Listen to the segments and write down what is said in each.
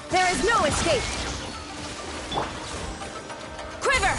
There is no escape! Quiver!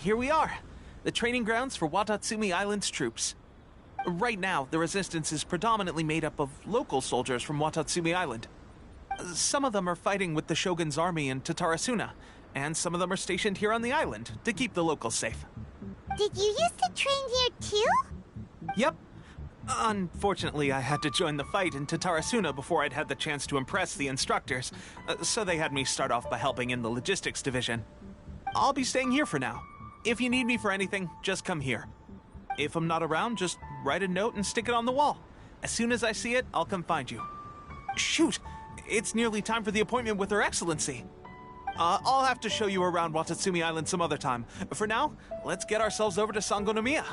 Here we are, the training grounds for Watatsumi Island's troops. Right now, the resistance is predominantly made up of local soldiers from Watatsumi Island. Some of them are fighting with the Shogun's army in Tatarasuna, and some of them are stationed here on the island to keep the locals safe. Did you used to train here too? Yep. Unfortunately, I had to join the fight in Tatarasuna before I'd had the chance to impress the instructors, so they had me start off by helping in the logistics division. I'll be staying here for now. If you need me for anything, just come here. If I'm not around, just write a note and stick it on the wall. As soon as I see it, I'll come find you. Shoot! It's nearly time for the appointment with Her Excellency. I'll have to show you around Watatsumi Island some other time. For now, let's get ourselves over to Sangonomiya.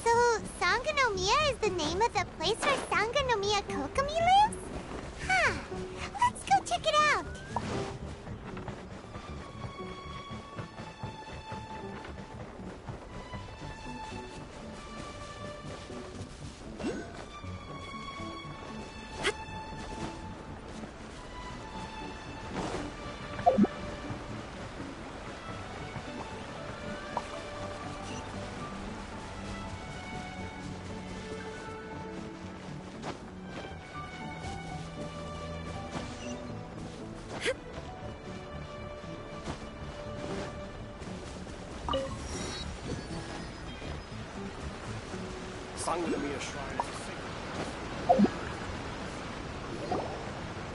So, Sangonomiya is the name of the place where Sangonomiya Kokomi lives? Huh. Let's go check it out. Sangonomiya Shrine is sacred.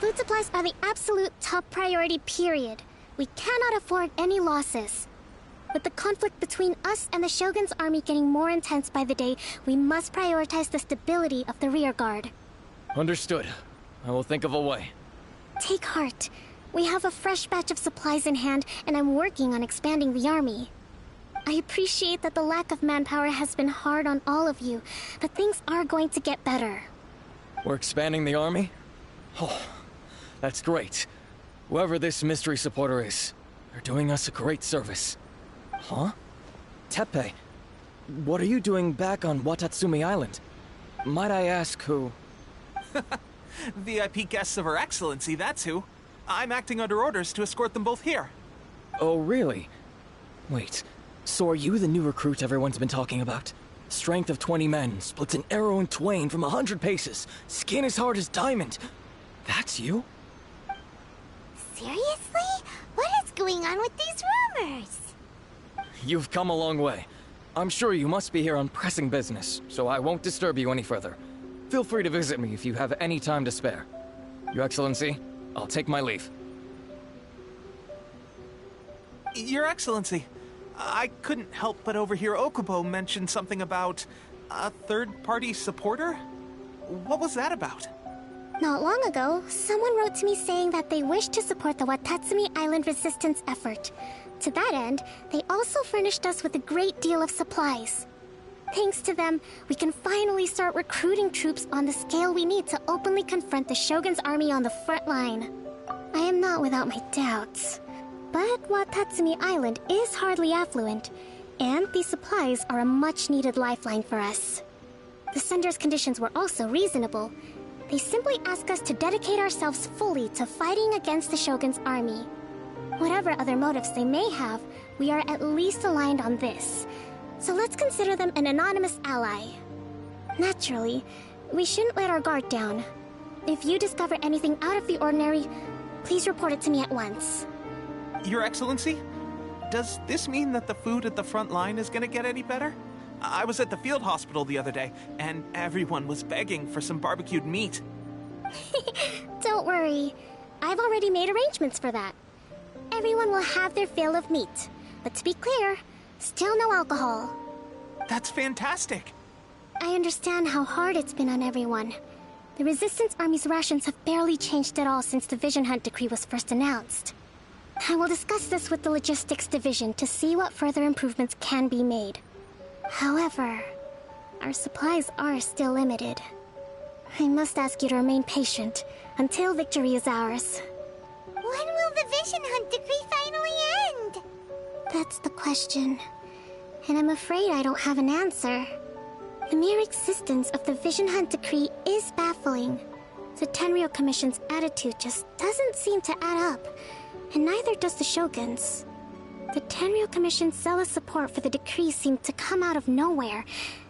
Food supplies are the absolute top priority, period. We cannot afford any losses. With the conflict between us and the Shogun's army getting more intense by the day, we must prioritize the stability of the rear guard. Understood. I will think of a way. Take heart. We have a fresh batch of supplies in hand, and I'm working on expanding the army. I appreciate that the lack of manpower has been hard on all of you, but things are going to get better. We're expanding the army? Oh, that's great. Whoever this mystery supporter is, they're doing us a great service. Huh? Teppei, what are you doing back on Watatsumi Island? Might I ask who? VIP guests of Her Excellency, that's who. I'm acting under orders to escort them both here. Oh, really? Wait, so are you the new recruit everyone's been talking about? Strength of 20 men, splits an arrow in twain from 100 paces, skin as hard as diamond. That's you? Seriously? What is on with these rumors? You've come a long way. I'm sure you must be here on pressing business, so I won't disturb you any further. Feel free to visit me if you have any time to spare. Your Excellency, I'll take my leave. Your Excellency, I couldn't help but overhear Okubo mention something about a third-party supporter? What was that about? Not long ago, someone wrote to me saying that they wish to support the Watatsumi Island resistance effort. To that end, they also furnished us with a great deal of supplies. Thanks to them, we can finally start recruiting troops on the scale we need to openly confront the Shogun's army on the front line. I am not without my doubts. But Watatsumi Island is hardly affluent, and these supplies are a much-needed lifeline for us. The sender's conditions were also reasonable. They simply ask us to dedicate ourselves fully to fighting against the Shogun's army. Whatever other motives they may have, we are at least aligned on this. So let's consider them an anonymous ally. Naturally, we shouldn't let our guard down. If you discover anything out of the ordinary, please report it to me at once. Your Excellency, does this mean that the food at the front line is gonna get any better? I was at the field hospital the other day, and everyone was begging for some barbecued meat. Don't worry. I've already made arrangements for that. Everyone will have their fill of meat. But to be clear, still no alcohol. That's fantastic. I understand how hard it's been on everyone. The Resistance Army's rations have barely changed at all since the Vision Hunt decree was first announced. I will discuss this with the Logistics Division to see what further improvements can be made. However, our supplies are still limited. I must ask you to remain patient until victory is ours. When will the Vision Hunt decree finally end? That's the question. And I'm afraid I don't have an answer. The mere existence of the Vision Hunt decree is baffling. The Tenryou Commission's attitude just doesn't seem to add up, and neither does the Shogun's. The Tenryou Commission's zealous support for the decree seemed to come out of nowhere,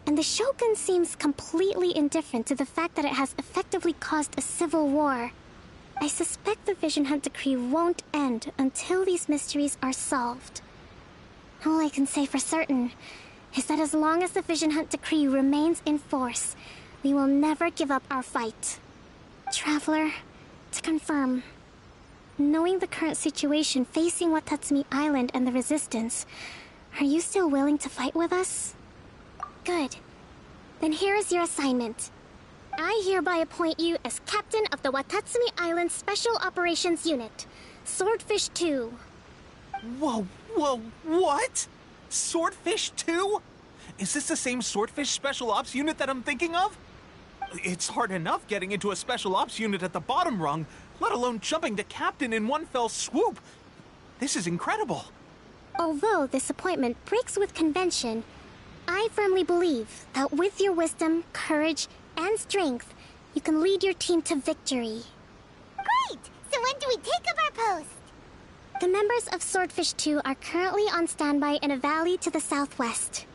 and the Shogun seems completely indifferent to the fact that it has effectively caused a civil war. I suspect the Vision Hunt decree won't end until these mysteries are solved. All I can say for certain is that as long as the Vision Hunt decree remains in force, we will never give up our fight. Traveler, to confirm, knowing the current situation facing Watatsumi Island and the Resistance, are you still willing to fight with us? Good. Then here is your assignment. I hereby appoint you as Captain of the Watatsumi Island Special Operations Unit, Swordfish 2. Whoa, what? Swordfish 2? Is this the same Swordfish Special Ops unit that I'm thinking of? It's hard enough getting into a Special Ops unit at the bottom rung, let alone jumping to Captain in one fell swoop. This is incredible. Although this appointment breaks with convention, I firmly believe that with your wisdom, courage, and strength, you can lead your team to victory. Great! So when do we take up our post? The members of Swordfish 2 are currently on standby in a valley to the southwest.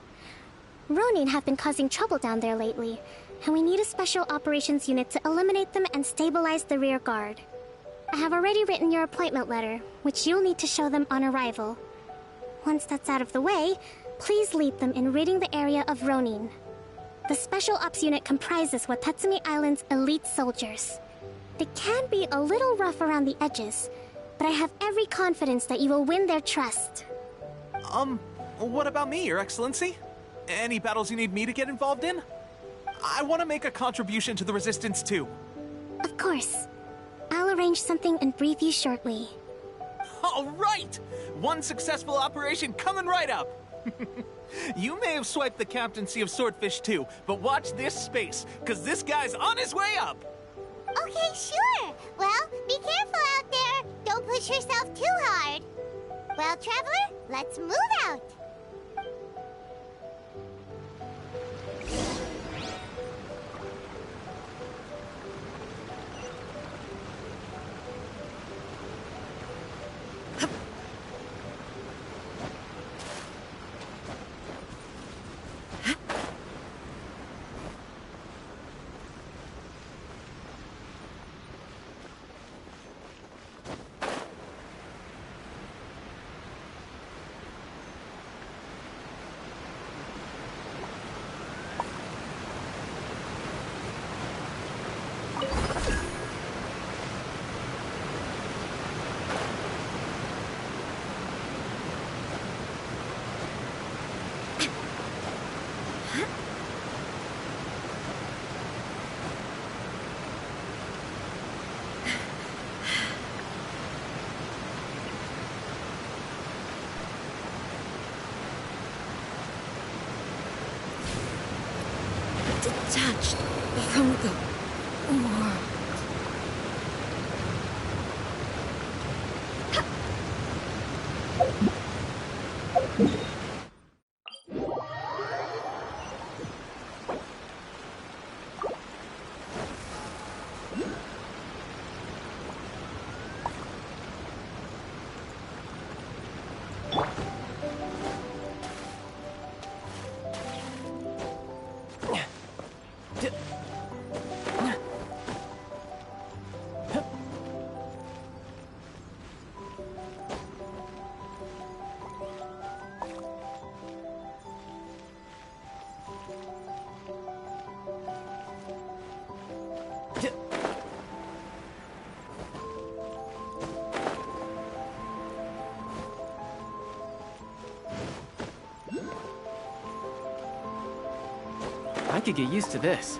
Ronin have been causing trouble down there lately, and we need a special operations unit to eliminate them and stabilize the rear guard. I have already written your appointment letter, which you'll need to show them on arrival. Once that's out of the way, please lead them in ridding the area of Ronin. The Special Ops unit comprises Watatsumi Island's elite soldiers. They can be a little rough around the edges, but I have every confidence that you will win their trust. What about me, Your Excellency? Any battles you need me to get involved in? I want to make a contribution to the Resistance too. Of course. I'll arrange something and brief you shortly. All right! One successful operation coming right up! You may have swiped the captaincy of Swordfish 2, but watch this space, because this guy's on his way up! Okay, sure. Well, be careful out there. Don't push yourself too hard. Well, Traveler, let's move out. detached from the world. I could get used to this.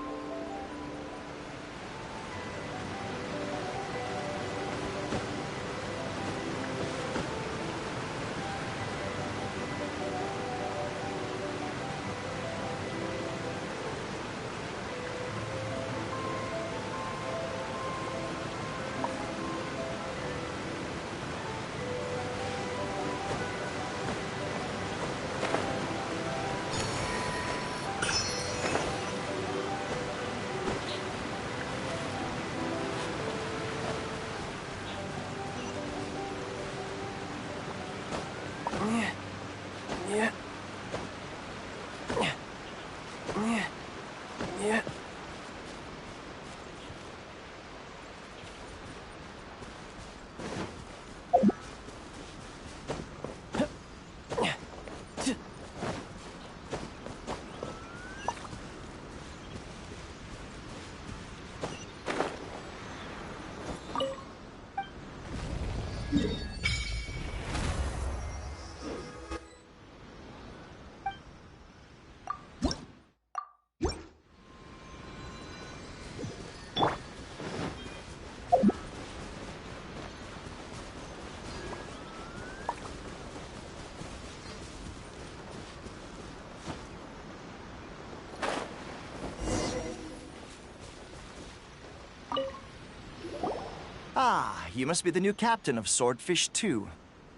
Ah, you must be the new captain of Swordfish 2.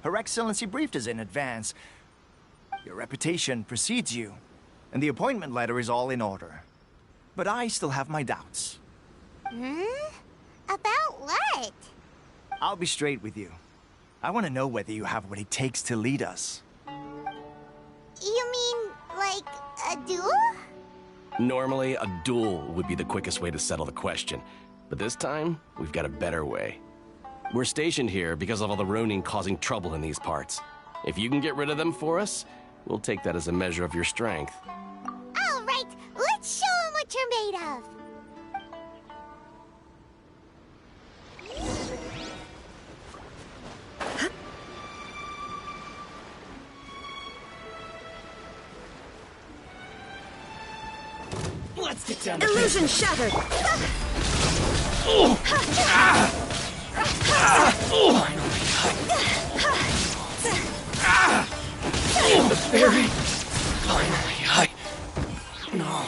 Her Excellency briefed us in advance. Your reputation precedes you, and the appointment letter is all in order. But I still have my doubts. About what? I'll be straight with you. I want to know whether you have what it takes to lead us. You mean, like, a duel? Normally, a duel would be the quickest way to settle the question. But this time, we've got a better way. We're stationed here because of all the Ronin causing trouble in these parts. If you can get rid of them for us, we'll take that as a measure of your strength. All right, let's show 'em what you're made of. Let's get down to Illusion shattered! the fairy. Finally, No.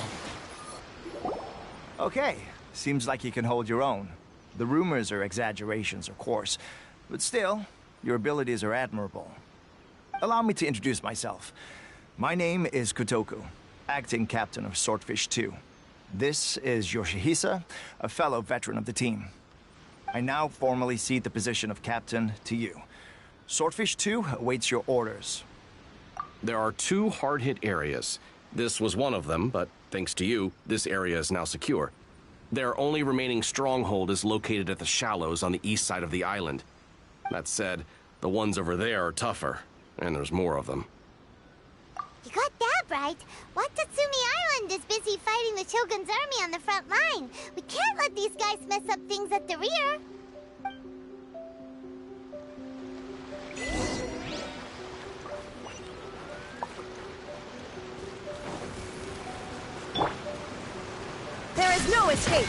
Okay, seems like you can hold your own. The rumors are exaggerations, of course, but still, your abilities are admirable. Allow me to introduce myself. My name is Kotoku, acting captain of Swordfish 2. This is Yoshihisa, a fellow veteran of the team. I now formally cede the position of captain to you. Swordfish 2 awaits your orders. There are 2 hard-hit areas. This was one of them, but thanks to you, this area is now secure. Their only remaining stronghold is located at the shallows on the east side of the island. That said, the ones over there are tougher, and there's more of them. You got that right. Watatsumi Island is busy fighting the Shogun's army on the front line. We can't let these guys mess up things at the rear. There is no escape!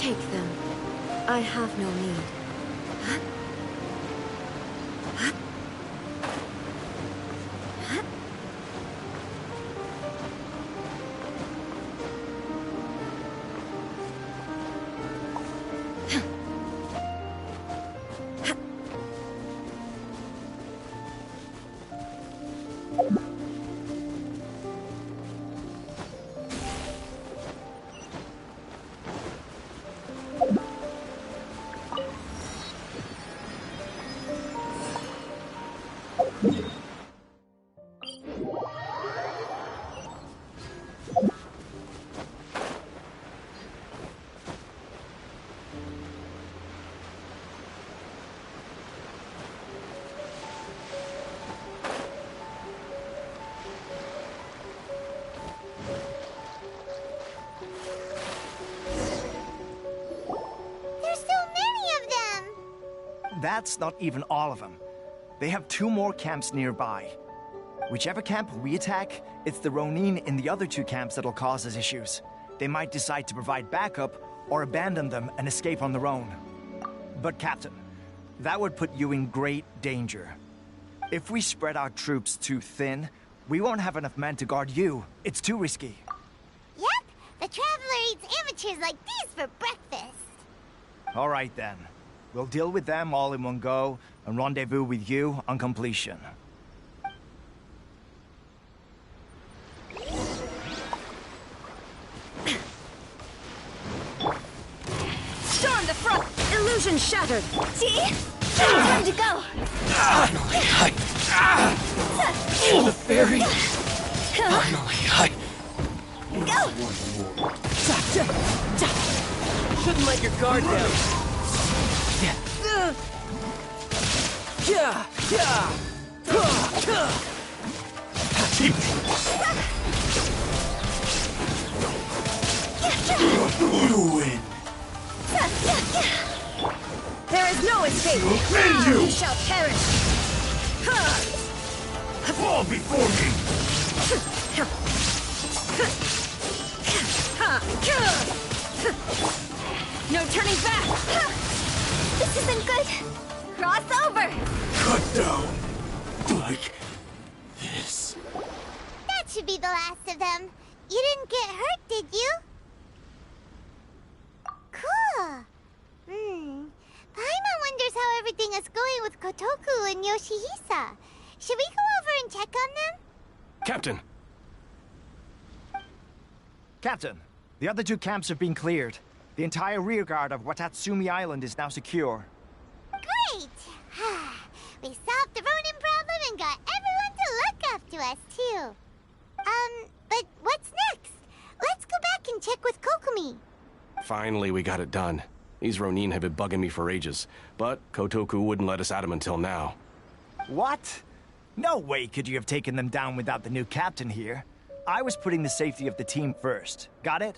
Take them. I have no need. That's not even all of them. They have 2 more camps nearby. Whichever camp we attack, it's the Ronin in the other 2 camps that'll cause us issues. They might decide to provide backup or abandon them and escape on their own. But Captain, that would put you in great danger. If we spread our troops too thin, we won't have enough men to guard you. It's too risky. Yep, the Traveler eats amateurs like these for breakfast. All right then. We'll deal with them all in one go and rendezvous with you on completion. Storm the front! Illusion shattered! See? Time to go! Finally, the fairy! Finally, Go! Shouldn't let your guard down. You win. There is no escape! And you You shall perish! fall before me. No turning back! This isn't good! Cross over! Cut down. Like this. That should be the last of them. You didn't get hurt, did you? Cool. Paimon wonders how everything is going with Kotoku and Yoshihisa. Should we go over and check on them? Captain! Captain, the other 2 camps have been cleared. The entire rearguard of Watatsumi Island is now secure. Great! We solved the Ronin problem and got everyone to look after us, too. But what's next? Let's go back and check with Kokumi. Finally, we got it done. These Ronin have been bugging me for ages, but Kotoku wouldn't let us at them until now. What? No way could you have taken them down without the new captain here. I was putting the safety of the team first. Got it?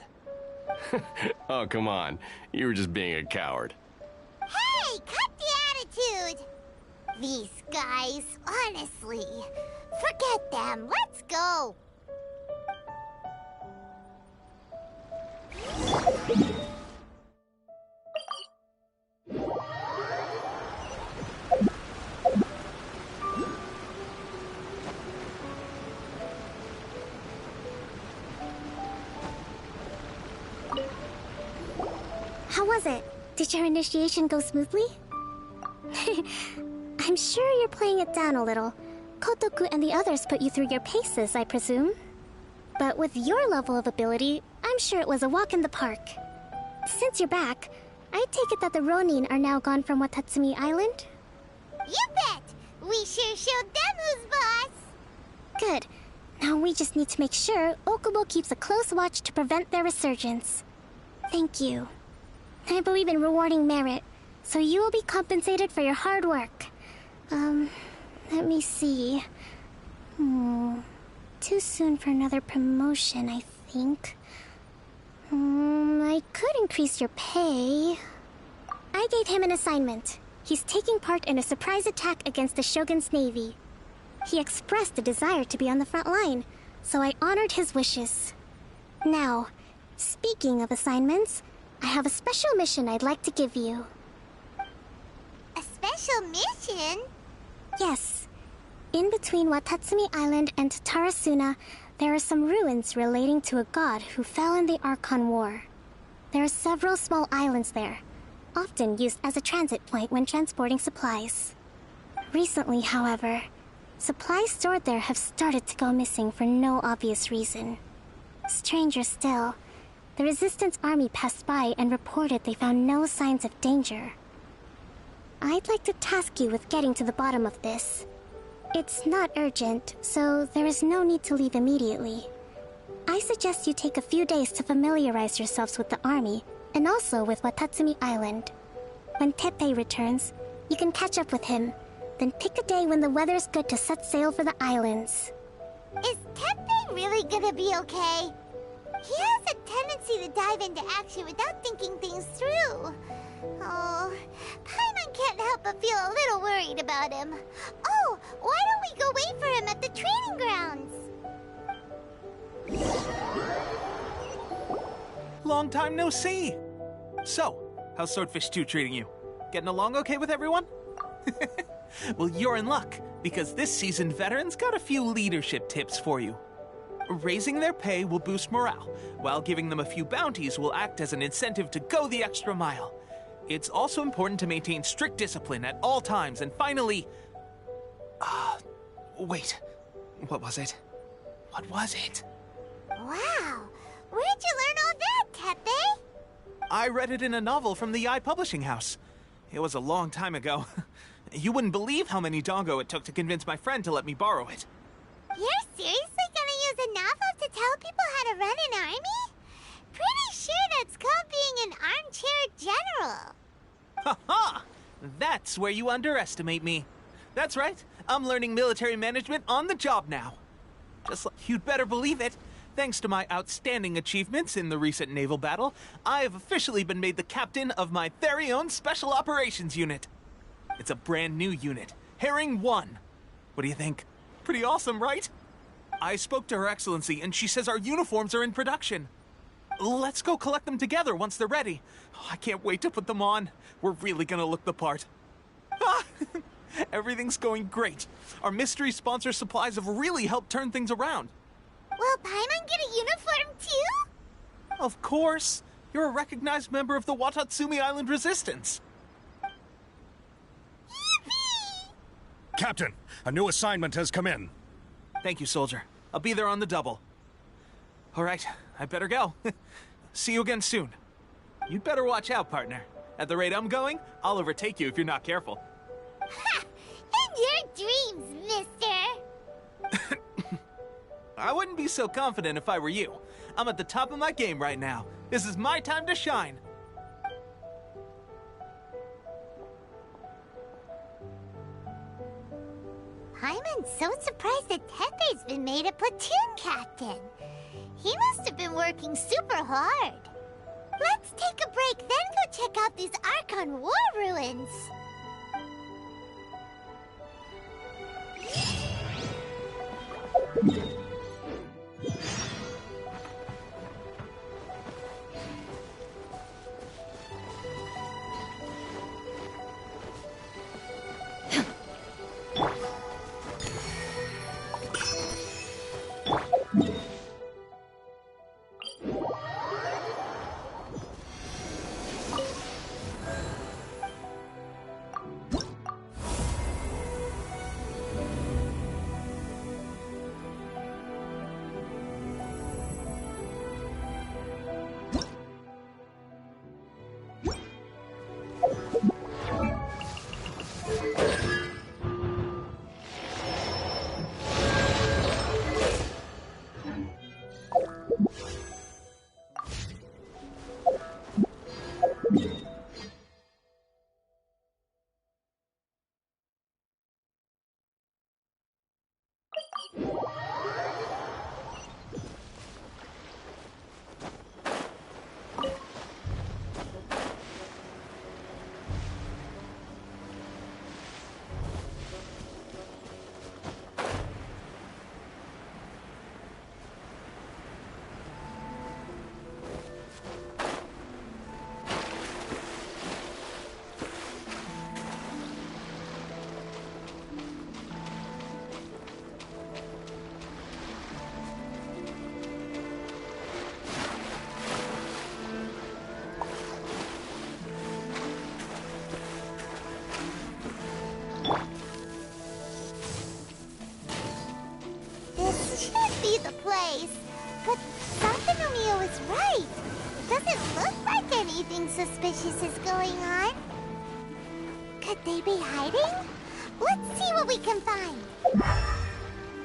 Oh, come on. You were just being a coward. Hey, cut the attitude! These guys, honestly. Forget them. Let's go. How was it? Did your initiation go smoothly? I'm sure you're playing it down a little. Kotoku and the others put you through your paces, I presume. But with your level of ability, I'm sure it was a walk in the park. Since you're back, I take it that the Ronin are now gone from Watatsumi Island? You bet! We sure showed them who's boss! Good. Now we just need to make sure Okubo keeps a close watch to prevent their resurgence. Thank you. I believe in rewarding merit, so you will be compensated for your hard work. Let me see. Too soon for another promotion, I think. I could increase your pay. I gave him an assignment. He's taking part in a surprise attack against the Shogun's navy. He expressed a desire to be on the front line, so I honored his wishes. Now, speaking of assignments, I have a special mission I'd like to give you. A special mission? Yes. In between Watatsumi Island and Tatarasuna, there are some ruins relating to a god who fell in the Archon War. There are several small islands there, often used as a transit point when transporting supplies. Recently, however, supplies stored there have started to go missing for no obvious reason. Stranger still, the Resistance army passed by and reported they found no signs of danger. I'd like to task you with getting to the bottom of this. It's not urgent, so there is no need to leave immediately. I suggest you take a few days to familiarize yourselves with the army, and also with Watatsumi Island. When Teppei returns, you can catch up with him, then pick a day when the weather's good to set sail for the islands. Is Teppei really gonna be okay? He has a tendency to dive into action without thinking things through. Oh, Paimon can't help but feel a little worried about him. Oh, why don't we go wait for him at the training grounds? Long time no see. So, how's Swordfish 2 treating you? Getting along okay with everyone? Well, you're in luck, because this seasoned veteran's got a few leadership tips for you. Raising their pay will boost morale, while giving them a few bounties will act as an incentive to go the extra mile. It's also important to maintain strict discipline at all times, and finally... wait. What was it? What was it? Wow, where'd you learn all that, Teppei? I read it in a novel from the Eye Publishing House. It was a long time ago. You wouldn't believe how many dongo it took to convince my friend to let me borrow it. You're seriously gonna use a novel to tell people how to run an army? Pretty sure that's called being an armchair general. Ha ha! That's where you underestimate me. That's right, I'm learning military management on the job now. Just like you'd better believe it. Thanks to my outstanding achievements in the recent naval battle, I have officially been made the captain of my very own Special Operations Unit. It's a brand new unit, Herring 1. What do you think? Pretty awesome, right? I spoke to Her Excellency, and she says our uniforms are in production. Let's go collect them together once they're ready. Oh, I can't wait to put them on. We're really gonna look the part. Everything's going great. Our mystery sponsor supplies have really helped turn things around. Will Paimon get a uniform too? Of course. You're a recognized member of the Watatsumi Island Resistance. Yippee! Captain, a new assignment has come in. Thank you, soldier. I'll be there on the double. All right, I better go. See you again soon. You'd better watch out, partner. At the rate I'm going, I'll overtake you if you're not careful. Ha! In your dreams, mister! I wouldn't be so confident if I were you. I'm at the top of my game right now. This is my time to shine. Paimon's so surprised that Teppei's been made a platoon captain. He must have been working super hard. Let's take a break, then go check out these Archon War ruins. anything suspicious is going on? Could they be hiding? Let's see what we can find.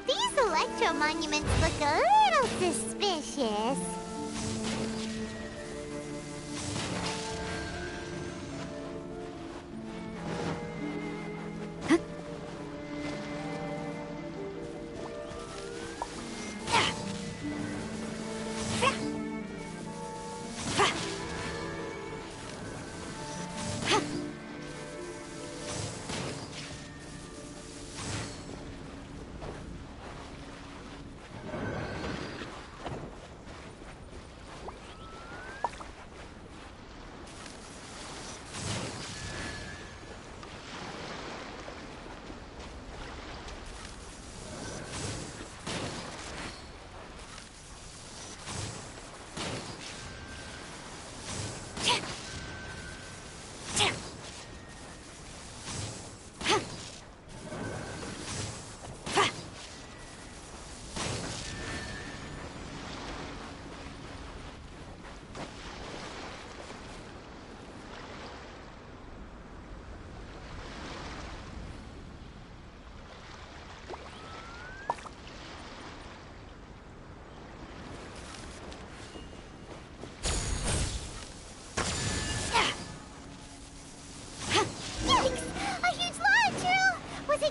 These electro monuments look a little suspicious.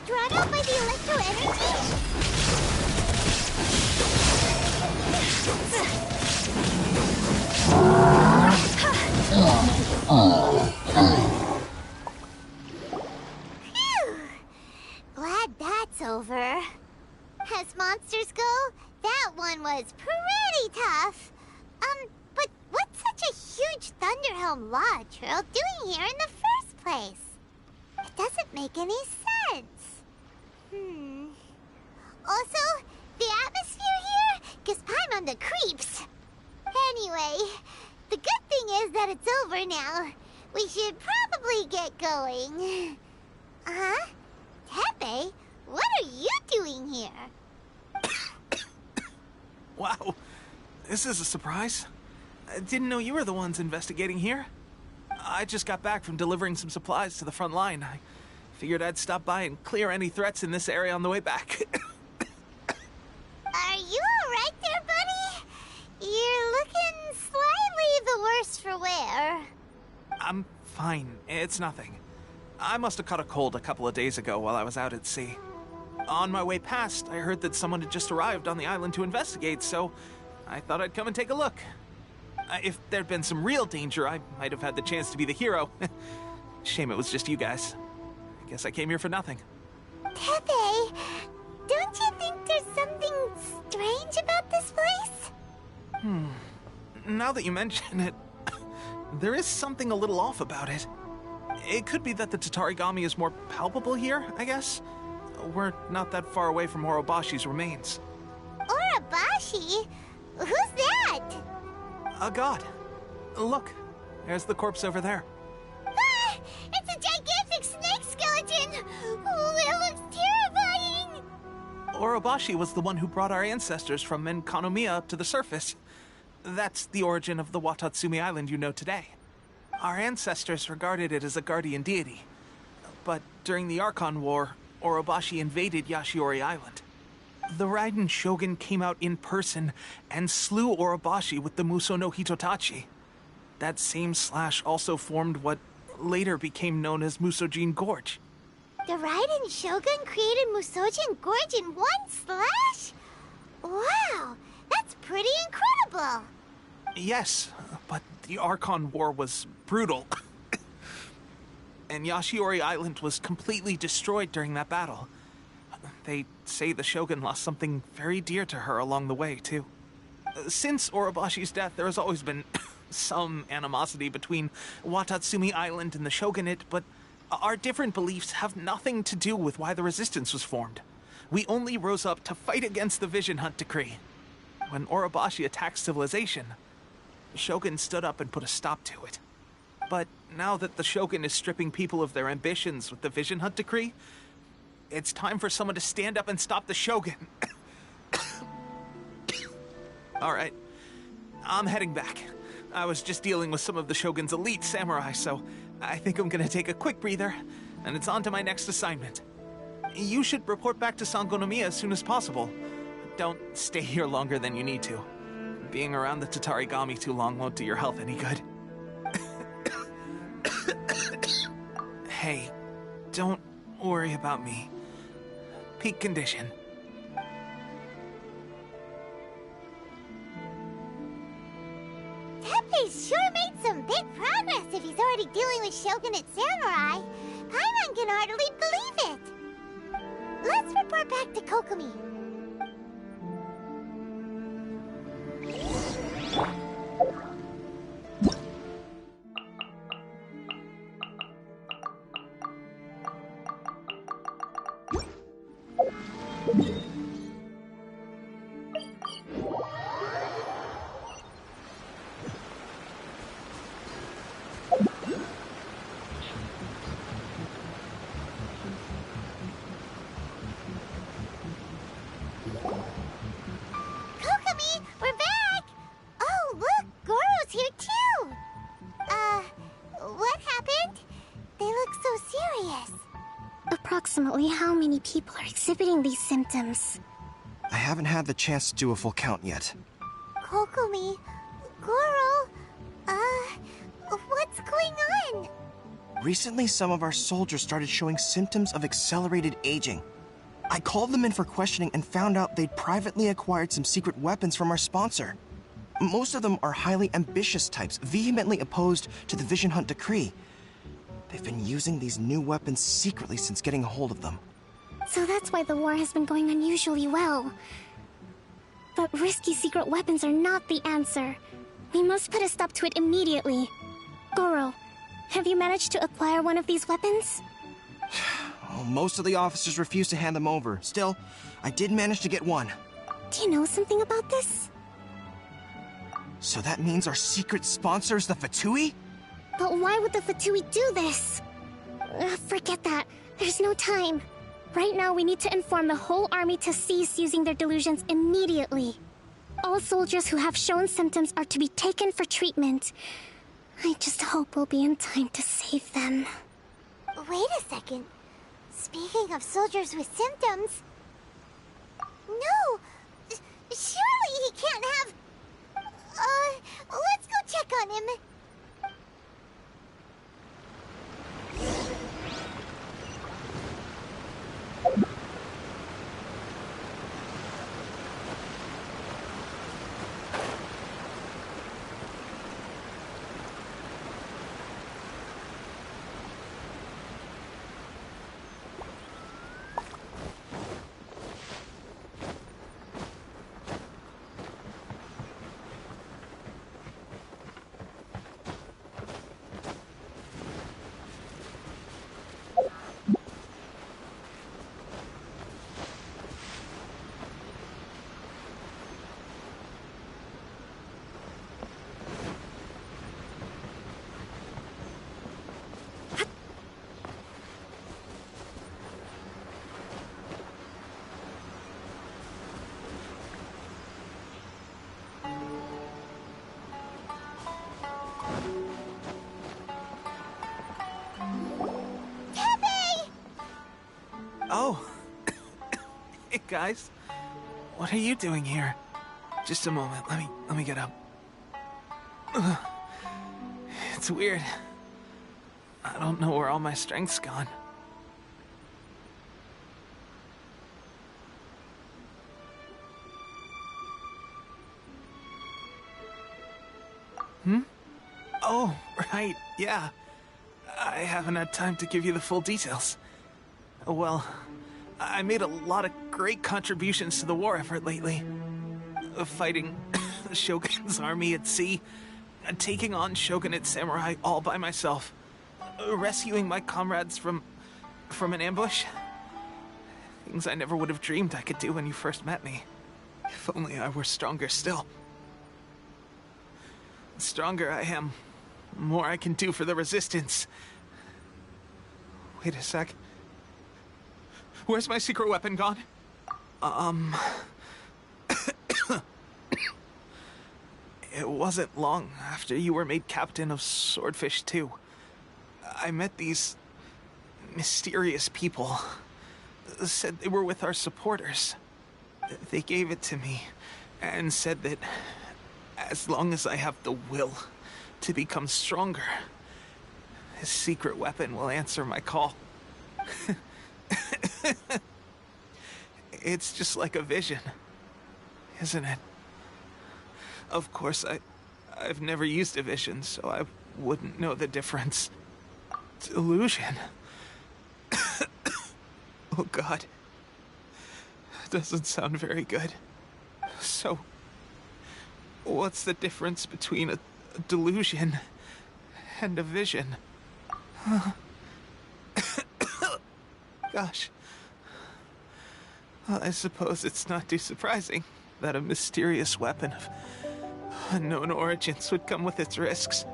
Drawn out by the electro energy? Phew. Glad that's over. As monsters go, that one was pretty tough. But what's such a huge Thunderhelm Law Trill doing here in the first place? It doesn't make any sense. Also, the atmosphere here gives Paimon the creeps. Anyway, the good thing is that it's over now. We should probably get going. Huh? Tepe, what are you doing here? Wow, this is a surprise. I didn't know you were the ones investigating here. I just got back from delivering some supplies to the front line. I figured I'd stop by and clear any threats in this area on the way back. Are you alright there, buddy? You're looking slightly the worse for wear. I'm fine. It's nothing. I must have caught a cold a couple of days ago while I was out at sea. On my way past, I heard that someone had just arrived on the island to investigate, so I thought I'd come and take a look. If there'd been some real danger, I might have had the chance to be the hero. Shame it was just you guys. I guess I came here for nothing. Tepe, don't you think there's something strange about this place? Now that you mention it, there is something a little off about it. It could be that the Tatarigami is more palpable here, I guess. We're not that far away from Orobashi's remains. Orobashi? Who's that? A god. Look, there's the corpse over there. Ah! It's a gigantic snake skeleton! Oh, it looks terrifying! Orobashi was the one who brought our ancestors from Menkanomiya up to the surface. That's the origin of the Watatsumi Island you know today. Our ancestors regarded it as a guardian deity. But during the Archon War, Orobashi invaded Yashiori Island. The Raiden Shogun came out in person and slew Orobashi with the Muso no Hitotachi. That same slash also formed what later became known as Musojin Gorge. The Raiden Shogun created Musojin Gorge in one slash? Wow, that's pretty incredible! Yes, but the Archon War was brutal. And Yashiori Island was completely destroyed during that battle. They say the Shogun lost something very dear to her along the way, too. Since Orobashi's death, there has always been some animosity between Watatsumi Island and the Shogunate, but our different beliefs have nothing to do with why the resistance was formed. We only rose up to fight against the Vision Hunt Decree. When Orobashi attacked civilization, the Shogun stood up and put a stop to it. But now that the Shogun is stripping people of their ambitions with the Vision Hunt Decree, it's time for someone to stand up and stop the Shogun. All right, I'm heading back. I was just dealing with some of the Shogun's elite samurai, so I think I'm gonna take a quick breather, and it's on to my next assignment. You should report back to Sangonomiya as soon as possible. Don't stay here longer than you need to. Being around the Tatarigami too long won't do your health any good. Hey, don't worry about me. Peak condition. Teppei's sure made some big progress if he's already dealing with Shogunate samurai. Paimon can hardly believe it. Let's report back to Kokomi. Kokomi, we're back! Oh, look, Goro's here too! What happened? They look so serious. Approximately how many people are exhibiting these symptoms? I haven't had the chance to do a full count yet. Kokomi, Goro, what's going on? Recently, some of our soldiers started showing symptoms of accelerated aging. I called them in for questioning and found out they'd privately acquired some secret weapons from our sponsor. Most of them are highly ambitious types, vehemently opposed to the Vision Hunt decree. They've been using these new weapons secretly since getting a hold of them. So that's why the war has been going unusually well. But risky secret weapons are not the answer. We must put a stop to it immediately. Goro, have you managed to acquire one of these weapons? Well, most of the officers refuse to hand them over. Still, I did manage to get one. Do you know something about this? So that means our secret sponsor is the Fatui? But why would the Fatui do this? Forget that. There's no time. Right now, we need to inform the whole army to cease using their delusions immediately. All soldiers who have shown symptoms are to be taken for treatment. I just hope we'll be in time to save them. Wait a second. Speaking of soldiers with symptoms... No! Surely he can't have... let's go check on him. Oh. Hey, guys. What are you doing here? Just a moment. Let me get up. Ugh. It's weird. I don't know where all my strength's gone. Oh, right, yeah. I haven't had time to give you the full details. Well, I made a lot of great contributions to the war effort lately. Fighting the Shogun's army at sea, taking on Shogunate samurai all by myself, rescuing my comrades from an ambush. Things I never would have dreamed I could do when you first met me. If only I were stronger still. The stronger I am, the more I can do for the Resistance. Wait a sec. Where's my secret weapon gone? It wasn't long after you were made captain of Swordfish 2. I met these mysterious people. Said they were with our supporters. They gave it to me and said that as long as I have the will to become stronger, his secret weapon will answer my call. It's just like a vision, isn't it? Of course, I've never used a vision, so I wouldn't know the difference. Delusion. Oh God. Doesn't sound very good. So, what's the difference between a delusion and a vision? Gosh. Well, I suppose it's not too surprising that a mysterious weapon of unknown origins would come with its risks.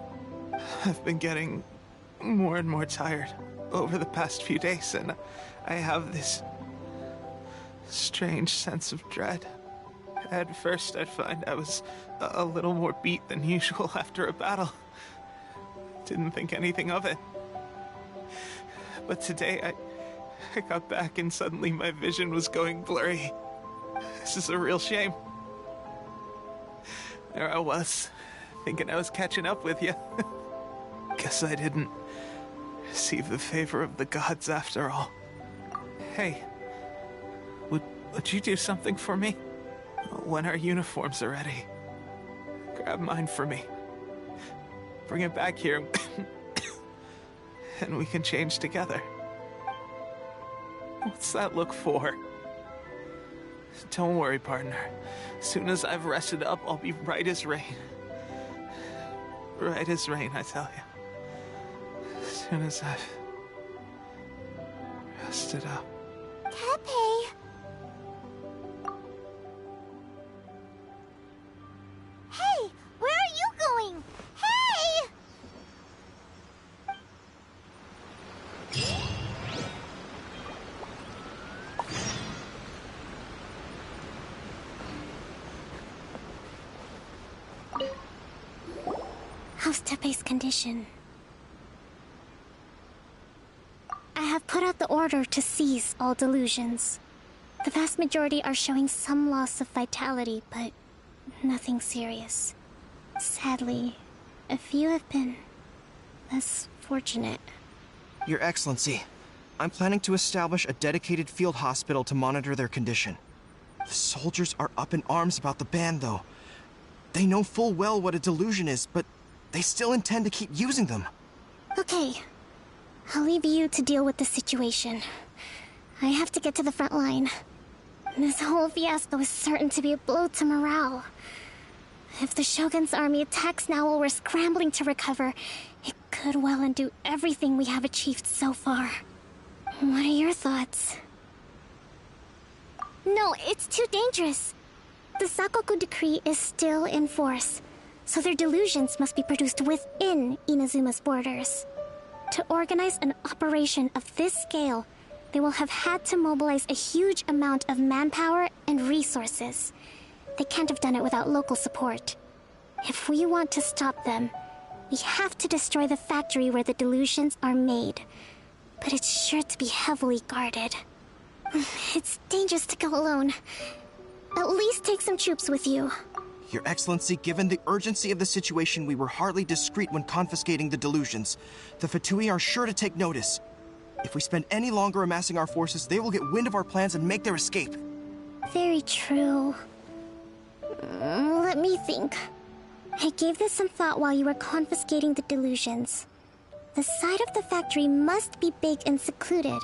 I've been getting more and more tired over the past few days, and I have this strange sense of dread. At first, I'd find I was a little more beat than usual after a battle. Didn't think anything of it. But today, I got back and suddenly my vision was going blurry. This is a real shame. There I was, thinking I was catching up with you. Guess I didn't receive the favor of the gods after all. Hey, would you do something for me? When our uniforms are ready, grab mine for me. Bring it back here, and we can change together. What's that look for? Don't worry, partner. As soon as I've rested up, I'll be right as rain. Right as rain, I tell you. As soon as I've rested up. Teppei! Hey! Where are you going? Hey! How's Teppei's condition? I have put out the order to seize all delusions. The vast majority are showing some loss of vitality, but nothing serious. Sadly, a few have been less fortunate. Your Excellency, I'm planning to establish a dedicated field hospital to monitor their condition. The soldiers are up in arms about the ban, though. They know full well what a delusion is, but they still intend to keep using them. Okay. I'll leave you to deal with the situation. I have to get to the front line. This whole fiasco is certain to be a blow to morale. If the Shogun's army attacks now while we're scrambling to recover, it could well undo everything we have achieved so far. What are your thoughts? No, it's too dangerous. The Sakoku decree is still in force, so their delusions must be produced within Inazuma's borders. To organize an operation of this scale, they will have had to mobilize a huge amount of manpower and resources. They can't have done it without local support. If we want to stop them, we have to destroy the factory where the delusions are made. But it's sure to be heavily guarded. It's dangerous to go alone. At least take some troops with you. Your Excellency, given the urgency of the situation, we were hardly discreet when confiscating the delusions. The Fatui are sure to take notice. If we spend any longer amassing our forces, they will get wind of our plans and make their escape. Very true. Let me think. I gave this some thought while you were confiscating the delusions. The side of the factory must be big and secluded,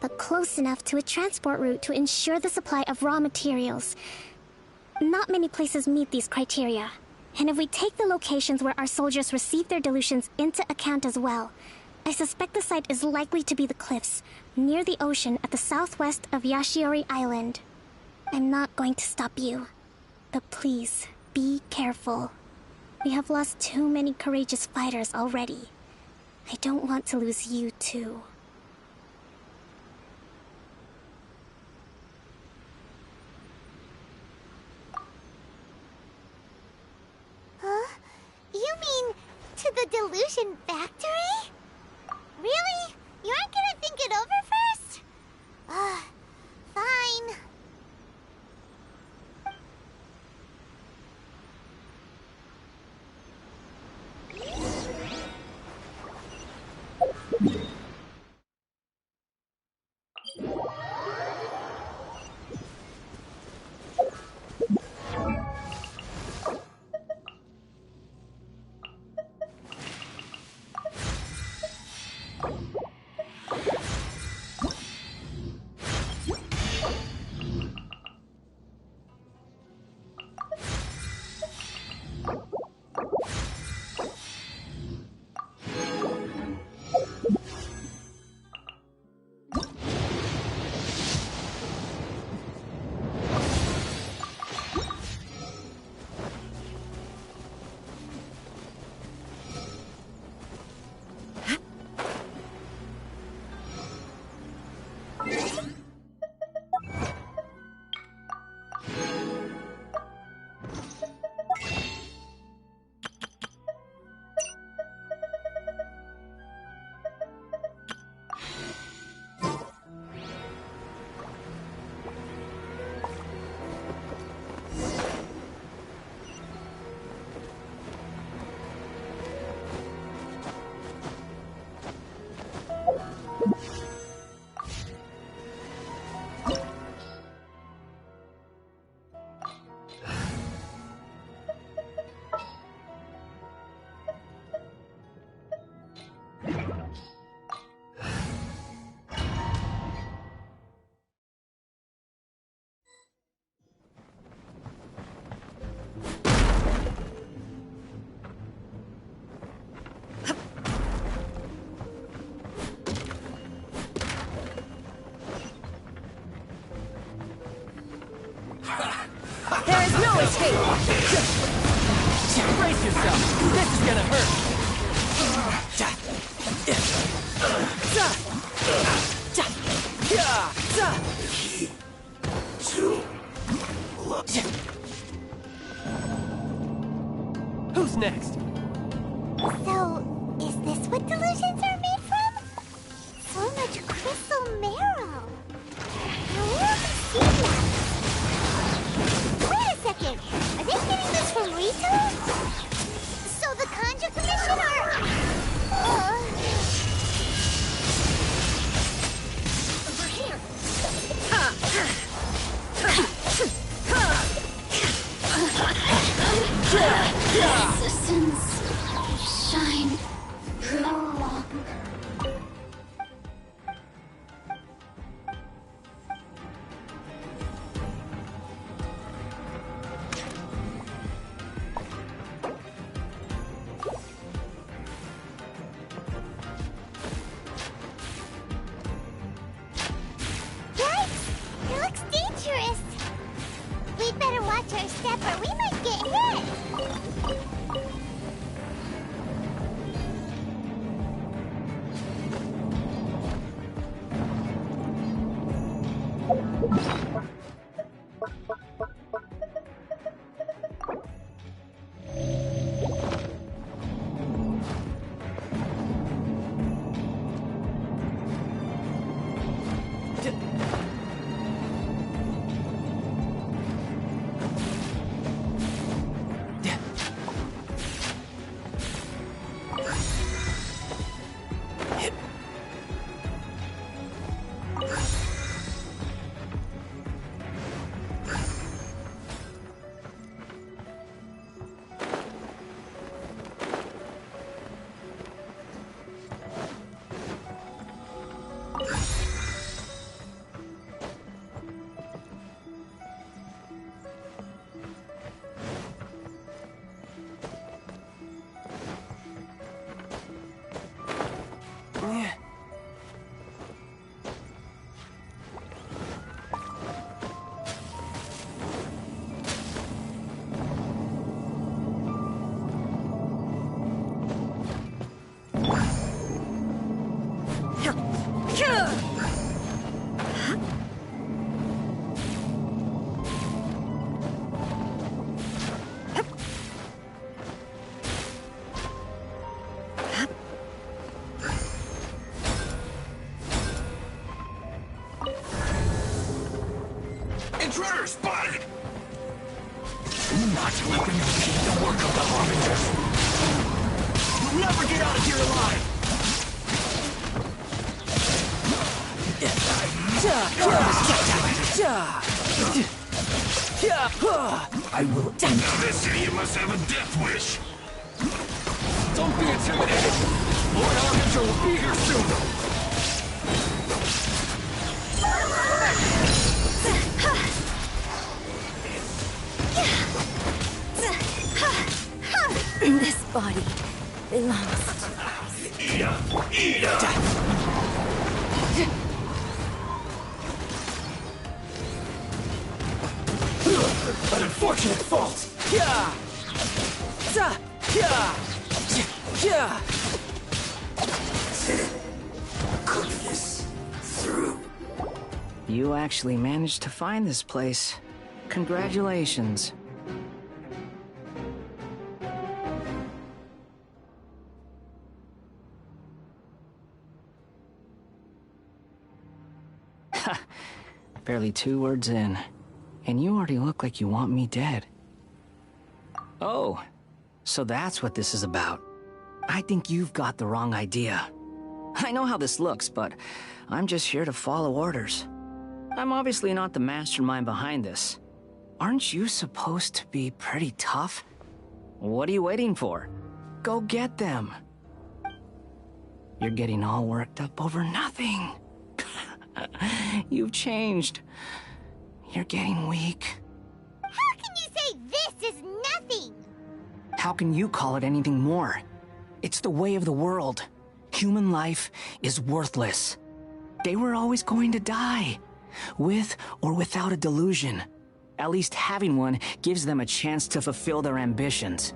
but close enough to a transport route to ensure the supply of raw materials. Not many places meet these criteria. And if we take the locations where our soldiers receive their delusions into account as well, I suspect the site is likely to be the cliffs, near the ocean at the southwest of Yashiori Island. I'm not going to stop you, but please, be careful. We have lost too many courageous fighters already. I don't want to lose you too. Huh? illusion factory? Really? You aren't gonna think it over first? Fine. There is no escape! Brace yourself! This is gonna hurt! Who's next? So, is this what delusions are made from? So much crystal marrow. Now, where have I seen that? Wait a second. Are they getting this from Rito? So the Conjure Commission are... Over here. Resistance. Shine. Grow. I will. This idiot must have a death wish. Don't be intimidated. Lord Armiger will be here soon. This body belongs An unfortunate fault. Cook this through. You actually managed to find this place. Congratulations. Barely 2 words in, and you already look like you want me dead. Oh, so that's what this is about. I think you've got the wrong idea. I know how this looks, but I'm just here to follow orders. I'm obviously not the mastermind behind this. Aren't you supposed to be pretty tough? What are you waiting for? Go get them. You're getting all worked up over nothing. You've changed. You're getting weak. How can you say this is nothing? How can you call it anything more? It's the way of the world. Human life is worthless. They were always going to die, with or without a delusion. At least having one gives them a chance to fulfill their ambitions.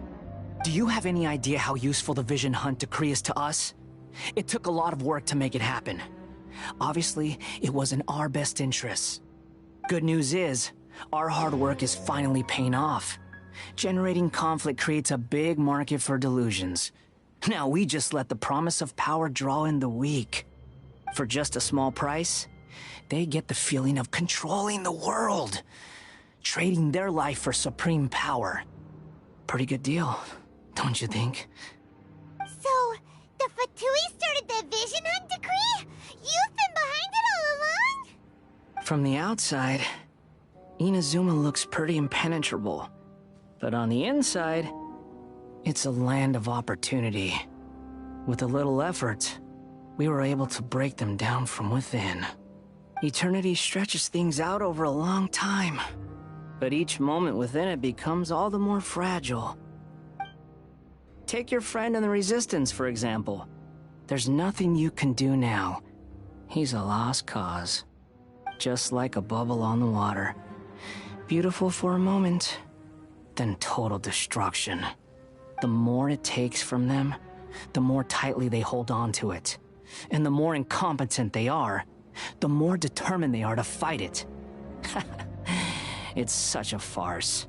Do you have any idea how useful the Vision Hunt decree is to us? It took a lot of work to make it happen. Obviously, it was in our best interests. Good news is, our hard work is finally paying off. Generating conflict creates a big market for delusions. Now we just let the promise of power draw in the weak. For just a small price, they get the feeling of controlling the world, trading their life for supreme power. Pretty good deal, don't you think? So, the Fatui started the Vision Hunt decree? You've been behind it all along? From the outside, Inazuma looks pretty impenetrable. But on the inside, it's a land of opportunity. With a little effort, we were able to break them down from within. Eternity stretches things out over a long time, but each moment within it becomes all the more fragile. Take your friend in the Resistance, for example. There's nothing you can do now. He's a lost cause. Just like a bubble on the water. Beautiful for a moment, then total destruction. The more it takes from them, the more tightly they hold on to it. And the more incompetent they are, the more determined they are to fight it. It's such a farce.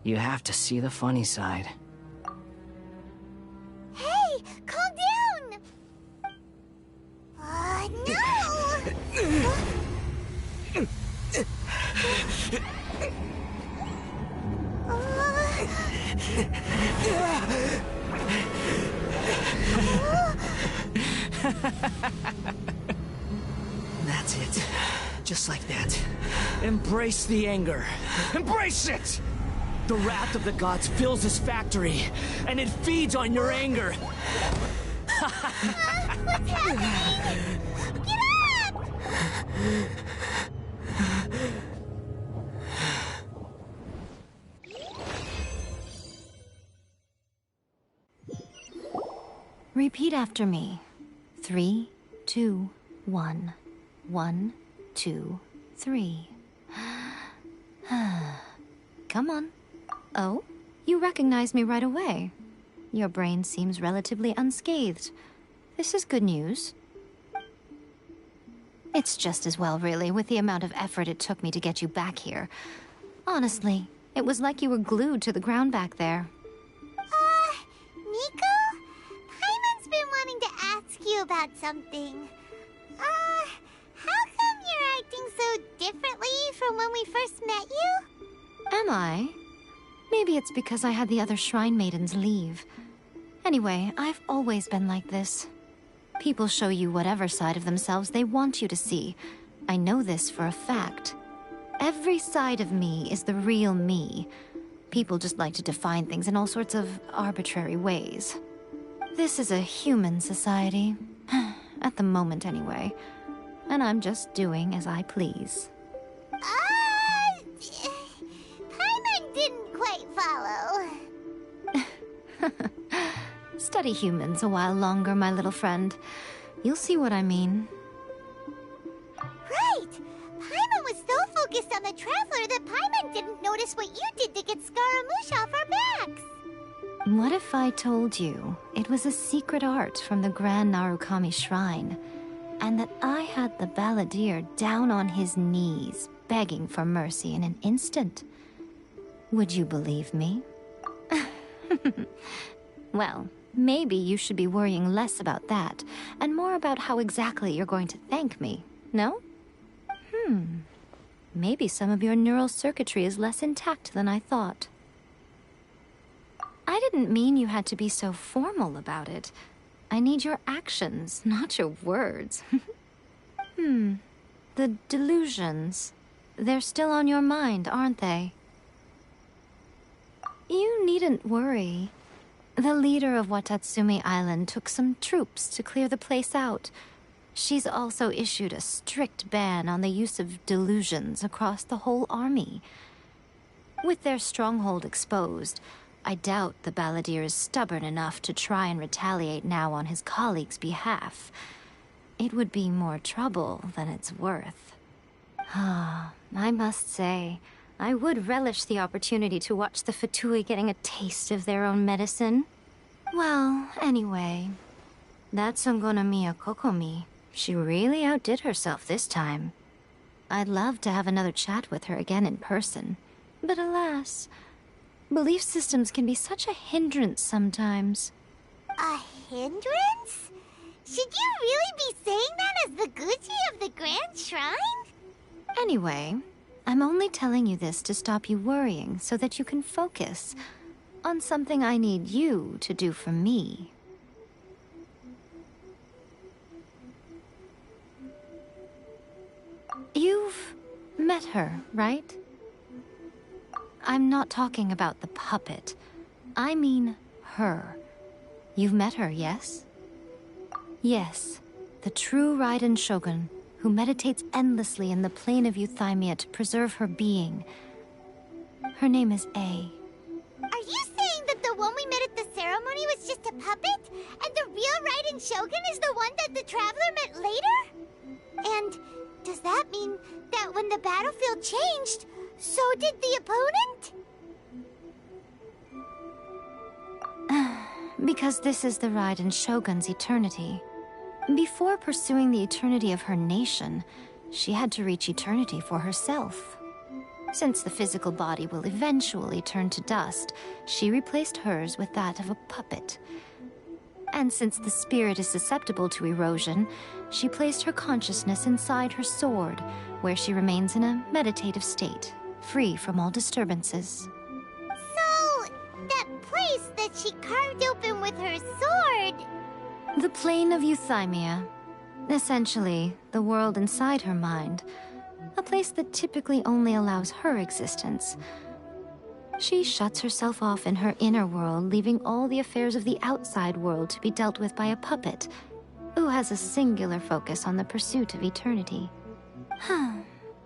You have to see the funny side. Hey, calm down! No! That's it. Just like that. Embrace the anger. Embrace it! The wrath of the gods fills this factory, and it feeds on your anger. What's happening? Get up! Repeat after me. 3, 2, 1. 1, 2, 3. Come on. Oh, you recognize me right away. Your brain seems relatively unscathed. This is good news. It's just as well, really, with the amount of effort it took me to get you back here. Honestly, it was like you were glued to the ground back there. Nico? Paimon's been wanting to ask you about something. How come you're acting so differently from when we first met you? Am I? Maybe it's because I had the other Shrine Maidens leave. Anyway, I've always been like this. People show you whatever side of themselves they want you to see, I know this for a fact. Every side of me is the real me. People just like to define things in all sorts of arbitrary ways. This is a human society. At the moment, anyway. And I'm just doing as I please. Paimon didn't quite follow. Study humans a while longer, my little friend. You'll see what I mean. Right! Paimon was so focused on the Traveler that Paimon didn't notice what you did to get Scaramouche off our backs. What if I told you it was a secret art from the Grand Narukami Shrine, and that I had the balladeer down on his knees, begging for mercy in an instant? Would you believe me? Well, maybe you should be worrying less about that, and more about how exactly you're going to thank me, no? Maybe some of your neural circuitry is less intact than I thought. I didn't mean you had to be so formal about it. I need your actions, not your words. The delusions. They're still on your mind, aren't they? You needn't worry. The leader of Watatsumi Island took some troops to clear the place out. She's also issued a strict ban on the use of delusions across the whole army. With their stronghold exposed, I doubt the balladeer is stubborn enough to try and retaliate now on his colleague's behalf. It would be more trouble than it's worth. I must say, I would relish the opportunity to watch the Fatui getting a taste of their own medicine. Well, anyway, that Songonomiya Kokomi, she really outdid herself this time. I'd love to have another chat with her again in person, but alas, belief systems can be such a hindrance sometimes. A hindrance? Should you really be saying that as the Gucci of the Grand Shrine? Anyway, I'm only telling you this to stop you worrying so that you can focus on something I need you to do for me. You've met her, right? I'm not talking about the puppet. I mean her. You've met her, yes? Yes, the true Raiden Shogun, who meditates endlessly in the plane of Euthymia to preserve her being. Her name is A. Are you saying that the one we met at the ceremony was just a puppet? And the real Raiden Shogun is the one that the Traveler met later? And does that mean that when the battlefield changed, so did the opponent? Because this is the Raiden Shogun's eternity. Before pursuing the eternity of her nation, she had to reach eternity for herself. Since the physical body will eventually turn to dust, she replaced hers with that of a puppet. And since the spirit is susceptible to erosion, she placed her consciousness inside her sword, where she remains in a meditative state, free from all disturbances. So, that place that she carved open with her sword... The plane of Euthymia. Essentially, the world inside her mind. A place that typically only allows her existence. She shuts herself off in her inner world, leaving all the affairs of the outside world to be dealt with by a puppet, who has a singular focus on the pursuit of eternity.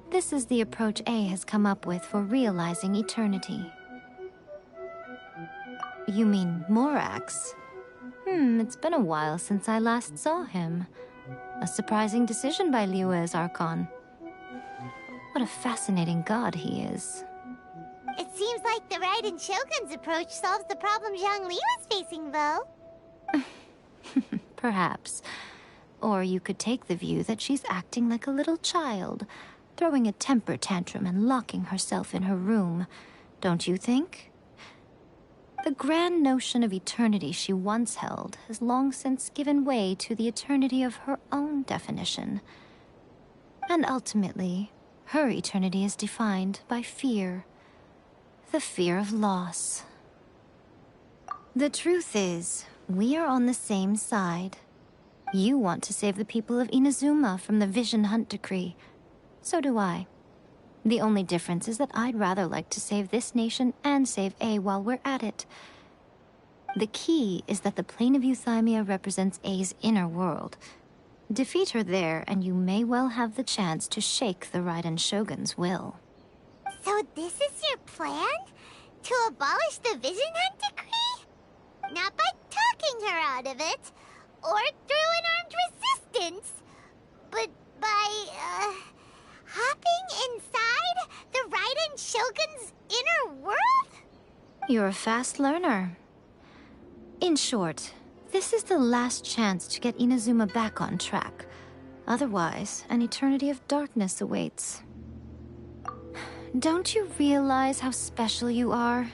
This is the approach A has come up with for realizing eternity. You mean Morax? It's been a while since I last saw him. A surprising decision by Liyue's Archon. What a fascinating god he is. It seems like the Raiden Shogun's approach solves the problem Zhongli was facing, though. Perhaps. Or you could take the view that she's acting like a little child, throwing a temper tantrum and locking herself in her room. Don't you think? The grand notion of eternity she once held has long since given way to the eternity of her own definition. And ultimately, her eternity is defined by fear. The fear of loss. The truth is, we are on the same side. You want to save the people of Inazuma from the Vision Hunt decree, So do I. The only difference is that I'd rather like to save this nation and save A while we're at it. The key is that the plane of Euthymia represents A's inner world. Defeat her there, and you may well have the chance to shake the Raiden Shogun's will. So this is your plan? To abolish the Vision Hunt decree? Not by talking her out of it, or through an armed resistance, but by, hopping inside the Raiden Shogun's inner world? You're a fast learner. In short, this is the last chance to get Inazuma back on track. Otherwise, an eternity of darkness awaits. Don't you realize how special you are?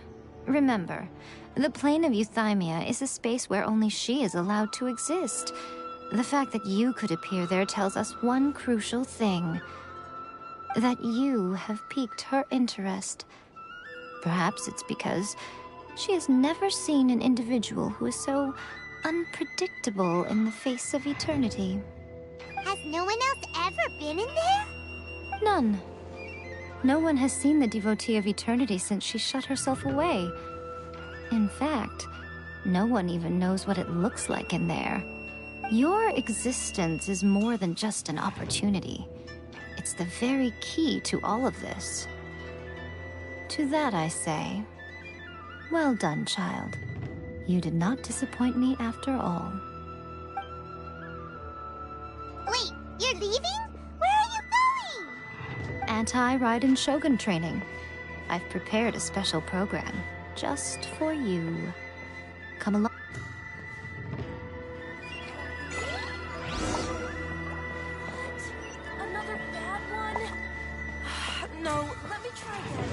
Remember, the plane of Euthymia is a space where only she is allowed to exist. The fact that you could appear there tells us one crucial thing. That you have piqued her interest. Perhaps it's because she has never seen an individual who is so unpredictable in the face of eternity. Has no one else ever been in there? None. No one has seen the devotee of eternity since she shut herself away. In fact, no one even knows what it looks like in there. Your existence is more than just an opportunity. It's the very key to all of this. To that I say, well done, child. You did not disappoint me after all. Wait, you're leaving? Where are you going? Anti-Raiden Shogun training. I've prepared a special program just for you. Come along. Another bad one? No, let me try again.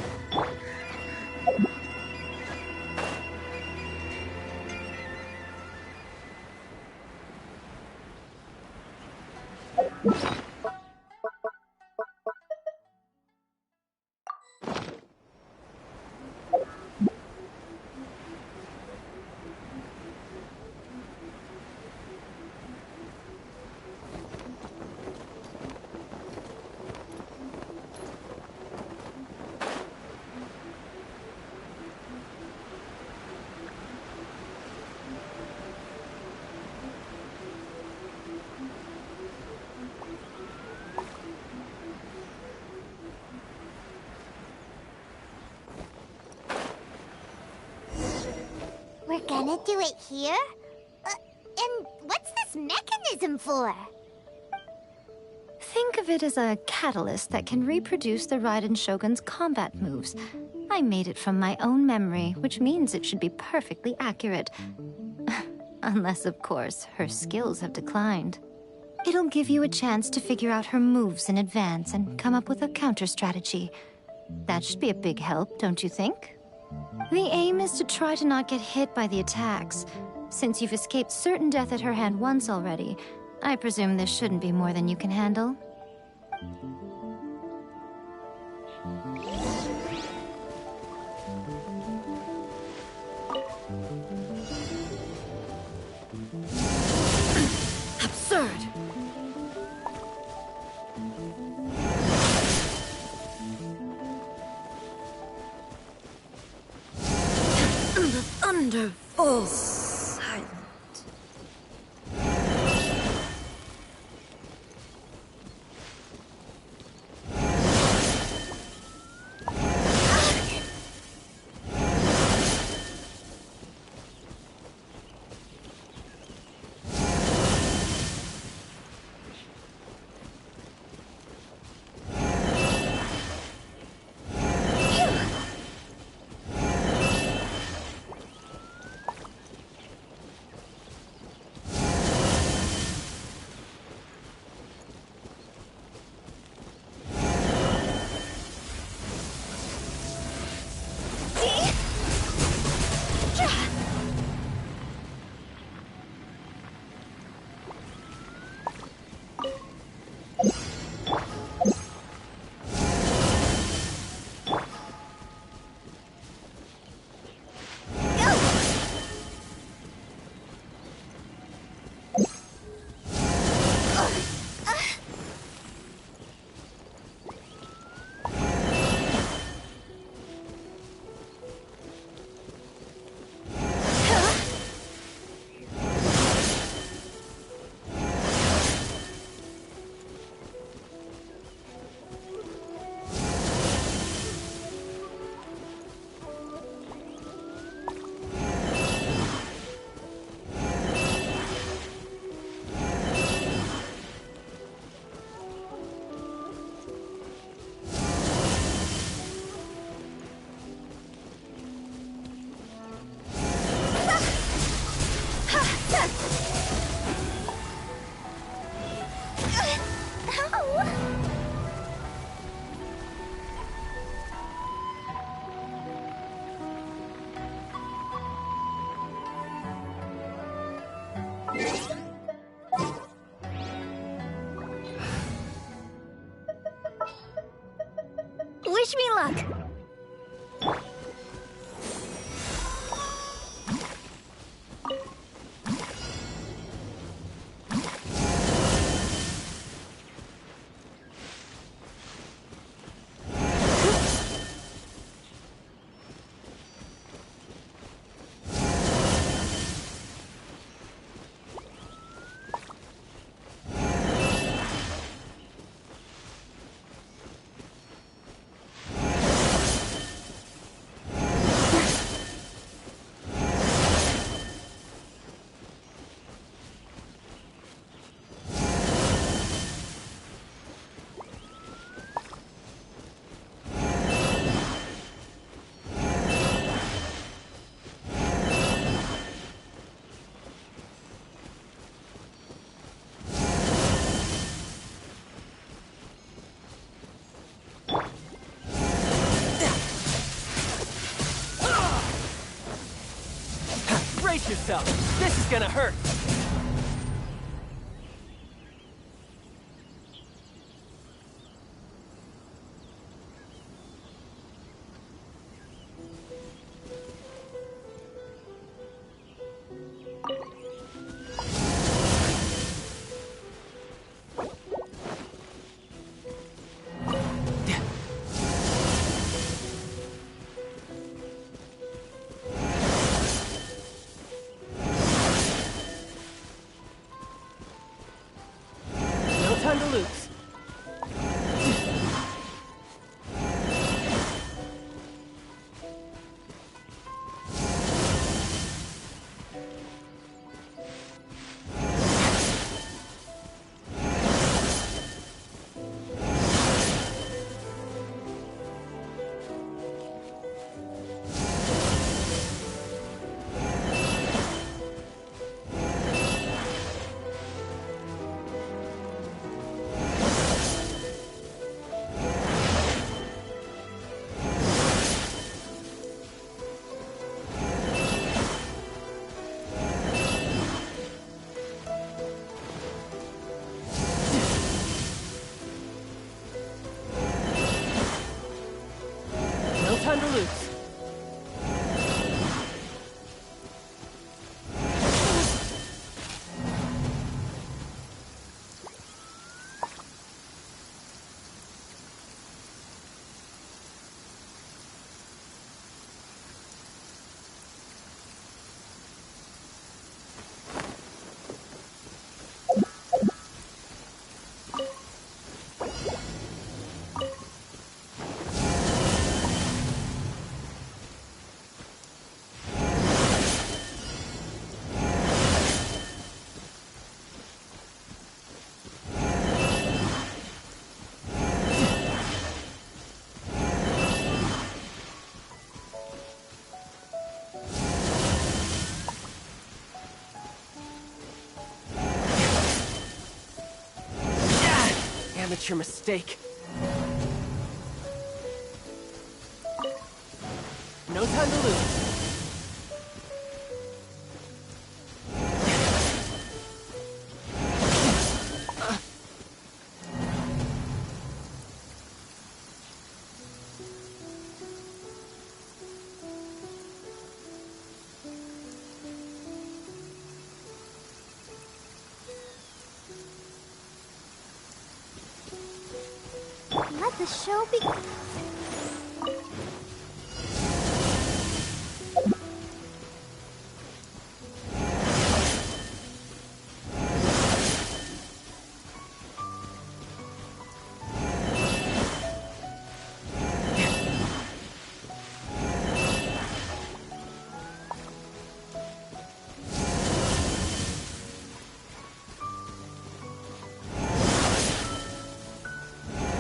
We're gonna do it here? And what's this mechanism for? Think of it as a catalyst that can reproduce the Raiden Shogun's combat moves. I made it from my own memory, which means it should be perfectly accurate. Unless, of course, her skills have declined. It'll give you a chance to figure out her moves in advance and come up with a counter strategy. That should be a big help, don't you think? The aim is to try to not get hit by the attacks. Since you've escaped certain death at her hand once already, I presume this shouldn't be more than you can handle. Absurd! The thunder falls silent. Wish me luck. Brace yourself. This is gonna hurt. Time to lose. Time to lose. Amateur mistake. No time to lose. Let the show begin.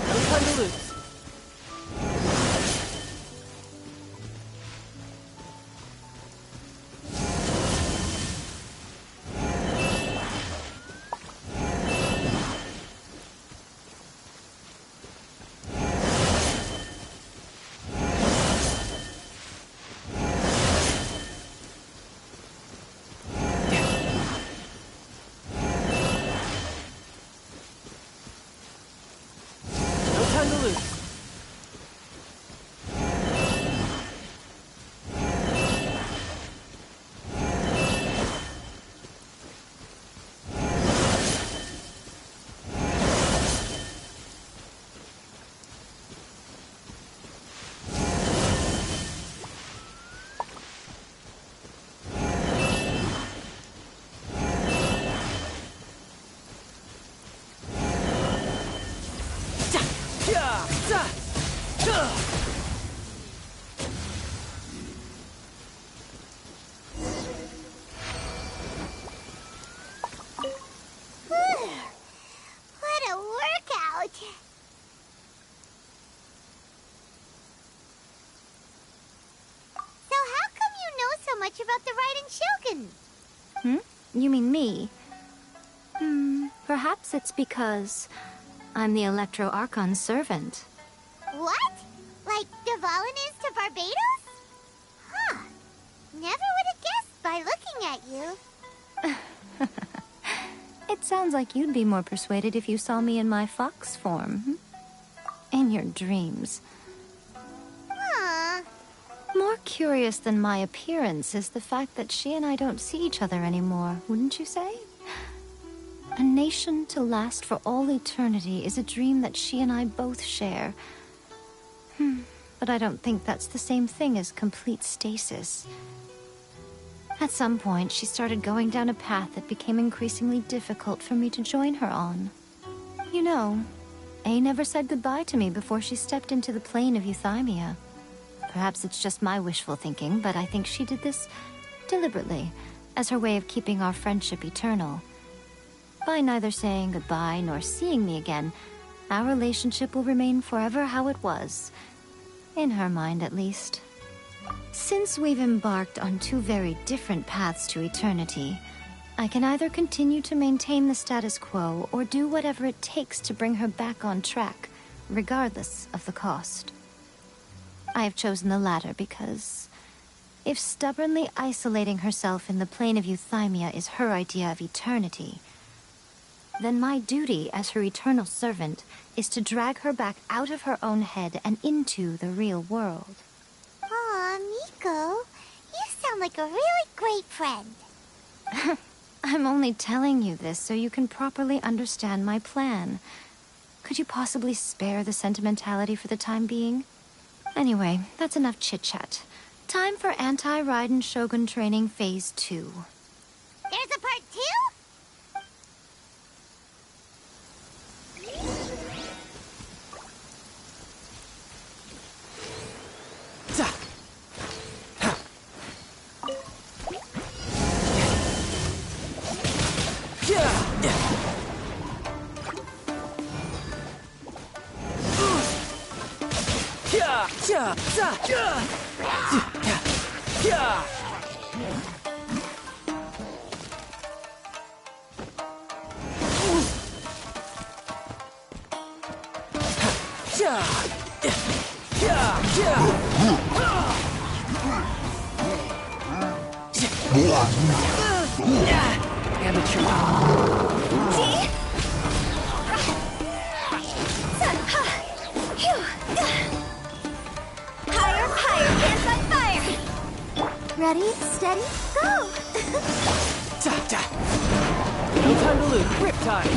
No time to lose. about the Raiden Shogun? You mean me? Perhaps it's because I'm the Electro Archon's servant. What? Like Dvalin is to Barbados? Huh. Never would have guessed by looking at you. It sounds like you'd be more persuaded if you saw me in my fox form. In your dreams. More curious than my appearance is the fact that she and I don't see each other anymore, wouldn't you say? A nation to last for all eternity is a dream that she and I both share. But I don't think that's the same thing as complete stasis. At some point, she started going down a path that became increasingly difficult for me to join her on. You know, A never said goodbye to me before she stepped into the plane of Euthymia. Perhaps it's just my wishful thinking, but I think she did this deliberately, as her way of keeping our friendship eternal. By neither saying goodbye nor seeing me again, our relationship will remain forever how it was. In her mind, at least. Since we've embarked on two very different paths to eternity, I can either continue to maintain the status quo or do whatever it takes to bring her back on track, regardless of the cost. I have chosen the latter because if stubbornly isolating herself in the plane of Euthymia is her idea of eternity, then my duty as her eternal servant is to drag her back out of her own head and into the real world. Aw, Miko, you sound like a really great friend. I'm only telling you this so you can properly understand my plan. Could you possibly spare the sentimentality for the time being? Anyway, that's enough chit-chat. Time for Anti-Raiden Shogun Training Phase 2. There's a part 2? Ready, steady, go! No time to lose. Grip time.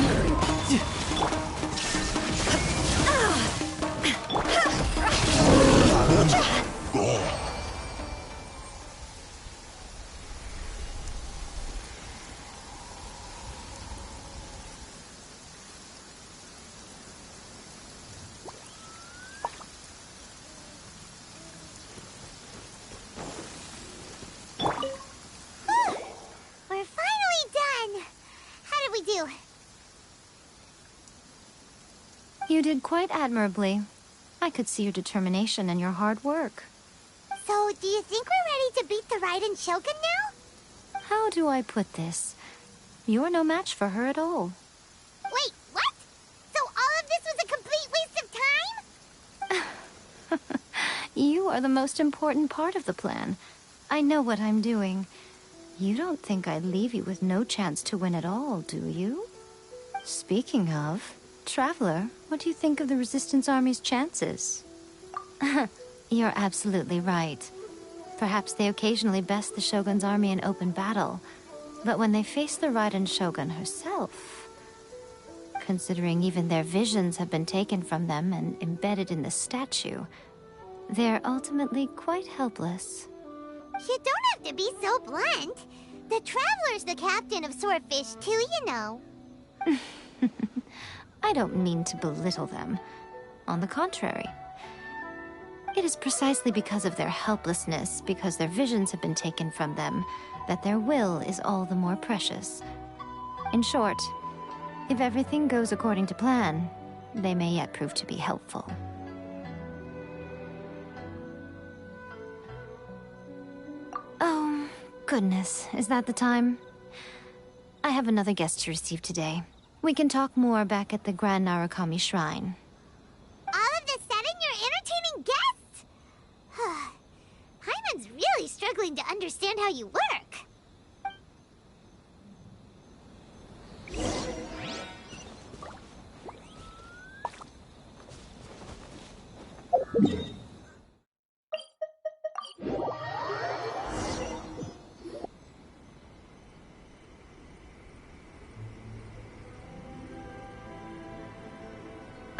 We're finally done! How did we do? You did quite admirably. I could see your determination and your hard work. So, do you think we're ready to beat the Raiden Shogun now? How do I put this? You're no match for her at all. Wait, what? So all of this was a complete waste of time? You are the most important part of the plan. I know what I'm doing. You don't think I'd leave you with no chance to win at all, do you? Speaking of, Traveler, what do you think of the Resistance Army's chances? You're absolutely right. Perhaps they occasionally best the Shogun's army in open battle, but when they face the Raiden Shogun herself, considering even their visions have been taken from them and embedded in the statue, they're ultimately quite helpless. You don't have to be so blunt. The Traveler's the captain of Swordfish too, you know. I don't mean to belittle them. On the contrary. It is precisely because of their helplessness, because their visions have been taken from them, that their will is all the more precious. In short, if everything goes according to plan, they may yet prove to be helpful. Oh, goodness, is that the time? I have another guest to receive today. We can talk more back at the Grand Narukami Shrine. All of this sudden, you're entertaining guests? Hyman's really struggling to understand how you work.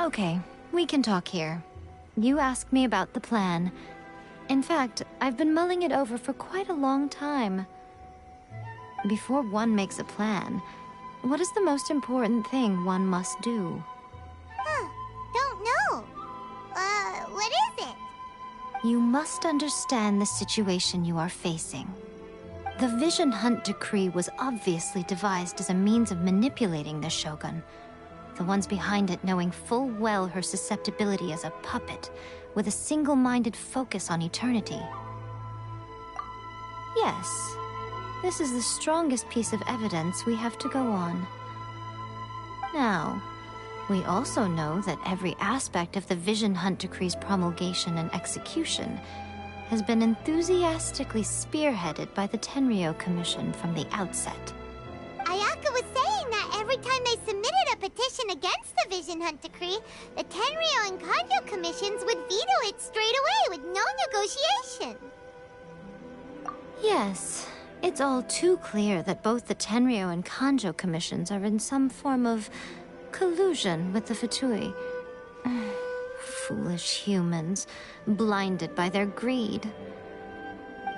Okay, we can talk here. You asked me about the plan. In fact, I've been mulling it over for quite a long time. Before one makes a plan, what is the most important thing one must do? Don't know. What is it? You must understand the situation you are facing. The Vision Hunt Decree was obviously devised as a means of manipulating the Shogun. The ones behind it knowing full well her susceptibility as a puppet, with a single-minded focus on eternity. Yes, this is the strongest piece of evidence we have to go on. Now, we also know that every aspect of the Vision Hunt Decree's promulgation and execution has been enthusiastically spearheaded by the Tenryo Commission from the outset. Ayaka was saying that every time they submitted a petition against the Vision Hunt Decree, the Tenryo and Kanjo commissions would veto it straight away with no negotiation. Yes, it's all too clear that both the Tenryo and Kanjo commissions are in some form of collusion with the Fatui. Foolish humans, blinded by their greed.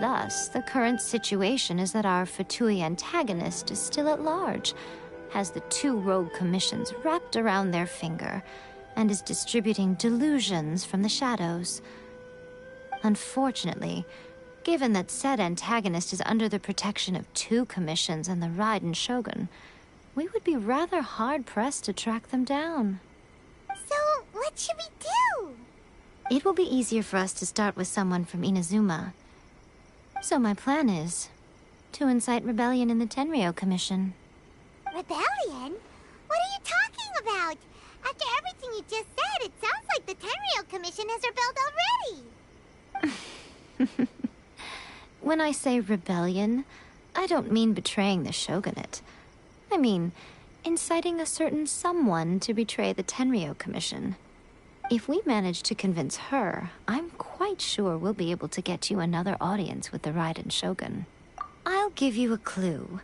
Thus, the current situation is that our Fatui antagonist is still at large, has the two rogue commissions wrapped around their finger, and is distributing delusions from the shadows. Unfortunately, given that said antagonist is under the protection of two commissions and the Raiden Shogun, we would be rather hard-pressed to track them down. So, what should we do? It will be easier for us to start with someone from Inazuma. So my plan is to incite rebellion in the Tenryo Commission. Rebellion? What are you talking about? After everything you just said, it sounds like the Tenryo Commission has rebelled already. When I say rebellion, I don't mean betraying the shogunate. I mean inciting a certain someone to betray the Tenryo Commission. If we manage to convince her, I'm quite sure we'll be able to get you another audience with the Raiden Shogun. I'll give you a clue.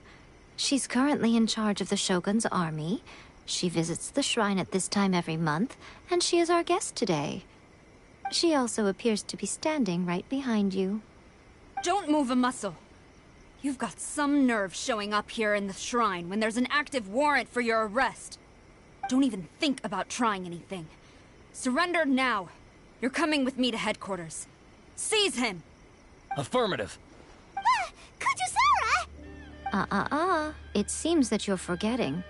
She's currently in charge of the Shogun's army. She visits the shrine at this time every month, and she is our guest today. She also appears to be standing right behind you. Don't move a muscle. You've got some nerve showing up here in the shrine when there's an active warrant for your arrest. Don't even think about trying anything. Surrender now. You're coming with me to headquarters. Seize him! Affirmative. Kujusara! It seems that you're forgetting.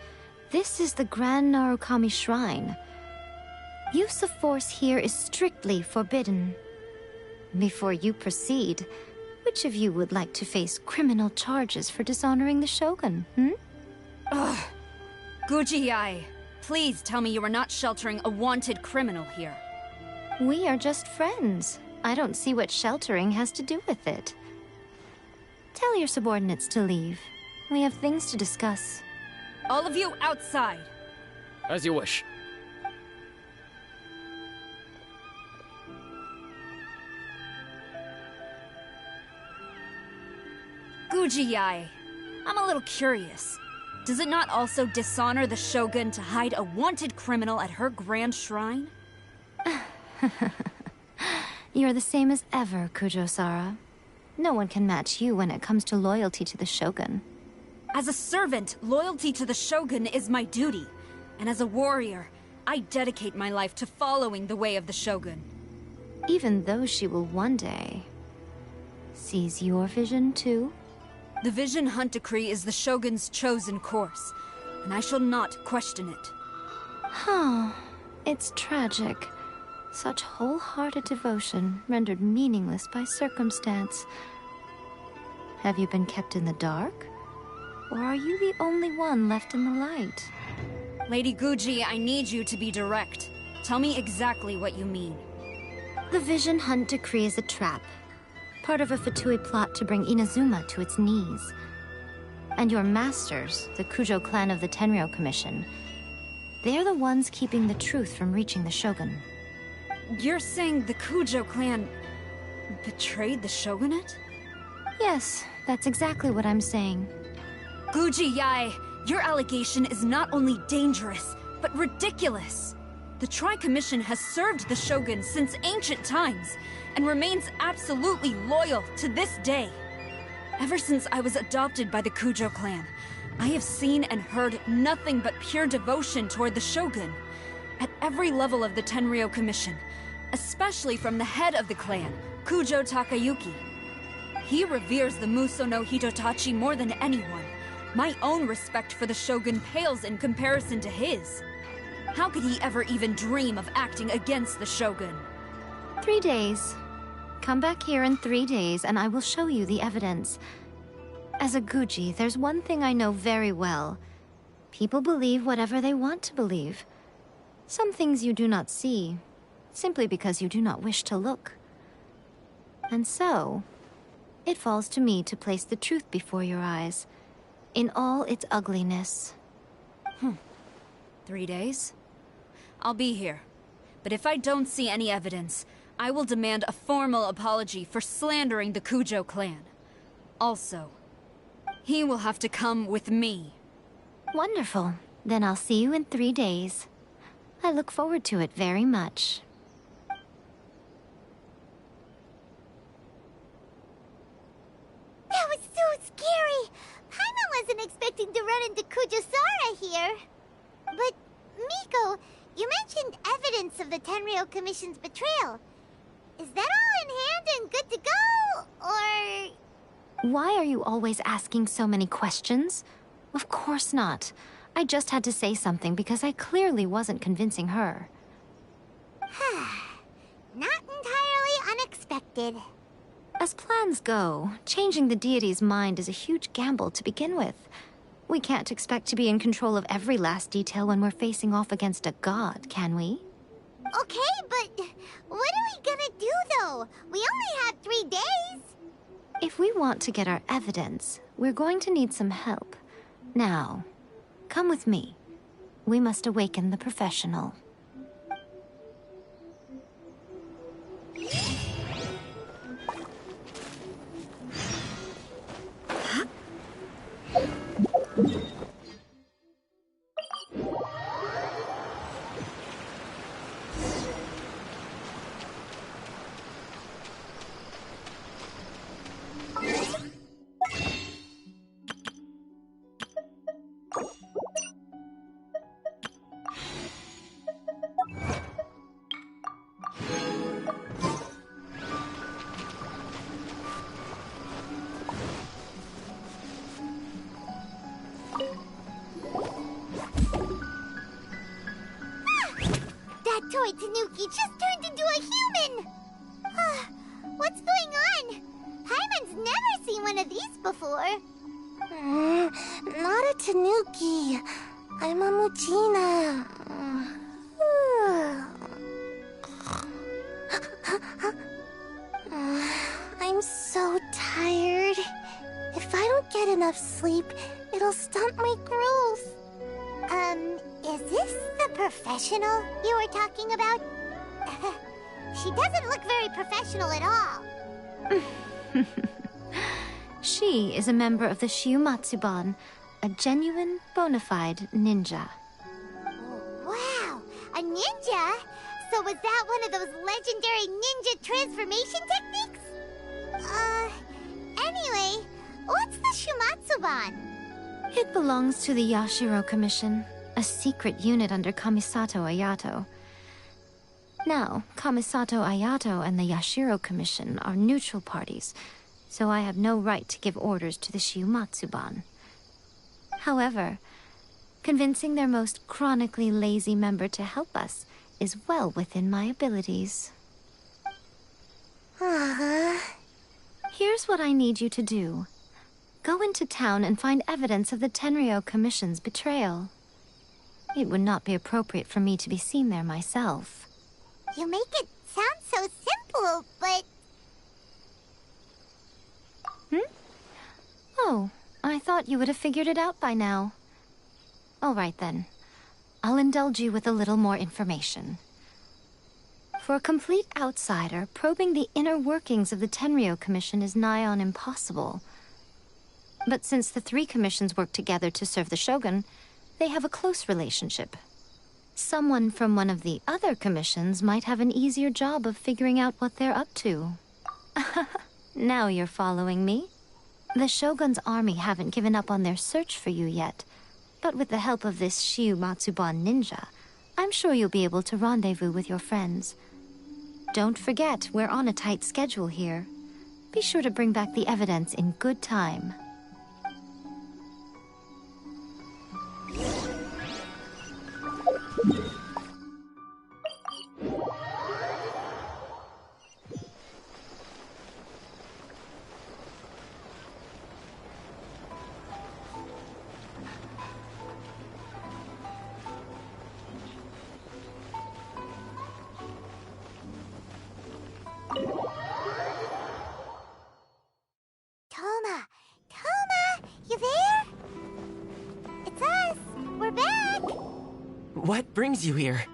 This is the Grand Narukami Shrine. Use of force here is strictly forbidden. Before you proceed, which of you would like to face criminal charges for dishonoring the Shogun, Ugh. Guji-ai, please tell me you are not sheltering a wanted criminal here. We are just friends. I don't see what sheltering has to do with it. Tell your subordinates to leave. We have things to discuss. All of you outside. As you wish. Guji-ai, I'm a little curious. Does it not also dishonor the Shogun to hide a wanted criminal at her grand shrine? You're the same as ever, Kujusara. No one can match you when it comes to loyalty to the Shogun. As a servant, loyalty to the Shogun is my duty. And as a warrior, I dedicate my life to following the way of the Shogun. Even though she will one day seize your vision too? The Vision Hunt Decree is the Shogun's chosen course, and I shall not question it. It's tragic. Such wholehearted devotion rendered meaningless by circumstance. Have you been kept in the dark? Or are you the only one left in the light? Lady Guji, I need you to be direct. Tell me exactly what you mean. The Vision Hunt decree is a trap. Part of a Fatui plot to bring Inazuma to its knees. And your masters, the Kujo clan of the Tenryou Commission, they're the ones keeping the truth from reaching the Shogun. You're saying the Kujo clan betrayed the shogunate? Yes, that's exactly what I'm saying. Guji Yae, your allegation is not only dangerous, but ridiculous. The Tri-Commission has served the Shogun since ancient times, and remains absolutely loyal to this day. Ever since I was adopted by the Kujo clan, I have seen and heard nothing but pure devotion toward the Shogun. At every level of the Tenryou Commission, especially from the head of the clan, Kujo Takayuki. He reveres the Muso no Hitotachi more than anyone. My own respect for the Shogun pales in comparison to his. How could he ever even dream of acting against the Shogun? 3 days. Come back here in 3 days and I will show you the evidence. As a Guji, there's one thing I know very well. People believe whatever they want to believe. Some things you do not see, simply because you do not wish to look. And so, it falls to me to place the truth before your eyes, in all its ugliness. 3 days? I'll be here. But if I don't see any evidence, I will demand a formal apology for slandering the Kujo clan. Also, he will have to come with me. Wonderful. Then I'll see you in 3 days. I look forward to it very much. That was so scary! Paimon wasn't expecting to run into Kujosara here. But, Miko, you mentioned evidence of the Tenryou Commission's betrayal. Is that all in hand and good to go, or...? Why are you always asking so many questions? Of course not. I just had to say something because I clearly wasn't convincing her. Not entirely unexpected. As plans go, changing the deity's mind is a huge gamble to begin with. We can't expect to be in control of every last detail when we're facing off against a god, can we? Okay, but what are we gonna do, though? We only have 3 days. If we want to get our evidence, we're going to need some help. Now, come with me. We must awaken the professional. That toy Tanuki just turned into a human! What's going on? Paimon's never seen one of these before. Not a Tanuki. I'm a Muchina. I'm so tired. If I don't get enough sleep, it'll stunt my growth. Is this the professional you were talking about? She doesn't look very professional at all. She is a member of the Shiumatsuban, a genuine, bona fide ninja. Wow, a ninja? So was that one of those legendary ninja transformation techniques? Anyway, what's the Shiumatsuban? It belongs to the Yashiro Commission, a secret unit under Kamisato Ayato. Now, Kamisato Ayato and the Yashiro Commission are neutral parties, so I have no right to give orders to the Shiumatsuban. However, convincing their most chronically lazy member to help us is well within my abilities. Here's what I need you to do. Go into town and find evidence of the Tenryou Commission's betrayal. It would not be appropriate for me to be seen there myself. You make it sound so simple, but... Oh, I thought you would have figured it out by now. All right then. I'll indulge you with a little more information. For a complete outsider, probing the inner workings of the Tenryou Commission is nigh on impossible. But since the three commissions work together to serve the Shogun, they have a close relationship. Someone from one of the other commissions might have an easier job of figuring out what they're up to. Now you're following me. The Shogun's army haven't given up on their search for you yet, but with the help of this Shiu Matsuban ninja, I'm sure you'll be able to rendezvous with your friends. Don't forget, we're on a tight schedule here. Be sure to bring back the evidence in good time. Toma, you there? It's us. We're back. What brings you here?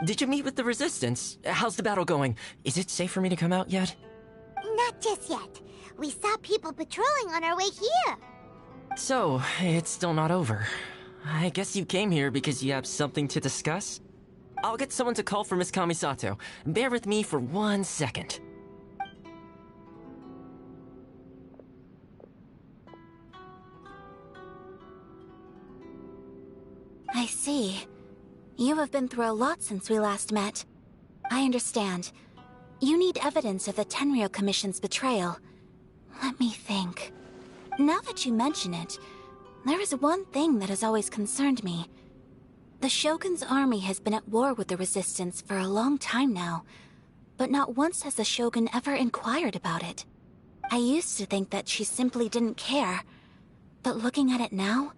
Did you meet with the Resistance? How's the battle going? Is it safe for me to come out yet? Not just yet. We saw people patrolling on our way here. So, it's still not over. I guess you came here because you have something to discuss? I'll get someone to call for Miss Kamisato. Bear with me for 1 second. I see. You have been through a lot since we last met. I understand. You need evidence of the Tenryou Commission's betrayal. Let me think. Now that you mention it, there is one thing that has always concerned me. The Shogun's army has been at war with the Resistance for a long time now, but not once has the Shogun ever inquired about it. I used to think that she simply didn't care, but looking at it now,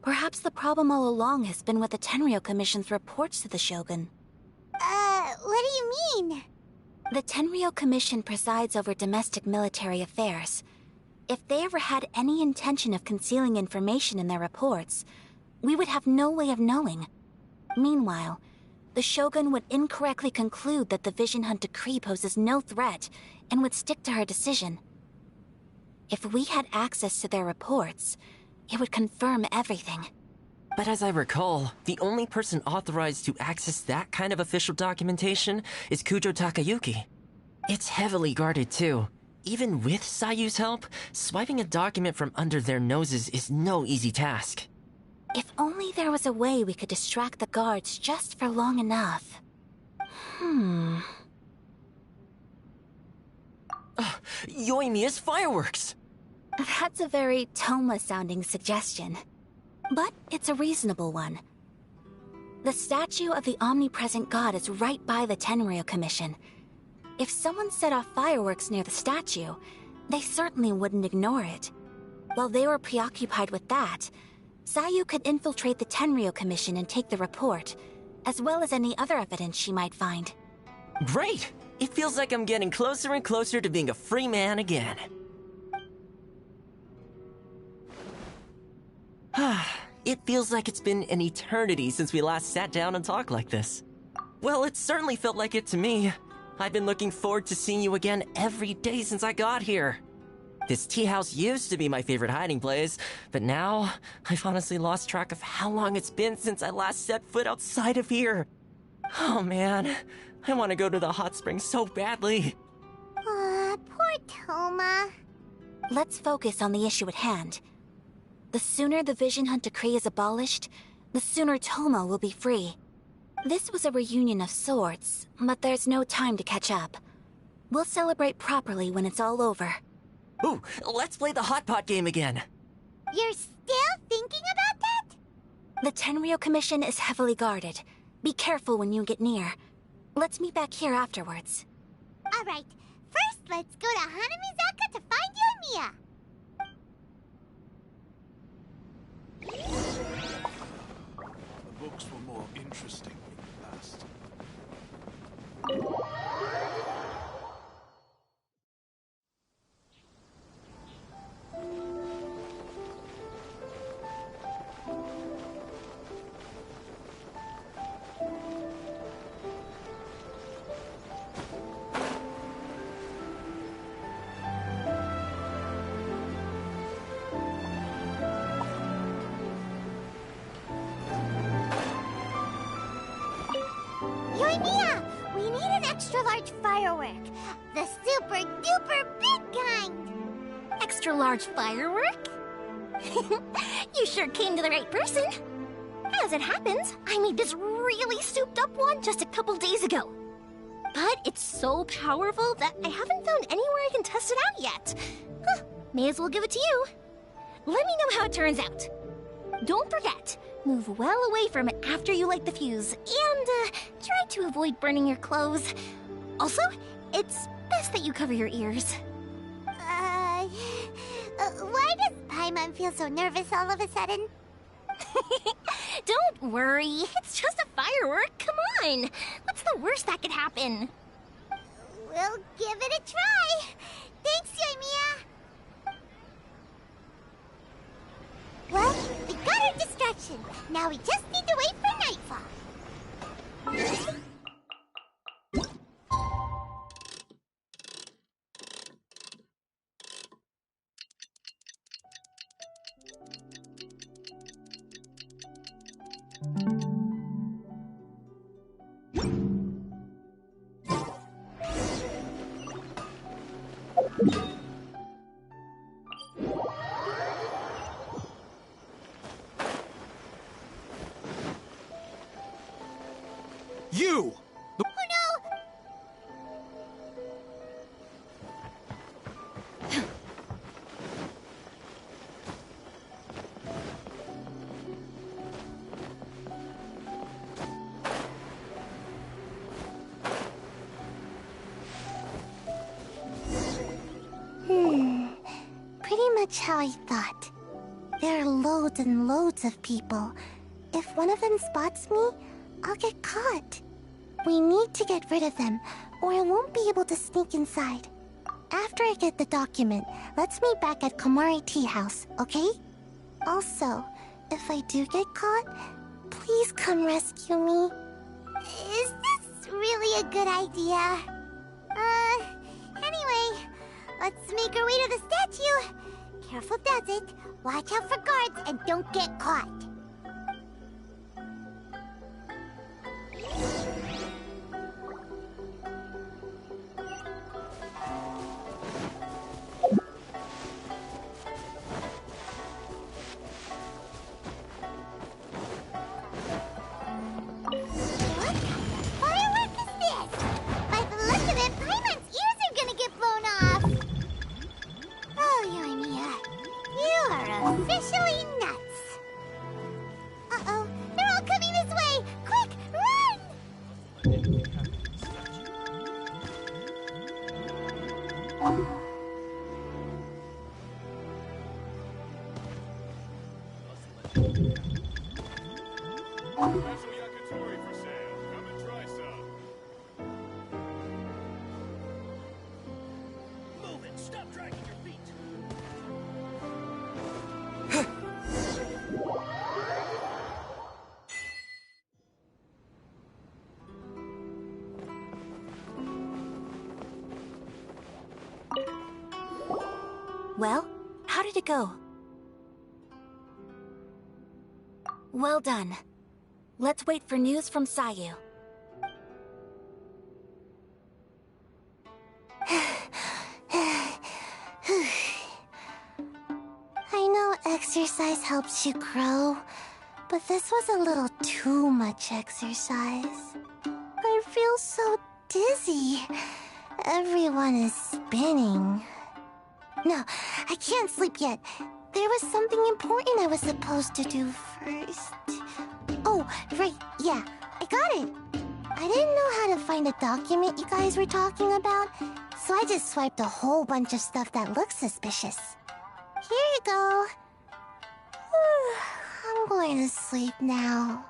perhaps the problem all along has been with the Tenryou Commission's reports to the Shogun. What do you mean? The Tenryou Commission presides over domestic military affairs. If they ever had any intention of concealing information in their reports, we would have no way of knowing. Meanwhile, the Shogun would incorrectly conclude that the Vision Hunt decree poses no threat and would stick to her decision. If we had access to their reports, it would confirm everything. But as I recall, the only person authorized to access that kind of official documentation is Kujo Takayuki. It's heavily guarded too. Even with Sayu's help, swiping a document from under their noses is no easy task. If only there was a way we could distract the guards just for long enough. Yoimiya's fireworks! That's a very Toma-sounding suggestion. But it's a reasonable one. The statue of the omnipresent god is right by the Tenryou Commission. If someone set off fireworks near the statue, they certainly wouldn't ignore it. While they were preoccupied with that, Sayu could infiltrate the Tenryou Commission and take the report, as well as any other evidence she might find. Great! It feels like I'm getting closer and closer to being a free man again. It feels like it's been an eternity since we last sat down and talked like this. Well, it certainly felt like it to me. I've been looking forward to seeing you again every day since I got here. This tea house used to be my favorite hiding place, but now I've honestly lost track of how long it's been since I last set foot outside of here. Oh man, I want to go to the hot springs so badly. Poor Toma. Let's focus on the issue at hand. The sooner the Vision Hunt decree is abolished, the sooner Toma will be free. This was a reunion of sorts, but there's no time to catch up. We'll celebrate properly when it's all over. Ooh, let's play the hot pot game again. You're still thinking about that? The Tenryou Commission is heavily guarded. Be careful when you get near. Let's meet back here afterwards. Alright, first let's go to Hanamizaka to find Yoimiya. The books were more interesting last. Yoimiya, we need an extra-large firework. The super-duper big kind. Extra-large firework? You sure came to the right person. As it happens, I made this really souped-up one just a couple days ago. But it's so powerful that I haven't found anywhere I can test it out yet. Huh, may as well give it to you. Let me know how it turns out. Don't forget, move well away from it after you light the fuse, and try to avoid burning your clothes. Also, it's best that you cover your ears. Why does Paimon feel so nervous all of a sudden? Don't worry, it's just a firework, come on! What's the worst that could happen? We'll give it a try. Thanks, Yoimiya. Well, we got our distraction. Now we just need to wait for nightfall. You! Oh no! Pretty much how I thought. There are loads and loads of people. If one of them spots me, I'll get caught. We need to get rid of them, or I won't be able to sneak inside. After I get the document, let's meet back at Komari Tea House, okay? Also, if I do get caught, please come rescue me. Is this really a good idea? Anyway, let's make our way to the statue. Careful does it. Watch out for guards and don't get caught. Officially nuts. Uh-oh, they're all coming this way! Quick, run! There's some yakitori for sale. Come and try some. Move it! Stop dragging your feet! Well, how did it go? Well done. Let's wait for news from Sayu. I know exercise helps you grow, but this was a little too much exercise. I feel so dizzy. Everyone is spinning. No, I can't sleep yet. There was something important I was supposed to do first. Oh, right, yeah, I got it. I didn't know how to find the document you guys were talking about, so I just swiped a whole bunch of stuff that looks suspicious. Here you go. I'm going to sleep now.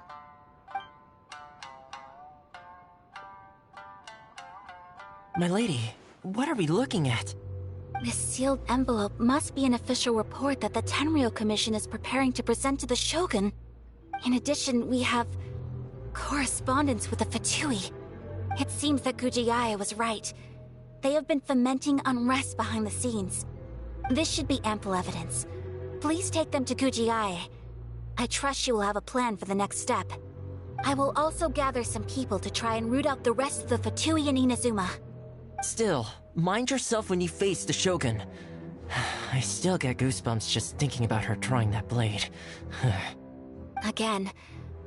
My lady, what are we looking at? This sealed envelope must be an official report that the Tenryou Commission is preparing to present to the Shogun. In addition, we have correspondence with the Fatui. It seems that Gujiae was right. They have been fomenting unrest behind the scenes. This should be ample evidence. Please take them to Gujiae. I trust she will have a plan for the next step. I will also gather some people to try and root out the rest of the Fatui in Inazuma. Still, mind yourself when you face the Shogun. I still get goosebumps just thinking about her drawing that blade. Again,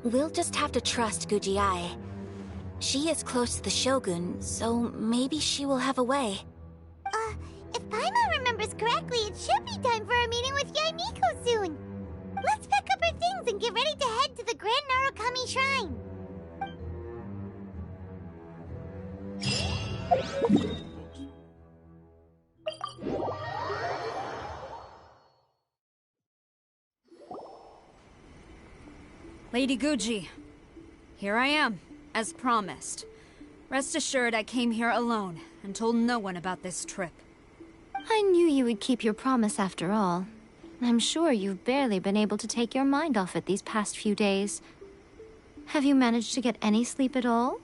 we'll just have to trust Gujiae. She is close to the Shogun, so maybe she will have a way. If Paimon remembers correctly, it should be time for our meeting with Yae Miko soon. Let's pack up our things and get ready to head to the Grand Narukami Shrine. Lady Guji, here I am, as promised. Rest assured I came here alone and told no one about this trip. I knew you would keep your promise after all. I'm sure you've barely been able to take your mind off it these past few days. Have you managed to get any sleep at all?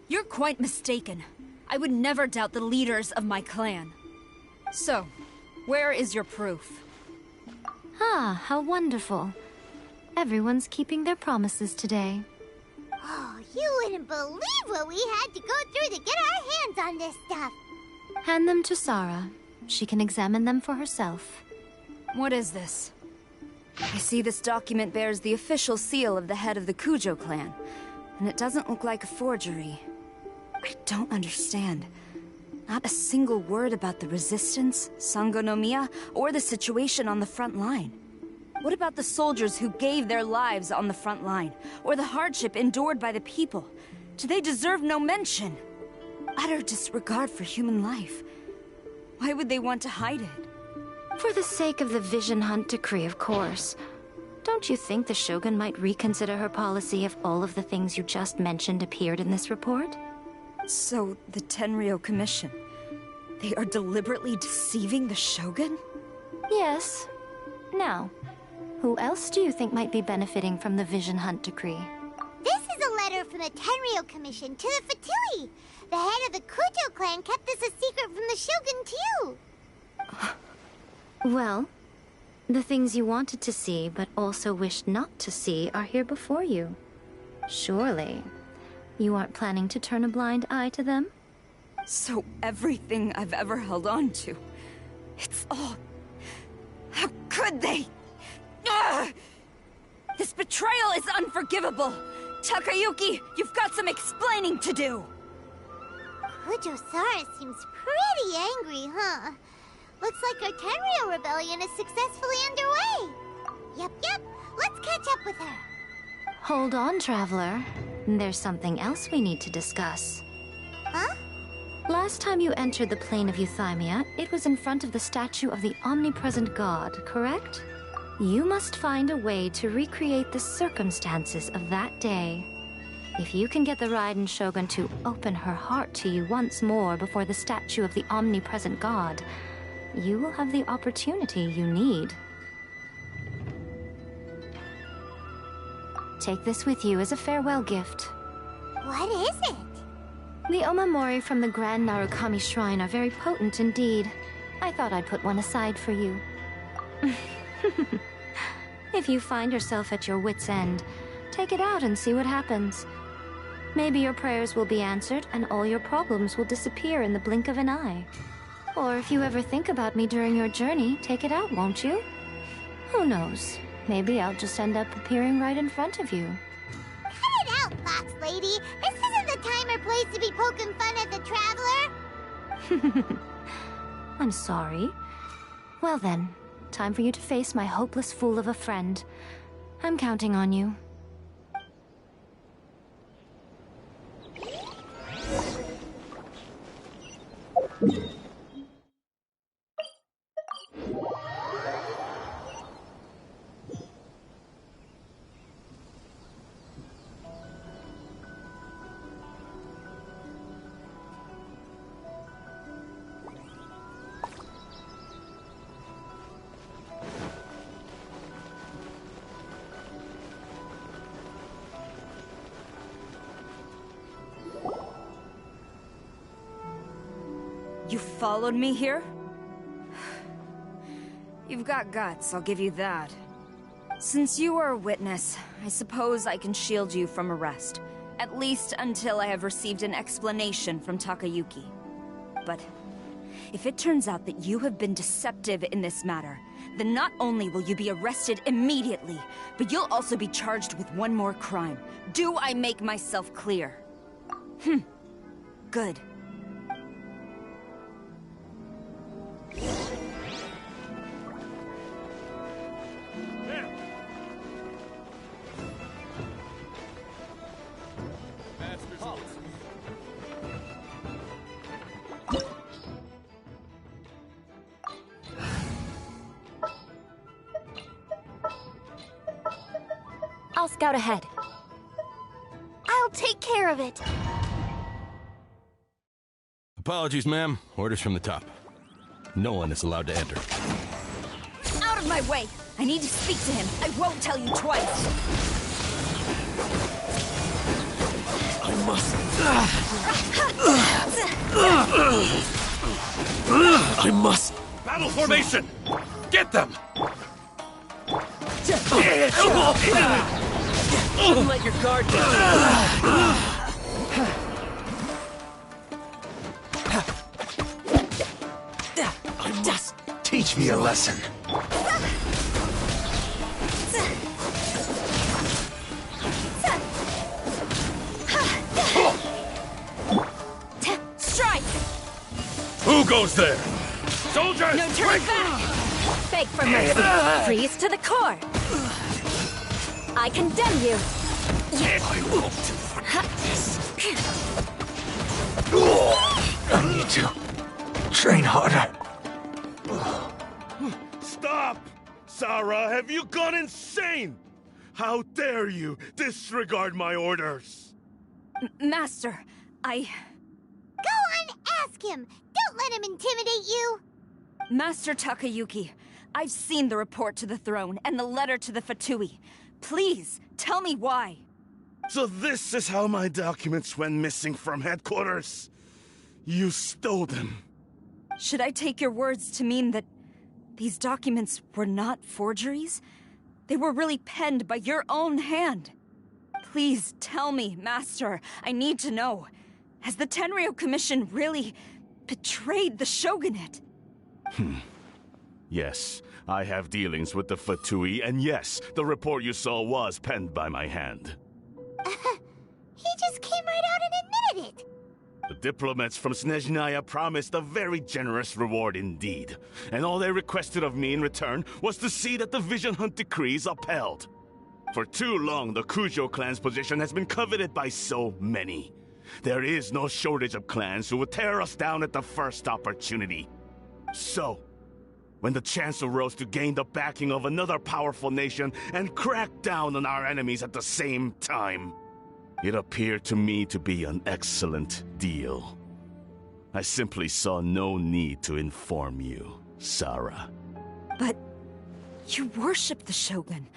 You're quite mistaken. I would never doubt the leaders of my clan. So, where is your proof? Ah, how wonderful. Everyone's keeping their promises today. Oh, you wouldn't believe what we had to go through to get our hands on this stuff. Hand them to Sara. She can examine them for herself. What is this? I see this document bears the official seal of the head of the Kujo clan, and it doesn't look like a forgery. I don't understand. Not a single word about the resistance, Sangonomiya, or the situation on the front line. What about the soldiers who gave their lives on the front line, or the hardship endured by the people? Do they deserve no mention? Utter disregard for human life. Why would they want to hide it? For the sake of the Vision Hunt decree, of course. Don't you think the Shogun might reconsider her policy if all of the things you just mentioned appeared in this report? So, the Tenryou Commission, they are deliberately deceiving the Shogun? Yes. Now, who else do you think might be benefiting from the Vision Hunt decree? This is a letter from the Tenryou Commission to the Fatui. The head of the Kujo clan kept this a secret from the Shogun, too. Well, the things you wanted to see but also wished not to see are here before you. Surely, you aren't planning to turn a blind eye to them? So everything I've ever held on to, it's all... How could they? Ugh! This betrayal is unforgivable! Takayuki, you've got some explaining to do! Kujo-Sara seems pretty angry, huh? Looks like our Tenryou rebellion is successfully underway. Yep, let's catch up with her. Hold on, Traveler. There's something else we need to discuss. Huh? Last time you entered the plane of Euthymia, it was in front of the statue of the omnipresent god, correct? You must find a way to recreate the circumstances of that day. If you can get the Raiden Shogun to open her heart to you once more before the statue of the omnipresent god, you will have the opportunity you need. Take this with you as a farewell gift. What is it? The Omamori from the Grand Narukami Shrine are very potent indeed. I thought I'd put one aside for you. If you find yourself at your wit's end, take it out and see what happens. Maybe your prayers will be answered and all your problems will disappear in the blink of an eye. Or if you ever think about me during your journey, take it out, won't you? Who knows? Maybe I'll just end up appearing right in front of you. Cut it out, Fox Lady! This isn't the time or place to be poking fun at the Traveler! I'm sorry. Well then, time for you to face my hopeless fool of a friend. I'm counting on you. You followed me here? You've got guts, I'll give you that. Since you are a witness, I suppose I can shield you from arrest. At least until I have received an explanation from Takayuki. But if it turns out that you have been deceptive in this matter, then not only will you be arrested immediately, but you'll also be charged with one more crime. Do I make myself clear? Good. I'll scout ahead. I'll take care of it. Apologies, ma'am. Orders from the top. No one is allowed to enter. Out of my way! I need to speak to him. I won't tell you twice. I must. I must. Battle formation! Get them! Don't let your guard down. I must teach me a lesson. Strike! Who goes there? Soldiers! No turning back! Beg for mercy. Freeze to the core. I condemn you. I won't forget this. I need to train harder. Stop! Sarah, have you gone insane? How dare you disregard my orders? Master, Go on, ask him! Don't let him intimidate you! Master Takayuki, I've seen the report to the throne and the letter to the Fatui. Please, tell me why. So this is how my documents went missing from headquarters? You stole them. Should I take your words to mean that these documents were not forgeries? They were really penned by your own hand. Please tell me, Master. I need to know. Has the Tenryo Commission really betrayed the Shogunate? Yes, I have dealings with the Fatui, and yes, the report you saw was penned by my hand. He just came right out and admitted it! The diplomats from Snezhnaya promised a very generous reward indeed, and all they requested of me in return was to see that the Vision Hunt decrees upheld. For too long, the Kujo clan's position has been coveted by so many. There is no shortage of clans who would tear us down at the first opportunity. So, when the chance arose to gain the backing of another powerful nation and crack down on our enemies at the same time, it appeared to me to be an excellent deal. I simply saw no need to inform you, Sarah. But you worship the Shogun.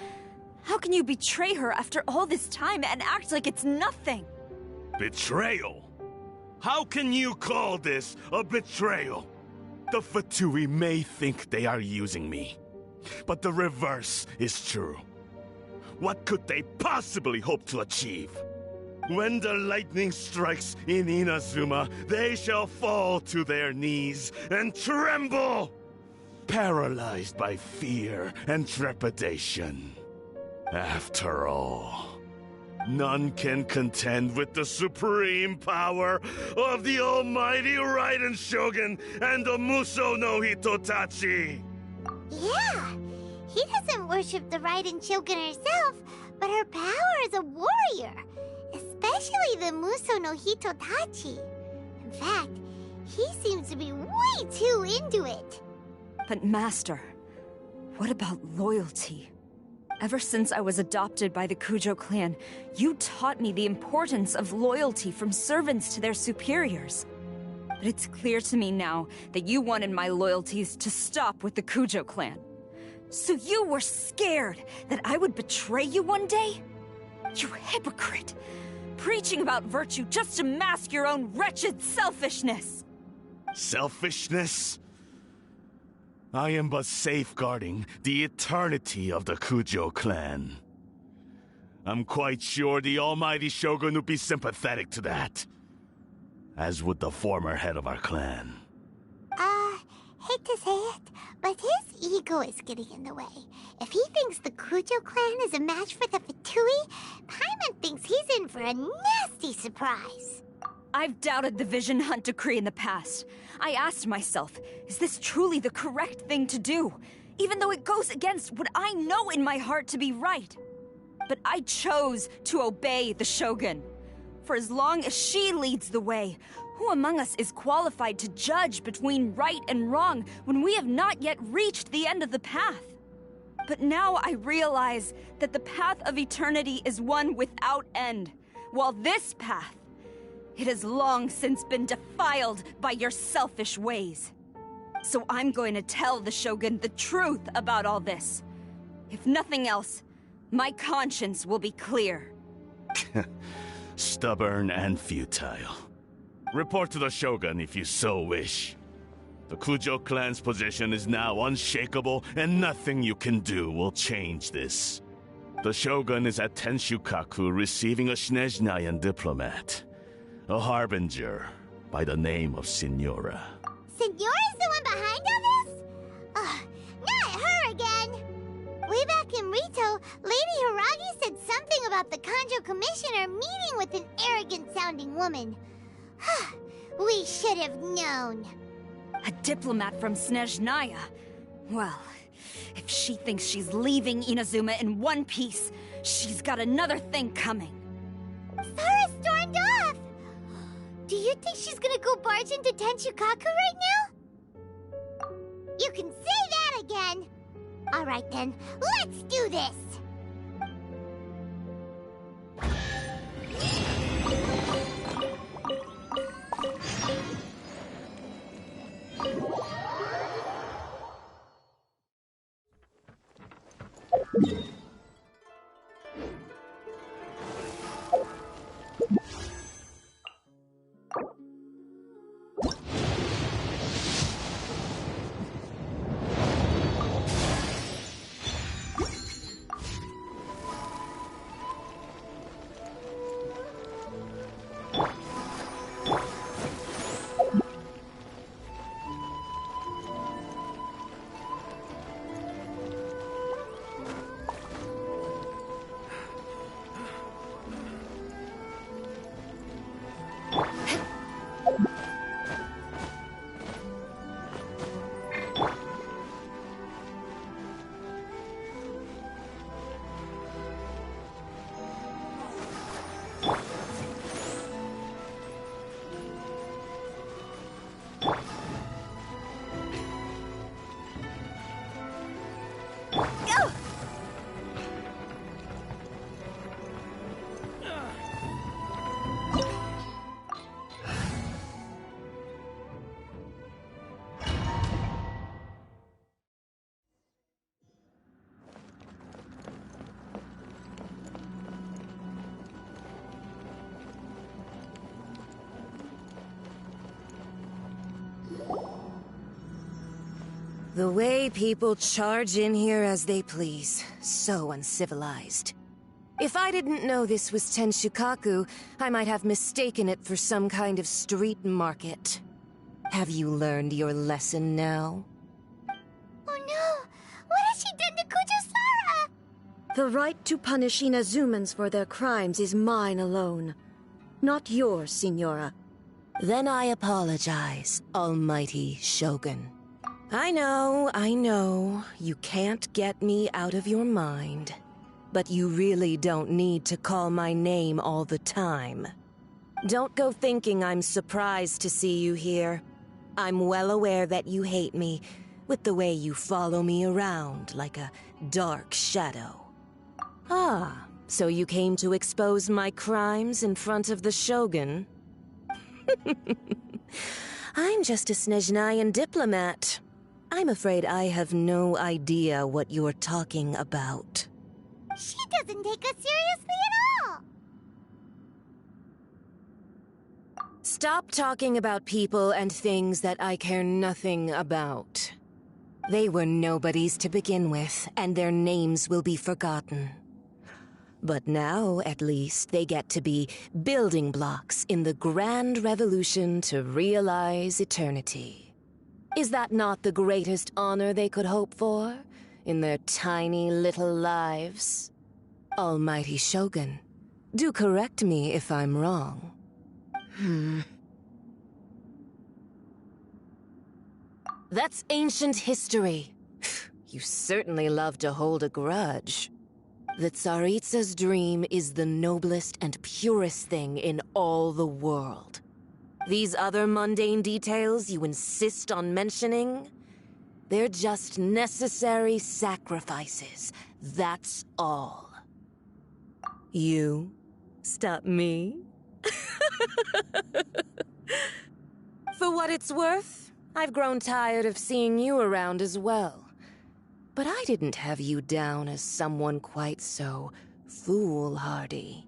How can you betray her after all this time and act like it's nothing? Betrayal? How can you call this a betrayal? The Fatui may think they are using me, but the reverse is true. What could they possibly hope to achieve? When the lightning strikes in Inazuma, they shall fall to their knees and tremble, paralyzed by fear and trepidation. After all, none can contend with the supreme power of the almighty Raiden Shogun and the Muso no Hitotachi! Yeah, he doesn't worship the Raiden Shogun herself, but her power as a warrior, especially the Muso no Hitotachi. In fact, he seems to be way too into it. But Master, What about loyalty? Ever since I was adopted by the Kujo clan, you taught me the importance of loyalty from servants to their superiors. But it's clear to me now that you wanted my loyalties to stop with the Kujo clan. So you were scared that I would betray you one day? You hypocrite! Preaching about virtue just to mask your own wretched selfishness! Selfishness? I am but safeguarding the eternity of the Kujo clan. I'm quite sure the almighty Shogun would be sympathetic to that. As would the former head of our clan. Hate to say it, but his ego is getting in the way. If he thinks the Kujo clan is a match for the Fatui, Paimon thinks he's in for a nasty surprise. I've doubted the Vision Hunt decree in the past. I asked myself, is this truly the correct thing to do? Even though it goes against what I know in my heart to be right. But I chose to obey the Shogun. For as long as she leads the way, who among us is qualified to judge between right and wrong when we have not yet reached the end of the path? But now I realize that the path of eternity is one without end, while this path, it has long since been defiled by your selfish ways. So I'm going to tell the Shogun the truth about all this. If nothing else, my conscience will be clear. Stubborn and futile. Report to the Shogun if you so wish. The Kujo clan's position is now unshakable, and nothing you can do will change this. The Shogun is at Tenshukaku receiving a Snezhnayan diplomat. A harbinger by the name of Signora. Signora's the one behind all this? Not her again! Way back in Rito, Lady Hiragi said something about the Kanjo Commissioner meeting with an arrogant-sounding woman. We should have known. A diplomat from Snezhnaya? Well, if she thinks she's leaving Inazuma in one piece, she's got another thing coming. Sara stormed off! Do you think she's gonna go barge into Tenshukaku right now? You can say that again! Alright then, let's do this! The way people charge in here as they please. So uncivilized. If I didn't know this was Tenshukaku, I might have mistaken it for some kind of street market. Have you learned your lesson now? Oh no! What has she done to Kujo-Sara? The right to punish Inazumans for their crimes is mine alone. Not yours, Signora. Then I apologize, Almighty Shogun. I know, you can't get me out of your mind. But you really don't need to call my name all the time. Don't go thinking I'm surprised to see you here. I'm well aware that you hate me, with the way you follow me around like a dark shadow. Ah, so you came to expose my crimes in front of the Shogun? I'm just a Snezhnayan diplomat. I'm afraid I have no idea what you're talking about. She doesn't take us seriously at all! Stop talking about people and things that I care nothing about. They were nobodies to begin with, and their names will be forgotten. But now, at least, they get to be building blocks in the grand revolution to realize eternity. Is that not the greatest honor they could hope for in their tiny little lives? Almighty Shogun, do correct me if I'm wrong. That's ancient history. You certainly love to hold a grudge. The Tsaritsa's dream is the noblest and purest thing in all the world. These other mundane details you insist on mentioning, they're just necessary sacrifices. That's all. You stop me? For what it's worth, I've grown tired of seeing you around as well. But I didn't have you down as someone quite so foolhardy.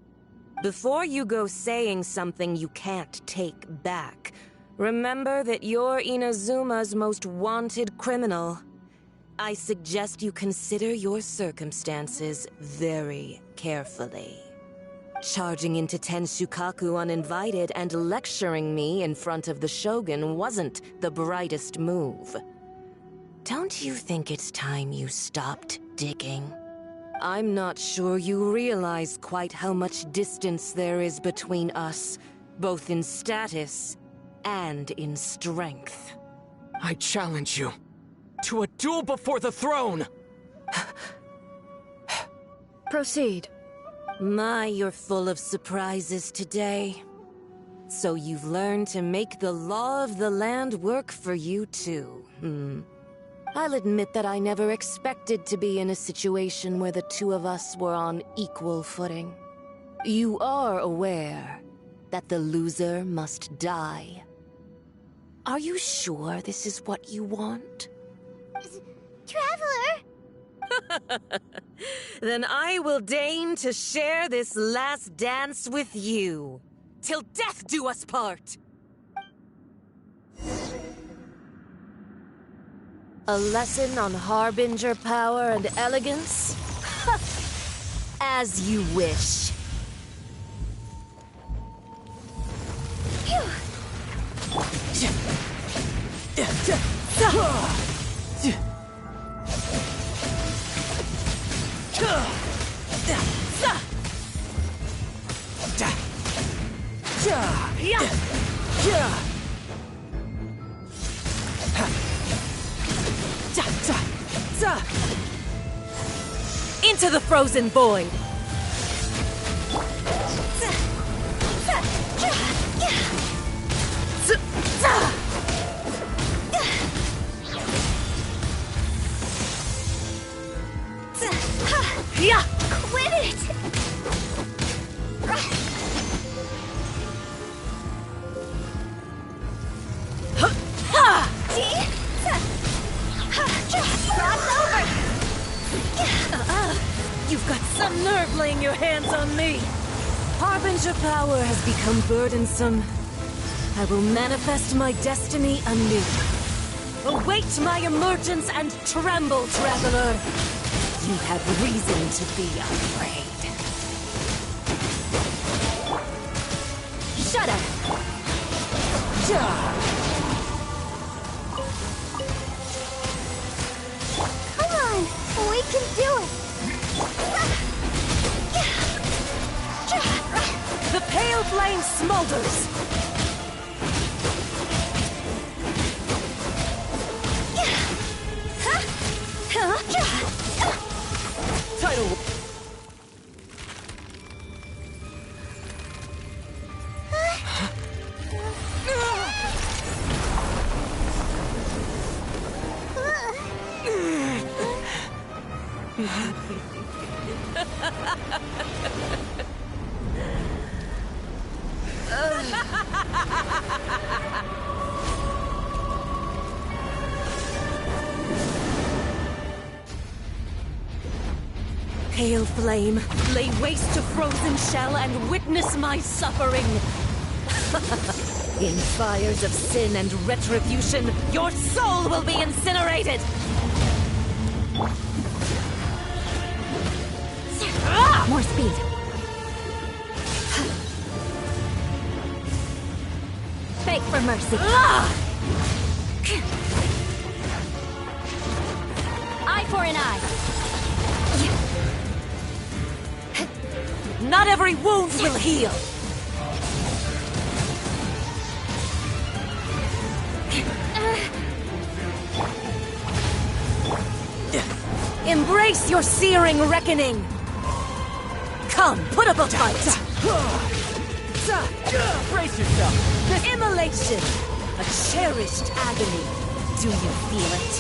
Before you go saying something you can't take back, remember that you're Inazuma's most wanted criminal. I suggest you consider your circumstances very carefully. Charging into Tenshukaku uninvited and lecturing me in front of the Shogun wasn't the brightest move. Don't you think it's time you stopped digging? I'm not sure you realize quite how much distance there is between us, both in status and in strength. I challenge you to a duel before the throne! Proceed. My, you're full of surprises today. So you've learned to make the law of the land work for you too, I'll admit that I never expected to be in a situation where the two of us were on equal footing. You are aware that the loser must die. Are you sure this is what you want? Traveler! Then I will deign to share this last dance with you. Till death do us part! A lesson on Harbinger power and elegance? As you wish. Into the frozen void! Quit it! You've got some nerve laying your hands on me! Harbinger power has become burdensome. I will manifest my destiny anew. Await my emergence and tremble, traveler! You have reason to be afraid. Shut up! Come on! We can do it! The pale flame smolders! Tidal... Pale flame, lay waste to frozen shell and witness my suffering. In fires of sin and retribution, your soul will be incinerated! More speed. Beg for mercy. Eye for an eye. Not every wound will heal! Embrace your searing reckoning! Come, put up a fight! Brace yourself! This immolation! A cherished agony. Do you feel it?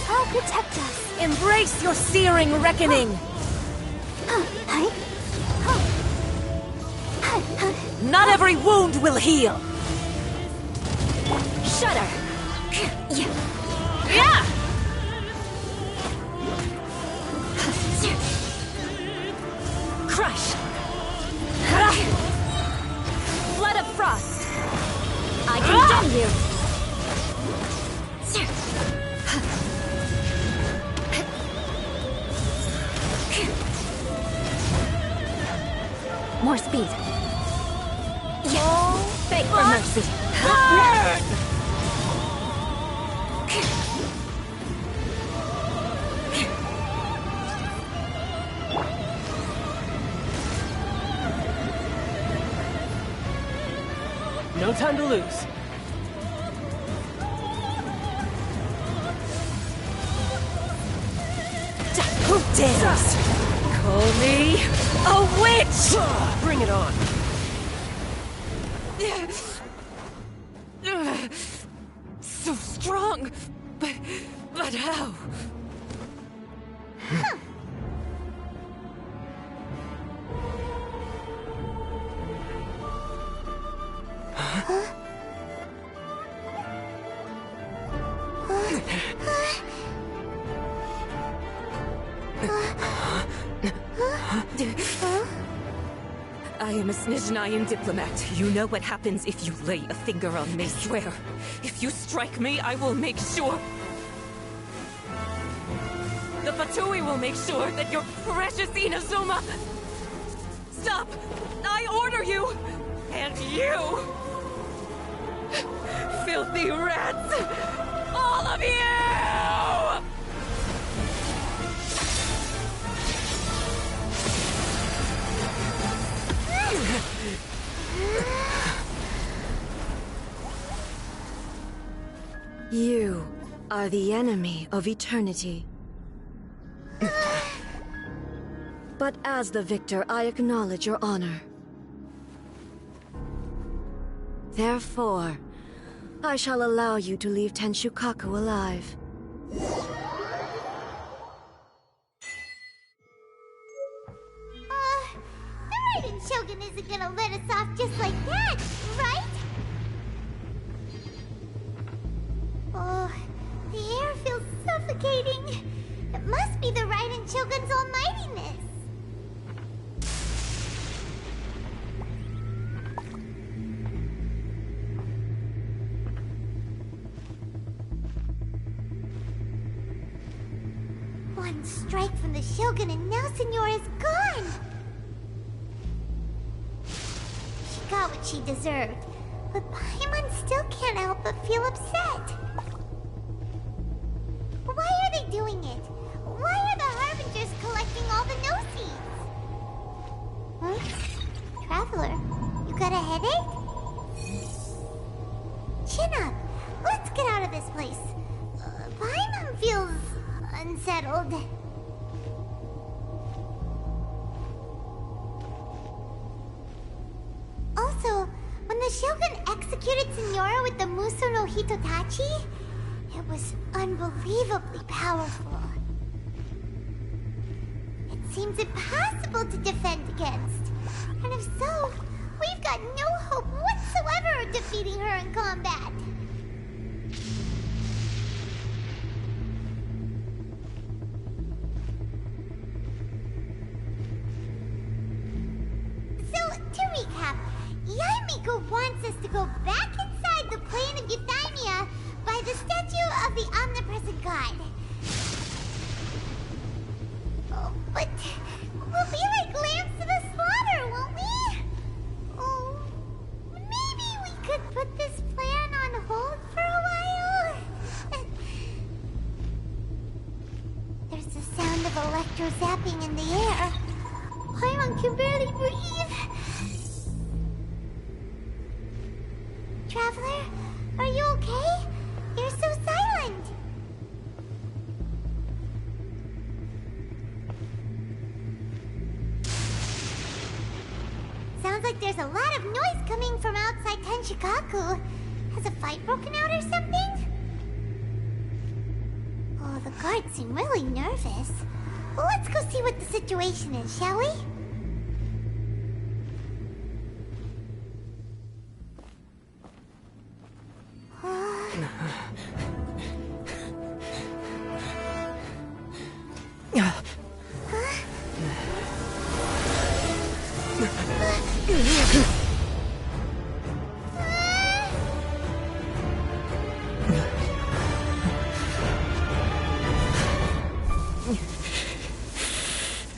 I'll protect us. Embrace your searing reckoning! Not every wound will heal! Shudder. Yeah! Crush! Flood of frost! I condemn you. More speed. Beg for mercy. No time to lose. Who dares call me a witch? Bring it on. So strong, but how? I am a Snezhnayan diplomat. You know what happens if you lay a finger on me. Swear, if you strike me, I will make sure. The Fatui will make sure that your precious Inazuma. Stop! I order you! And you! Filthy rats! All of you! You are the enemy of eternity. But as the victor, I acknowledge your honor. Therefore, I shall allow you to leave Tenshukaku alive. The Raiden Shogun isn't gonna let us off just like that, right? Oh, the air feels suffocating. It must be the Raiden Shogun's almightiness. One strike from the Shogun and now Senora is gone! She got what she deserved, but Paimon still can't help but feel upset. Why are they doing it? Why are the Harbingers collecting all the no-seeds? Huh? Traveler, you got a headache? Chin up. Let's get out of this place. Paimon feels unsettled. the Shogun executed Signora with the Muso no Hitotachi, it was unbelievably powerful. It seems impossible to defend against. And if so, we've got no hope whatsoever of defeating her in combat. So, to recap, Yaemiko wants us to go back inside the plane of Euthymia by the statue of the omnipresent god. Oh, but we'll be like lambs to the slaughter, won't we? Oh, maybe we could put this plan on hold for a while? There's the sound of electro-zapping in the air. Paimon can barely breathe. Traveler, are you okay? You're so silent. Sounds like there's a lot of noise coming from outside Tenshikaku. Has a fight broken out or something? Oh, the guards seem really nervous. Well, let's go see what the situation is, shall we?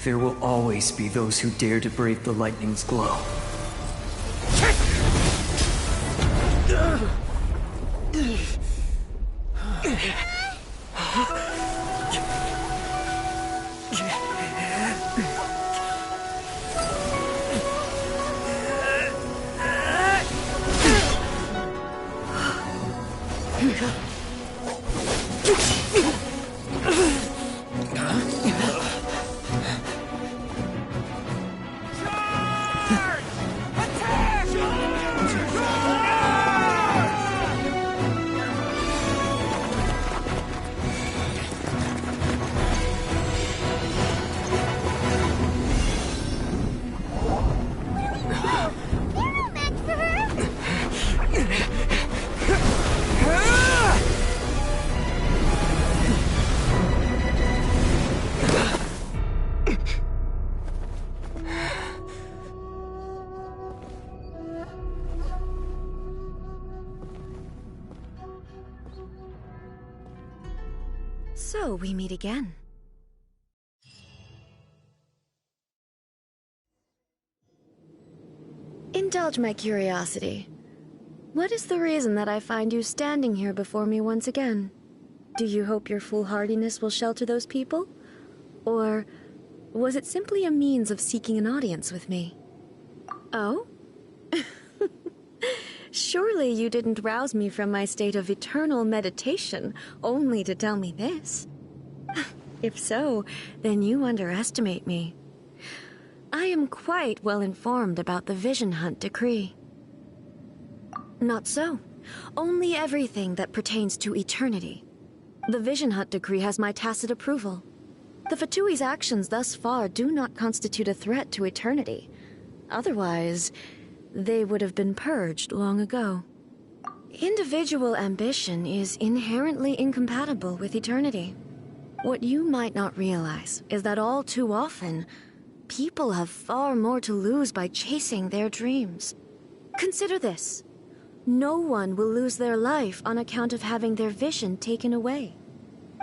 There will always be those who dare to brave the lightning's glow. So we meet again. Indulge my curiosity. What is the reason that I find you standing here before me once again? Do you hope your foolhardiness will shelter those people? Or was it simply a means of seeking an audience with me? Oh? Surely you didn't rouse me from my state of eternal meditation only to tell me this. If so, then you underestimate me. I am quite well informed about the Vision Hunt decree. Not so. Only everything that pertains to eternity. The Vision Hunt decree has my tacit approval. The Fatui's actions thus far do not constitute a threat to eternity. Otherwise, they would have been purged long ago. Individual ambition is inherently incompatible with eternity. What you might not realize is that all too often, people have far more to lose by chasing their dreams. Consider this. No one will lose their life on account of having their vision taken away.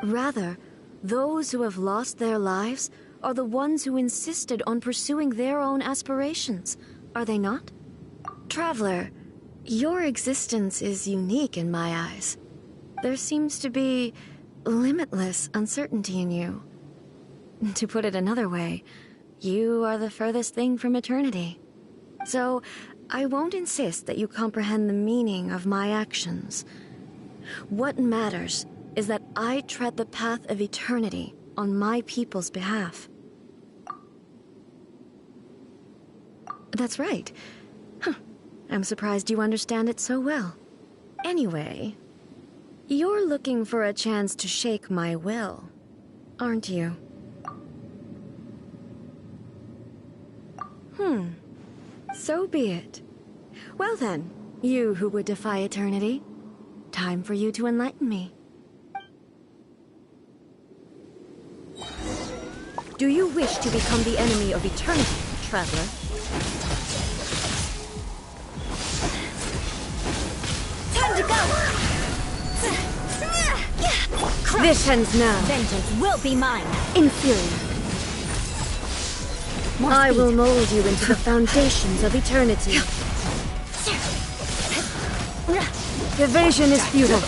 Rather, those who have lost their lives are the ones who insisted on pursuing their own aspirations, are they not? Traveler, your existence is unique in my eyes. There seems to be limitless uncertainty in you. To put it another way, you are the furthest thing from eternity. So, I won't insist that you comprehend the meaning of my actions. What matters is that I tread the path of eternity on my people's behalf. That's right. I'm surprised you understand it so well. Anyway, you're looking for a chance to shake my will, aren't you? So be it. Well then, you who would defy eternity, time for you to enlighten me. Do you wish to become the enemy of eternity, traveler? Time to go! This ends now. Vengeance will be mine. Inferior. I will mold you into the foundations of eternity. Evasion is futile.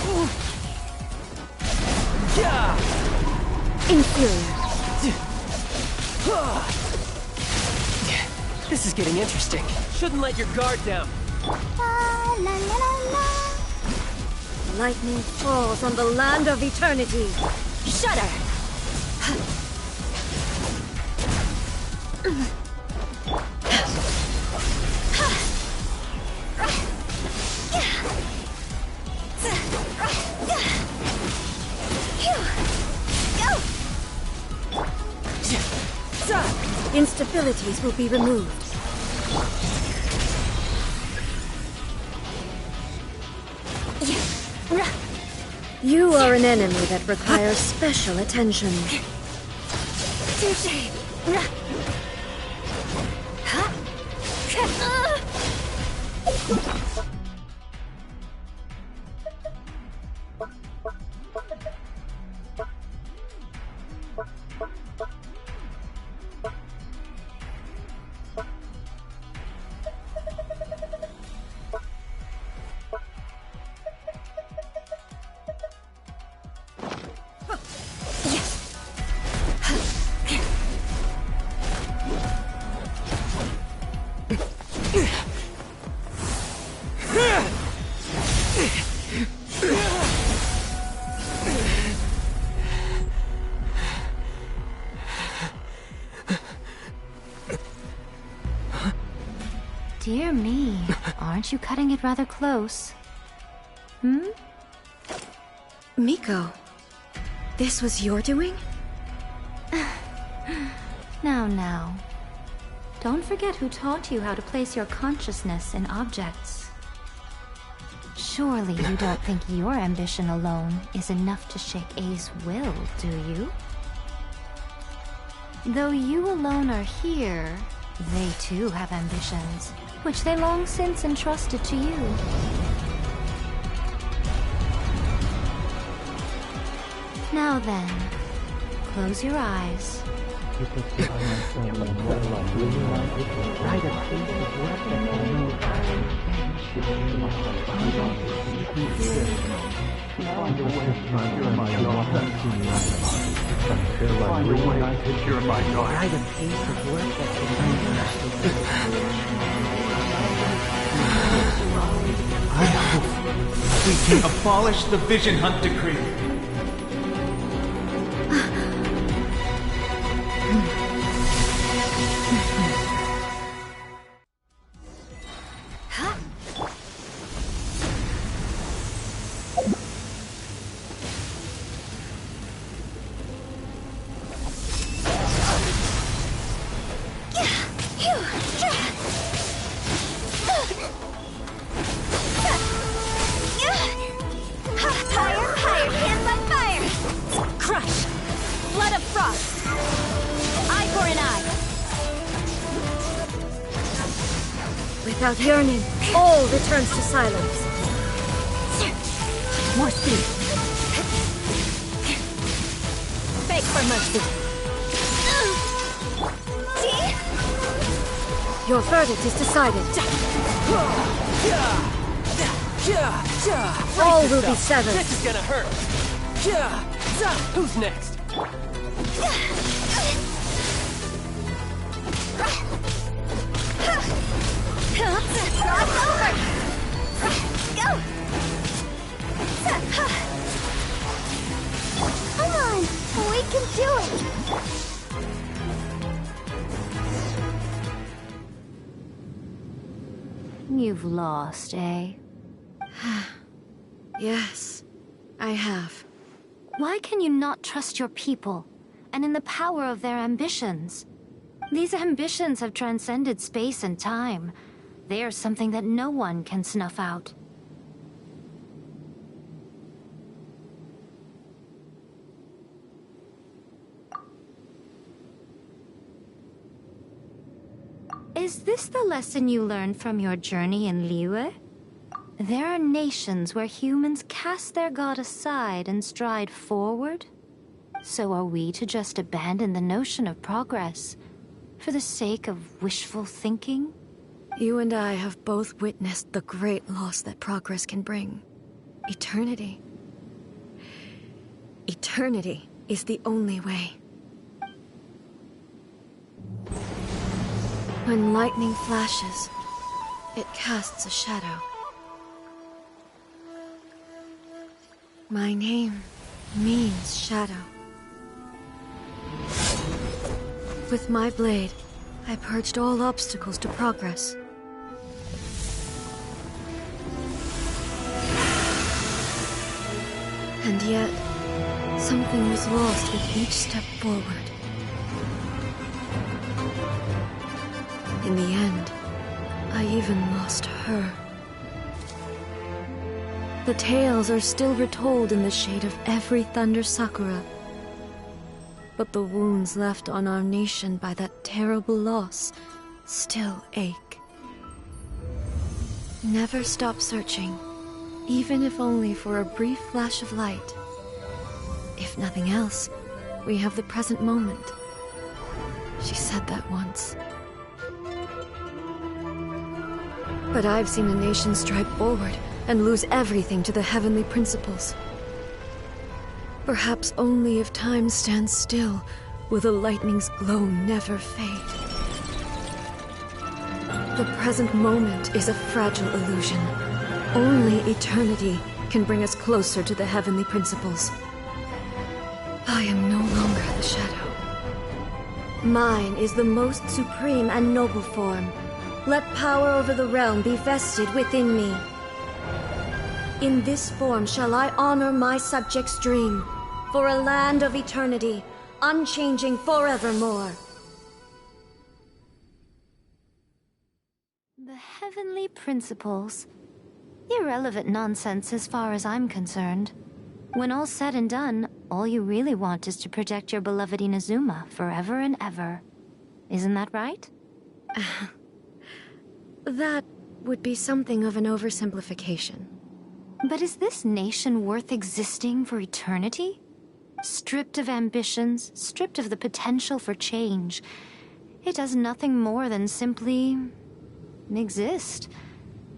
Inferior. This is getting interesting. Shouldn't let your guard down. Lightning falls on the land of eternity. Shudder! Instabilities will be removed. You are an enemy that requires special attention. Touché! Dear me, aren't you cutting it rather close? Miko, this was your doing? Now. Don't forget who taught you how to place your consciousness in objects. Surely you don't think your ambition alone is enough to shake A's will, do you? Though you alone are here, they too have ambitions, which they long since entrusted to you. Now then, close your eyes. I hope we can abolish the Vision Hunt Decree. Without yearning, all returns to silence. More speed. Beg for mercy. Your verdict is decided. All will be severed. This is gonna hurt. Who's next? Come on, we can do it. You've lost, eh? Yes, I have. Why can you not trust your people, and in the power of their ambitions? These ambitions have transcended space and time. They are something that no one can snuff out. Is this the lesson you learned from your journey in Liyue? There are nations where humans cast their god aside and stride forward. So are we to just abandon the notion of progress for the sake of wishful thinking? You and I have both witnessed the great loss that progress can bring. Eternity. Eternity is the only way. When lightning flashes, it casts a shadow. My name means shadow. With my blade, I purged all obstacles to progress. And yet, something was lost with each step forward. In the end, I even lost her. The tales are still retold in the shade of every Thunder Sakura. But the wounds left on our nation by that terrible loss still ache. Never stop searching, even if only for a brief flash of light. If nothing else, we have the present moment. She said that once. But I've seen a nation stride forward and lose everything to the heavenly principles. Perhaps only if time stands still will the lightning's glow never fade. The present moment is a fragile illusion. Only eternity can bring us closer to the heavenly principles. I am no longer the shadow. Mine is the most supreme and noble form. Let power over the realm be vested within me. In this form shall I honor my subjects' dream, for a land of eternity, unchanging forevermore. The heavenly principles. Irrelevant nonsense as far as I'm concerned. When all's said and done, all you really want is to protect your beloved Inazuma forever and ever. Isn't that right? That would be something of an oversimplification. But is this nation worth existing for eternity? Stripped of ambitions, stripped of the potential for change, it does nothing more than simply exist.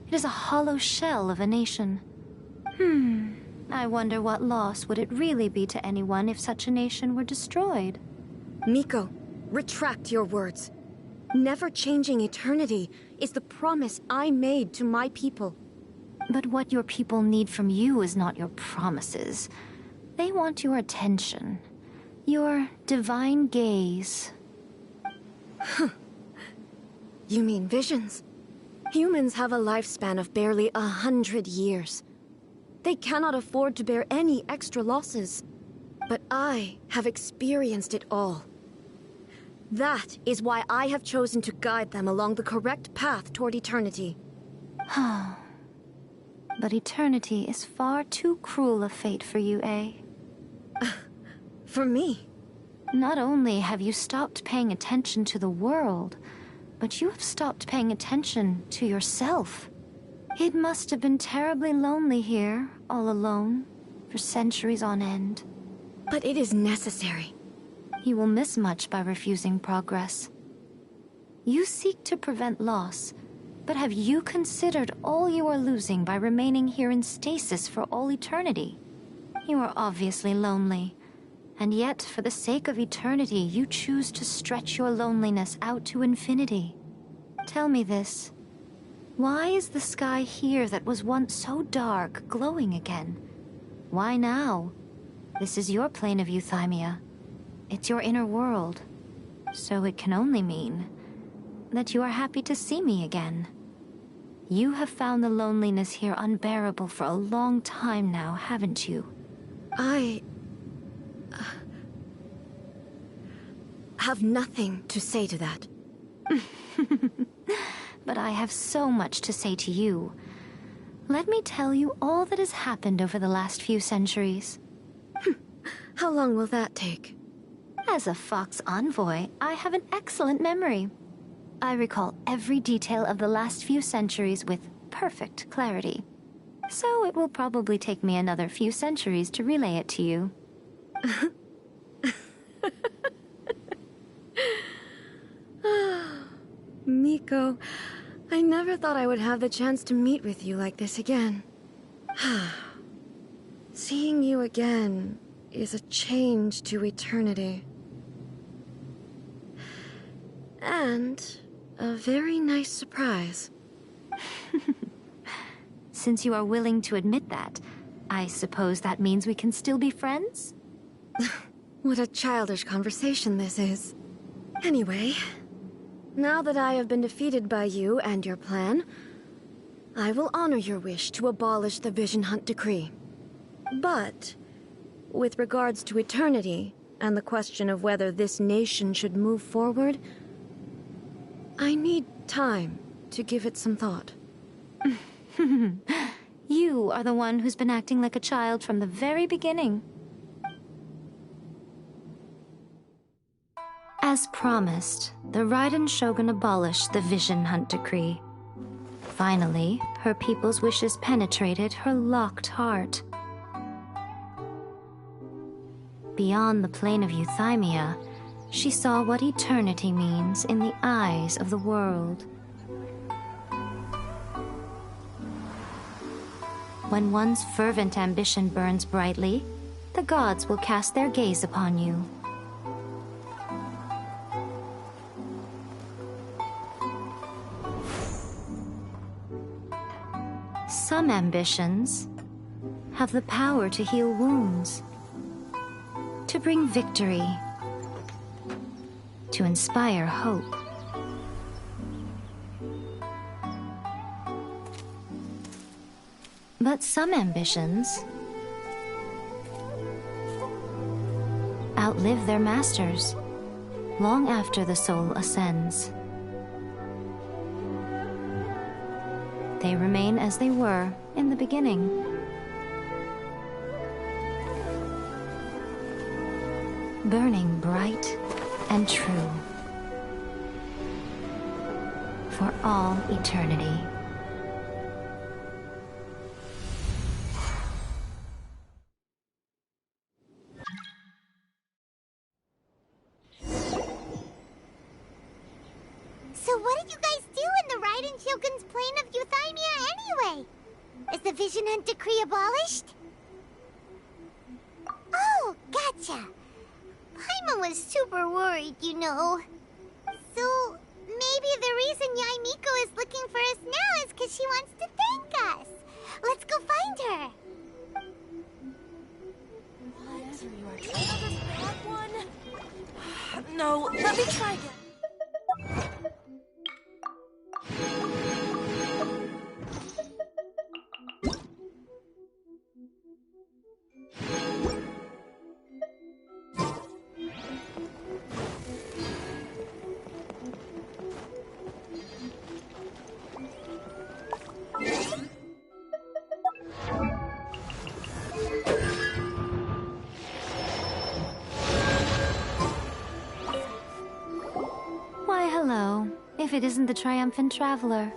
It is a hollow shell of a nation. I wonder what loss would it really be to anyone if such a nation were destroyed? Miko, retract your words. Never changing eternity is the promise I made to my people. But what your people need from you is not your promises. They want your attention. Your divine gaze. You mean visions? Humans have a lifespan of barely 100 years. They cannot afford to bear any extra losses. But I have experienced it all. That is why I have chosen to guide them along the correct path toward eternity. But eternity is far too cruel a fate for you, eh? For me? Not only have you stopped paying attention to the world, but you have stopped paying attention to yourself. It must have been terribly lonely here, all alone, for centuries on end. But it is necessary. You will miss much by refusing progress. You seek to prevent loss, but have you considered all you are losing by remaining here in stasis for all eternity? You are obviously lonely, and yet for the sake of eternity you choose to stretch your loneliness out to infinity. Tell me this. Why is the sky here that was once so dark glowing again? Why now? This is your plane of euthymia. It's your inner world. So it can only mean that you are happy to see me again. You have found the loneliness here unbearable for a long time now, haven't you? I have nothing to say to that. But I have so much to say to you. Let me tell you all that has happened over the last few centuries. How long will that take? As a Fox envoy, I have an excellent memory. I recall every detail of the last few centuries with perfect clarity. So it will probably take me another few centuries to relay it to you. Miko, I never thought I would have the chance to meet with you like this again. Seeing you again is a change to eternity. And a very nice surprise. Since you are willing to admit that, I suppose that means we can still be friends? What a childish conversation this is. Anyway, now that I have been defeated by you and your plan, I will honor your wish to abolish the Vision Hunt Decree. But, with regards to eternity, and the question of whether this nation should move forward, I need time to give it some thought. You are the one who's been acting like a child from the very beginning. As promised, the Raiden Shogun abolished the Vision Hunt Decree. Finally, her people's wishes penetrated her locked heart. Beyond the plane of Euthymia, she saw what eternity means in the eyes of the world. When one's fervent ambition burns brightly, the gods will cast their gaze upon you. Some ambitions have the power to heal wounds, to bring victory, to inspire hope. But some ambitions outlive their masters long after the soul ascends. They remain as they were in the beginning. Burning bright and true for all eternity. So what did you guys do in the Raiden Shogun's plane of Euthymia anyway? Is the Vision Hunt Decree abolished? Oh, gotcha. Paimon was super worried, you know. So, maybe the reason Yae Miko is looking for us now is because she wants to thank us. Let's go find her. What? You are trying this bad one? No, let me try again. Why, hello. If it isn't the triumphant traveler.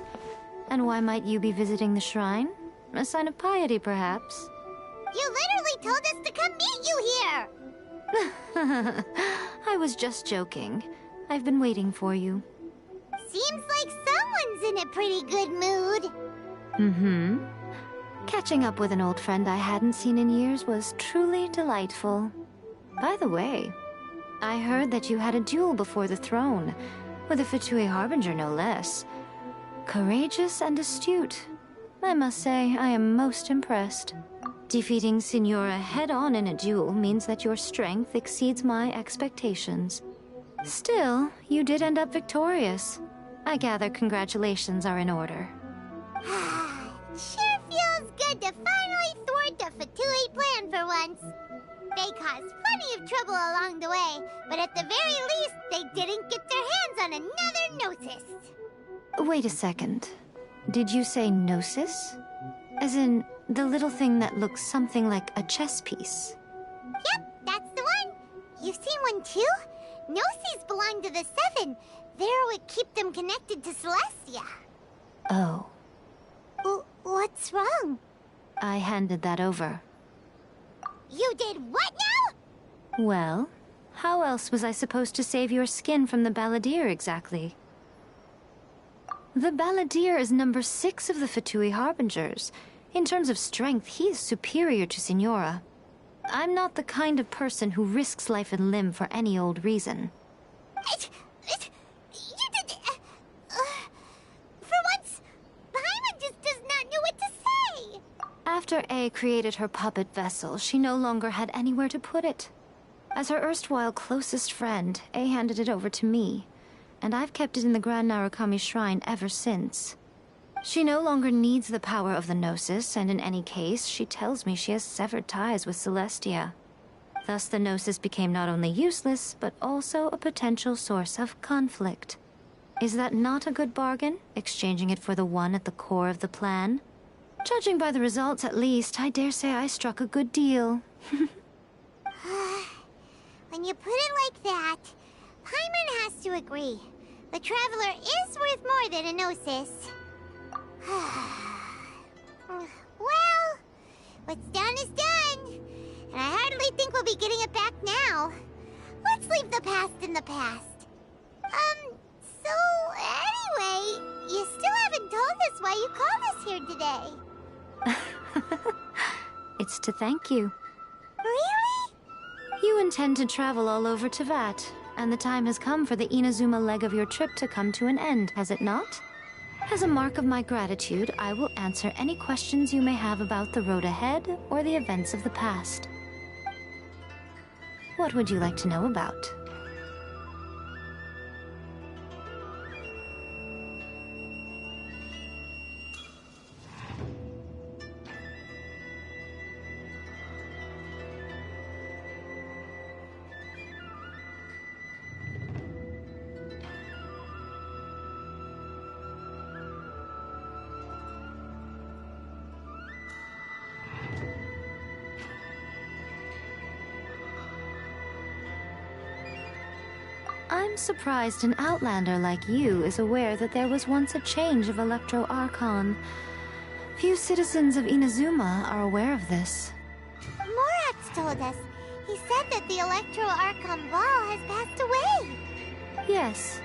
And why might you be visiting the shrine? A sign of piety, perhaps? You literally told us to come meet you here! I was just joking. I've been waiting for you. Seems like someone's in a pretty good mood. Mm-hmm. Catching up with an old friend I hadn't seen in years was truly delightful. By the way, I heard that you had a duel before the throne, with a Fatui Harbinger no less. Courageous and astute. I must say, I am most impressed. Defeating Signora head-on in a duel means that your strength exceeds my expectations. Still, you did end up victorious. I gather congratulations are in order. Sure feels good to finally thwart the Fatui plan for once. They caused plenty of trouble along the way, but at the very least, they didn't get their hands on another Gnosis. Wait a second. Did you say Gnosis? As in, the little thing that looks something like a chess piece? Yep, that's the one. You've seen one too? Gnosis belong to the Seven. They're what keep them connected to Celestia. Oh. What's wrong? I handed that over. You did what now? Well, how else was I supposed to save your skin from the Balladeer exactly? The Balladeer is number 6 of the Fatui Harbingers. In terms of strength, he is superior to Signora. I'm not the kind of person who risks life and limb for any old reason. You did... for once, Paimon just does not know what to say. After A created her puppet vessel, she no longer had anywhere to put it. As her erstwhile closest friend, A handed it over to me, and I've kept it in the Grand Narukami Shrine ever since. She no longer needs the power of the Gnosis, and in any case, she tells me she has severed ties with Celestia. Thus the Gnosis became not only useless, but also a potential source of conflict. Is that not a good bargain, exchanging it for the one at the core of the plan? Judging by the results, at least, I dare say I struck a good deal. When you put it like that, Paimon has to agree. The Traveler is worth more than a Gnosis. Well, what's done is done. And I hardly think we'll be getting it back now. Let's leave the past in the past. So anyway, you still haven't told us why you called us here today. It's to thank you. Really? You intend to travel all over Teyvat, and the time has come for the Inazuma leg of your trip to come to an end, has it not? As a mark of my gratitude, I will answer any questions you may have about the road ahead or the events of the past. What would you like to know about? I'm surprised an outlander like you is aware that there was once a change of Electro Archon. Few citizens of Inazuma are aware of this. Morax told us. He said that the Electro Archon Ball has passed away. Yes.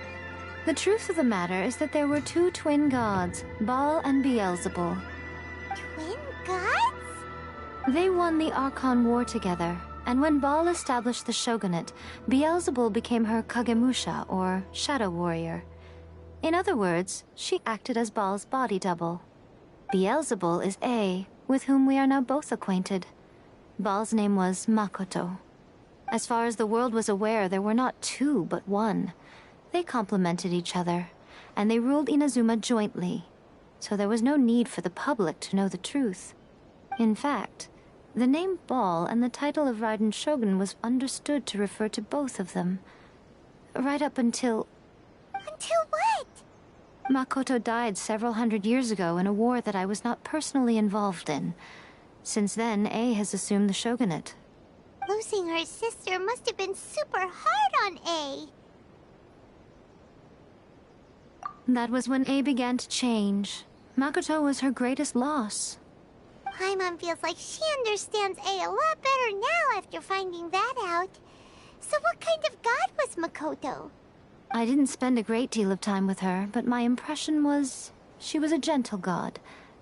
The truth of the matter is that there were 2 twin gods, Baal and Beelzebul. Twin gods? They won the Archon War together. And when Baal established the shogunate, Beelzebul became her Kagemusha, or shadow warrior. In other words, she acted as Baal's body double. Beelzebul is A, with whom we are now both acquainted. Baal's name was Makoto. As far as the world was aware, there were not 2, but 1. They complemented each other, and they ruled Inazuma jointly, so there was no need for the public to know the truth. In fact, the name Baal and the title of Raiden Shogun was understood to refer to both of them. Right up until... Until what? Makoto died several hundred years ago in a war that I was not personally involved in. Since then, A has assumed the shogunate. Losing her sister must have been super hard on A. That was when A began to change. Makoto was her greatest loss. Paimon feels like she understands A lot better now after finding that out. So what kind of god was Makoto? I didn't spend a great deal of time with her, but my impression was she was a gentle god,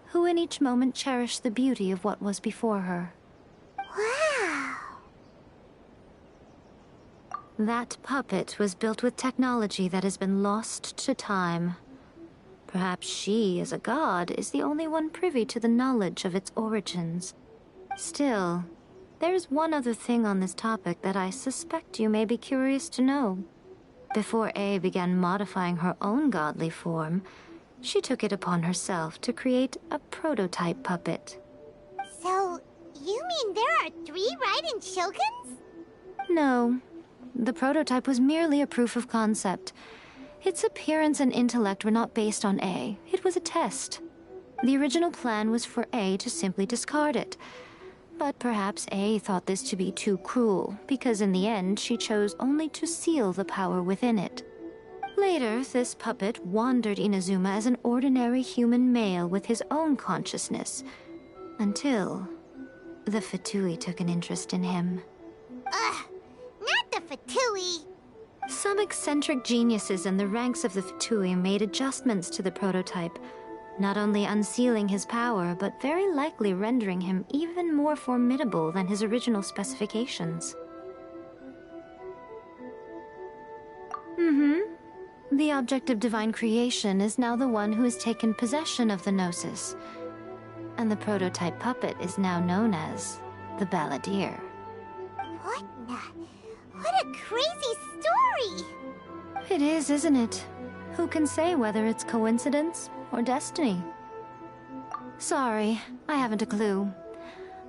who in each moment cherished the beauty of what was before her. Wow! That puppet was built with technology that has been lost to time. Perhaps she, as a god, is the only one privy to the knowledge of its origins. Still, there's one other thing on this topic that I suspect you may be curious to know. Before A began modifying her own godly form, she took it upon herself to create a prototype puppet. So, you mean there are 3 Raiden Shoguns? No. The prototype was merely a proof of concept. Its appearance and intellect were not based on A. It was a test. The original plan was for A to simply discard it. But perhaps A thought this to be too cruel, because in the end she chose only to seal the power within it. Later, this puppet wandered Inazuma as an ordinary human male with his own consciousness, until the Fatui took an interest in him. Ugh, not the Fatui! Some eccentric geniuses in the ranks of the Fatui made adjustments to the prototype, not only unsealing his power, but very likely rendering him even more formidable than his original specifications. The object of divine creation is now the one who has taken possession of the Gnosis, and the prototype puppet is now known as the Balladeer. What a crazy story! It is, isn't it? Who can say whether it's coincidence or destiny? Sorry, I haven't a clue.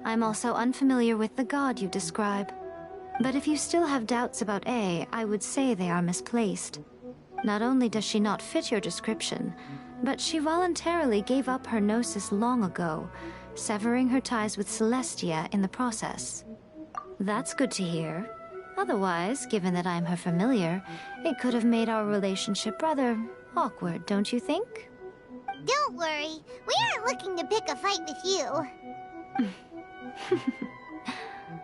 I'm also unfamiliar with the god you describe. But if you still have doubts about A, I would say they are misplaced. Not only does she not fit your description, but she voluntarily gave up her Gnosis long ago, severing her ties with Celestia in the process. That's good to hear. Otherwise, given that I'm her familiar, it could have made our relationship rather awkward, don't you think? Don't worry, we aren't looking to pick a fight with you.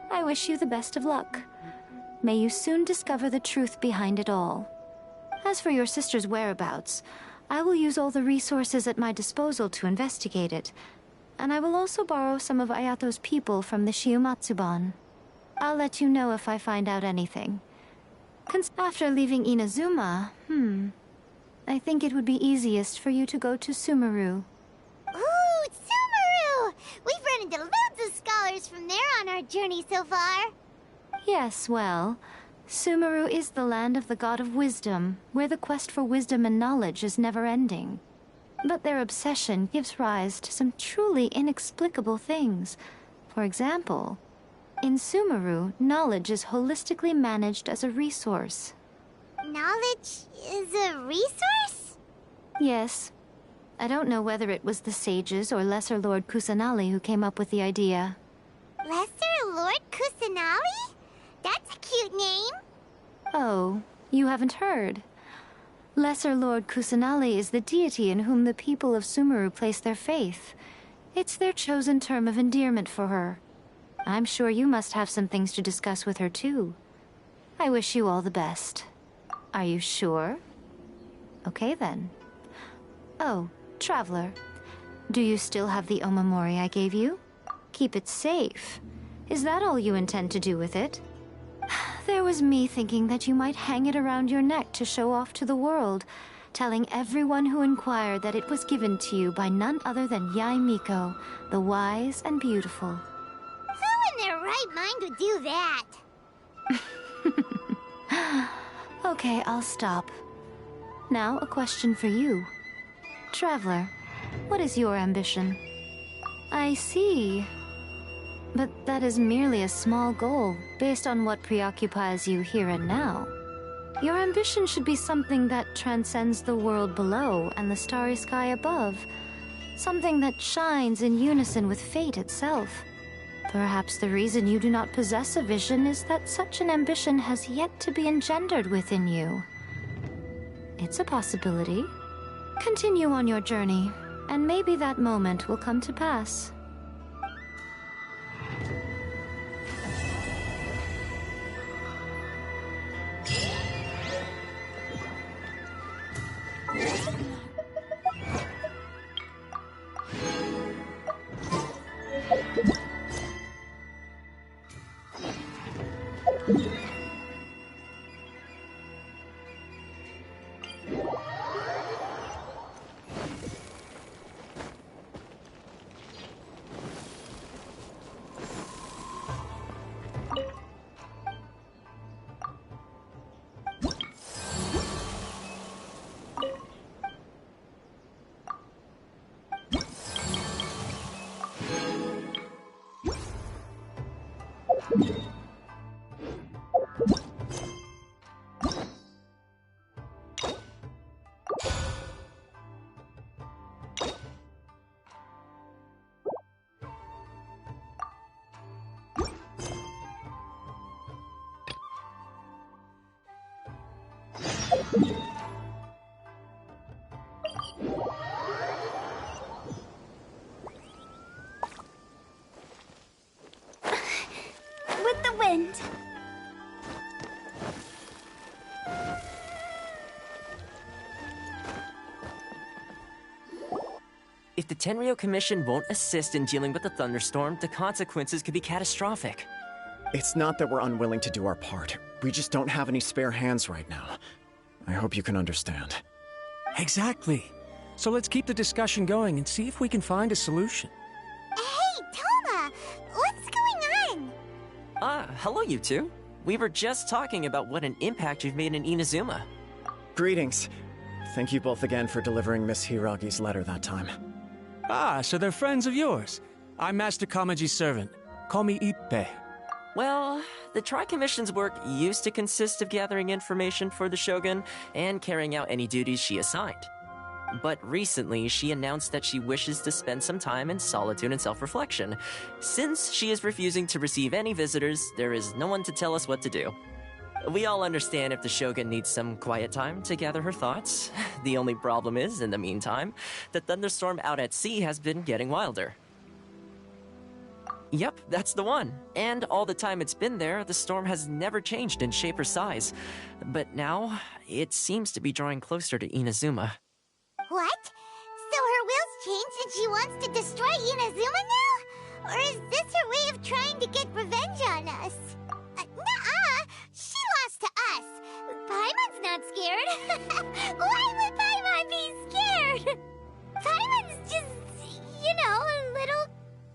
I wish you the best of luck. May you soon discover the truth behind it all. As for your sister's whereabouts, I will use all the resources at my disposal to investigate it, and I will also borrow some of Ayato's people from the Shiumatsuban. I'll let you know if I find out anything. After leaving Inazuma, I think it would be easiest for you to go to Sumeru. Ooh, Sumeru! We've run into loads of scholars from there on our journey so far. Yes, well, Sumeru is the land of the god of wisdom, where the quest for wisdom and knowledge is never-ending. But their obsession gives rise to some truly inexplicable things. For example, in Sumeru, knowledge is holistically managed as a resource. Knowledge is a resource? Yes. I don't know whether it was the sages or Lesser Lord Kusanali who came up with the idea. Lesser Lord Kusanali? That's a cute name. Oh, you haven't heard. Lesser Lord Kusanali is the deity in whom the people of Sumeru place their faith. It's their chosen term of endearment for her. I'm sure you must have some things to discuss with her too. I wish you all the best. Are you sure? Okay then. Oh, Traveler. Do you still have the Omamori I gave you? Keep it safe. Is that all you intend to do with it? There was me thinking that you might hang it around your neck to show off to the world, telling everyone who inquired that it was given to you by none other than Yae Miko, the wise and beautiful. Who in their right mind would do that? Okay, I'll stop. Now, a question for you. Traveler, what is your ambition? I see. But that is merely a small goal, based on what preoccupies you here and now. Your ambition should be something that transcends the world below and the starry sky above. Something that shines in unison with fate itself. Perhaps the reason you do not possess a vision is that such an ambition has yet to be engendered within you. It's a possibility. Continue on your journey, and maybe that moment will come to pass. With the wind. If the Tenryo Commission won't assist in dealing with the thunderstorm, the consequences could be catastrophic. It's not that we're unwilling to do our part. We just don't have any spare hands right now. I hope you can understand. Exactly. So let's keep the discussion going and see if we can find a solution. Hey, Toma! What's going on? Hello you two. We were just talking about what an impact you've made in Inazuma. Greetings. Thank you both again for delivering Miss Hiragi's letter that time. Ah, so they're friends of yours. I'm Master Kamaji's servant. Call me Ippei. Well, the Tri-Commission's work used to consist of gathering information for the Shogun and carrying out any duties she assigned. But recently, she announced that she wishes to spend some time in solitude and self-reflection. Since she is refusing to receive any visitors, there is no one to tell us what to do. We all understand if the Shogun needs some quiet time to gather her thoughts. The only problem is, in the meantime, the thunderstorm out at sea has been getting wilder. Yep, that's the one. And all the time it's been there, the storm has never changed in shape or size. But now, it seems to be drawing closer to Inazuma. What? So her will's changed and she wants to destroy Inazuma now? Or is this her way of trying to get revenge on us? Nuh-uh! She lost to us! Paimon's not scared! Why would Paimon be scared? Paimon's just, a little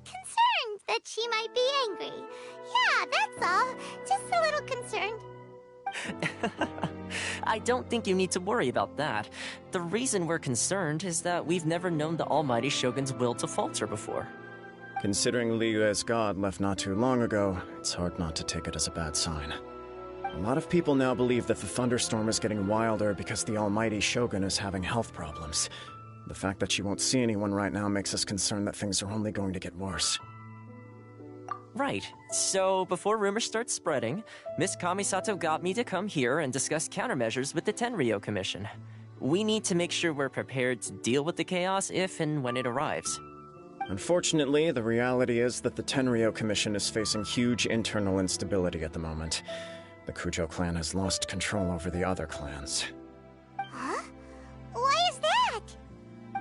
concerned that she might be angry. Yeah, that's all. Just a little concerned. I don't think you need to worry about that. The reason we're concerned is that we've never known the Almighty Shogun's will to falter before. Considering Liyue's god left not too long ago, it's hard not to take it as a bad sign. A lot of people now believe that the thunderstorm is getting wilder because the Almighty Shogun is having health problems. The fact that she won't see anyone right now makes us concerned that things are only going to get worse. Right. So, before rumors start spreading, Miss Kamisato got me to come here and discuss countermeasures with the Tenryo Commission. We need to make sure we're prepared to deal with the chaos if and when it arrives. Unfortunately, the reality is that the Tenryo Commission is facing huge internal instability at the moment. The Kujo clan has lost control over the other clans. Huh? Why is that?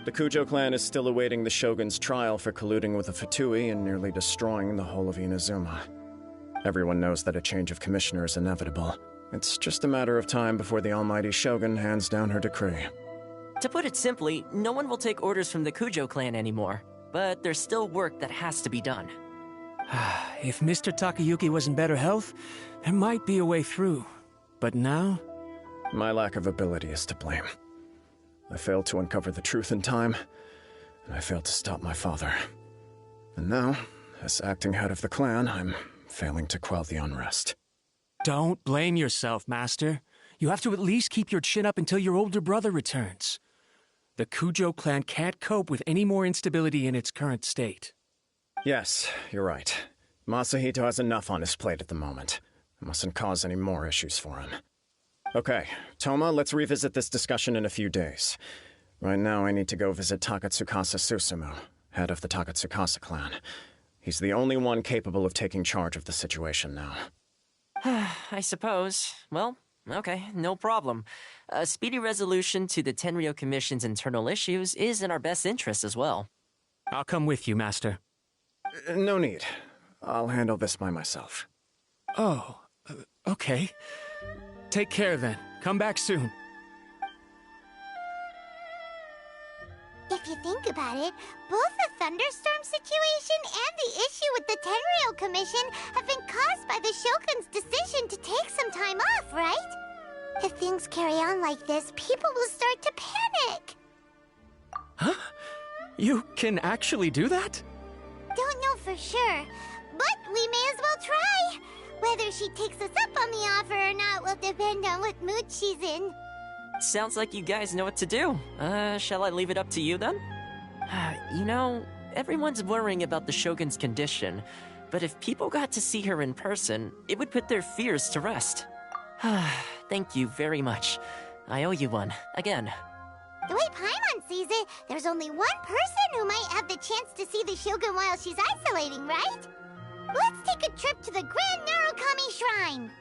The Kujo clan is still awaiting the Shogun's trial for colluding with the Fatui and nearly destroying the whole of Inazuma. Everyone knows that a change of commissioner is inevitable. It's just a matter of time before the Almighty Shogun hands down her decree. To put it simply, no one will take orders from the Kujo clan anymore. But there's still work that has to be done. If Mr. Takayuki was in better health, there might be a way through. But now? My lack of ability is to blame. I failed to uncover the truth in time, and I failed to stop my father. And now, as acting head of the clan, I'm failing to quell the unrest. Don't blame yourself, Master. You have to at least keep your chin up until your older brother returns. The Kujo clan can't cope with any more instability in its current state. Yes, you're right. Masahito has enough on his plate at the moment. I mustn't cause any more issues for him. Okay, Toma, let's revisit this discussion in a few days. Right now, I need to go visit Takatsukasa Susumu, head of the Takatsukasa clan. He's the only one capable of taking charge of the situation now. I suppose. Well, okay, no problem. A speedy resolution to the Tenryo Commission's internal issues is in our best interest as well. I'll come with you, Master. No need. I'll handle this by myself. Oh, okay. Take care then. Come back soon. If you think about it, both the thunderstorm situation and the issue with the Tenryo Commission have been caused by the Shogun's decision to take some time off, right? If things carry on like this, people will start to panic. Huh? You can actually do that? Don't know for sure, but we may as well try. Whether she takes us up on the offer or not will depend on what mood she's in. Sounds like you guys know what to do. Shall I leave it up to you then? You know, everyone's worrying about the Shogun's condition, but if people got to see her in person, it would put their fears to rest. Thank you very much. I owe you one, again. The way Paimon sees it, there's only one person who might have the chance to see the Shogun while she's isolating, right? Let's take a trip to the Grand Narukami Shrine!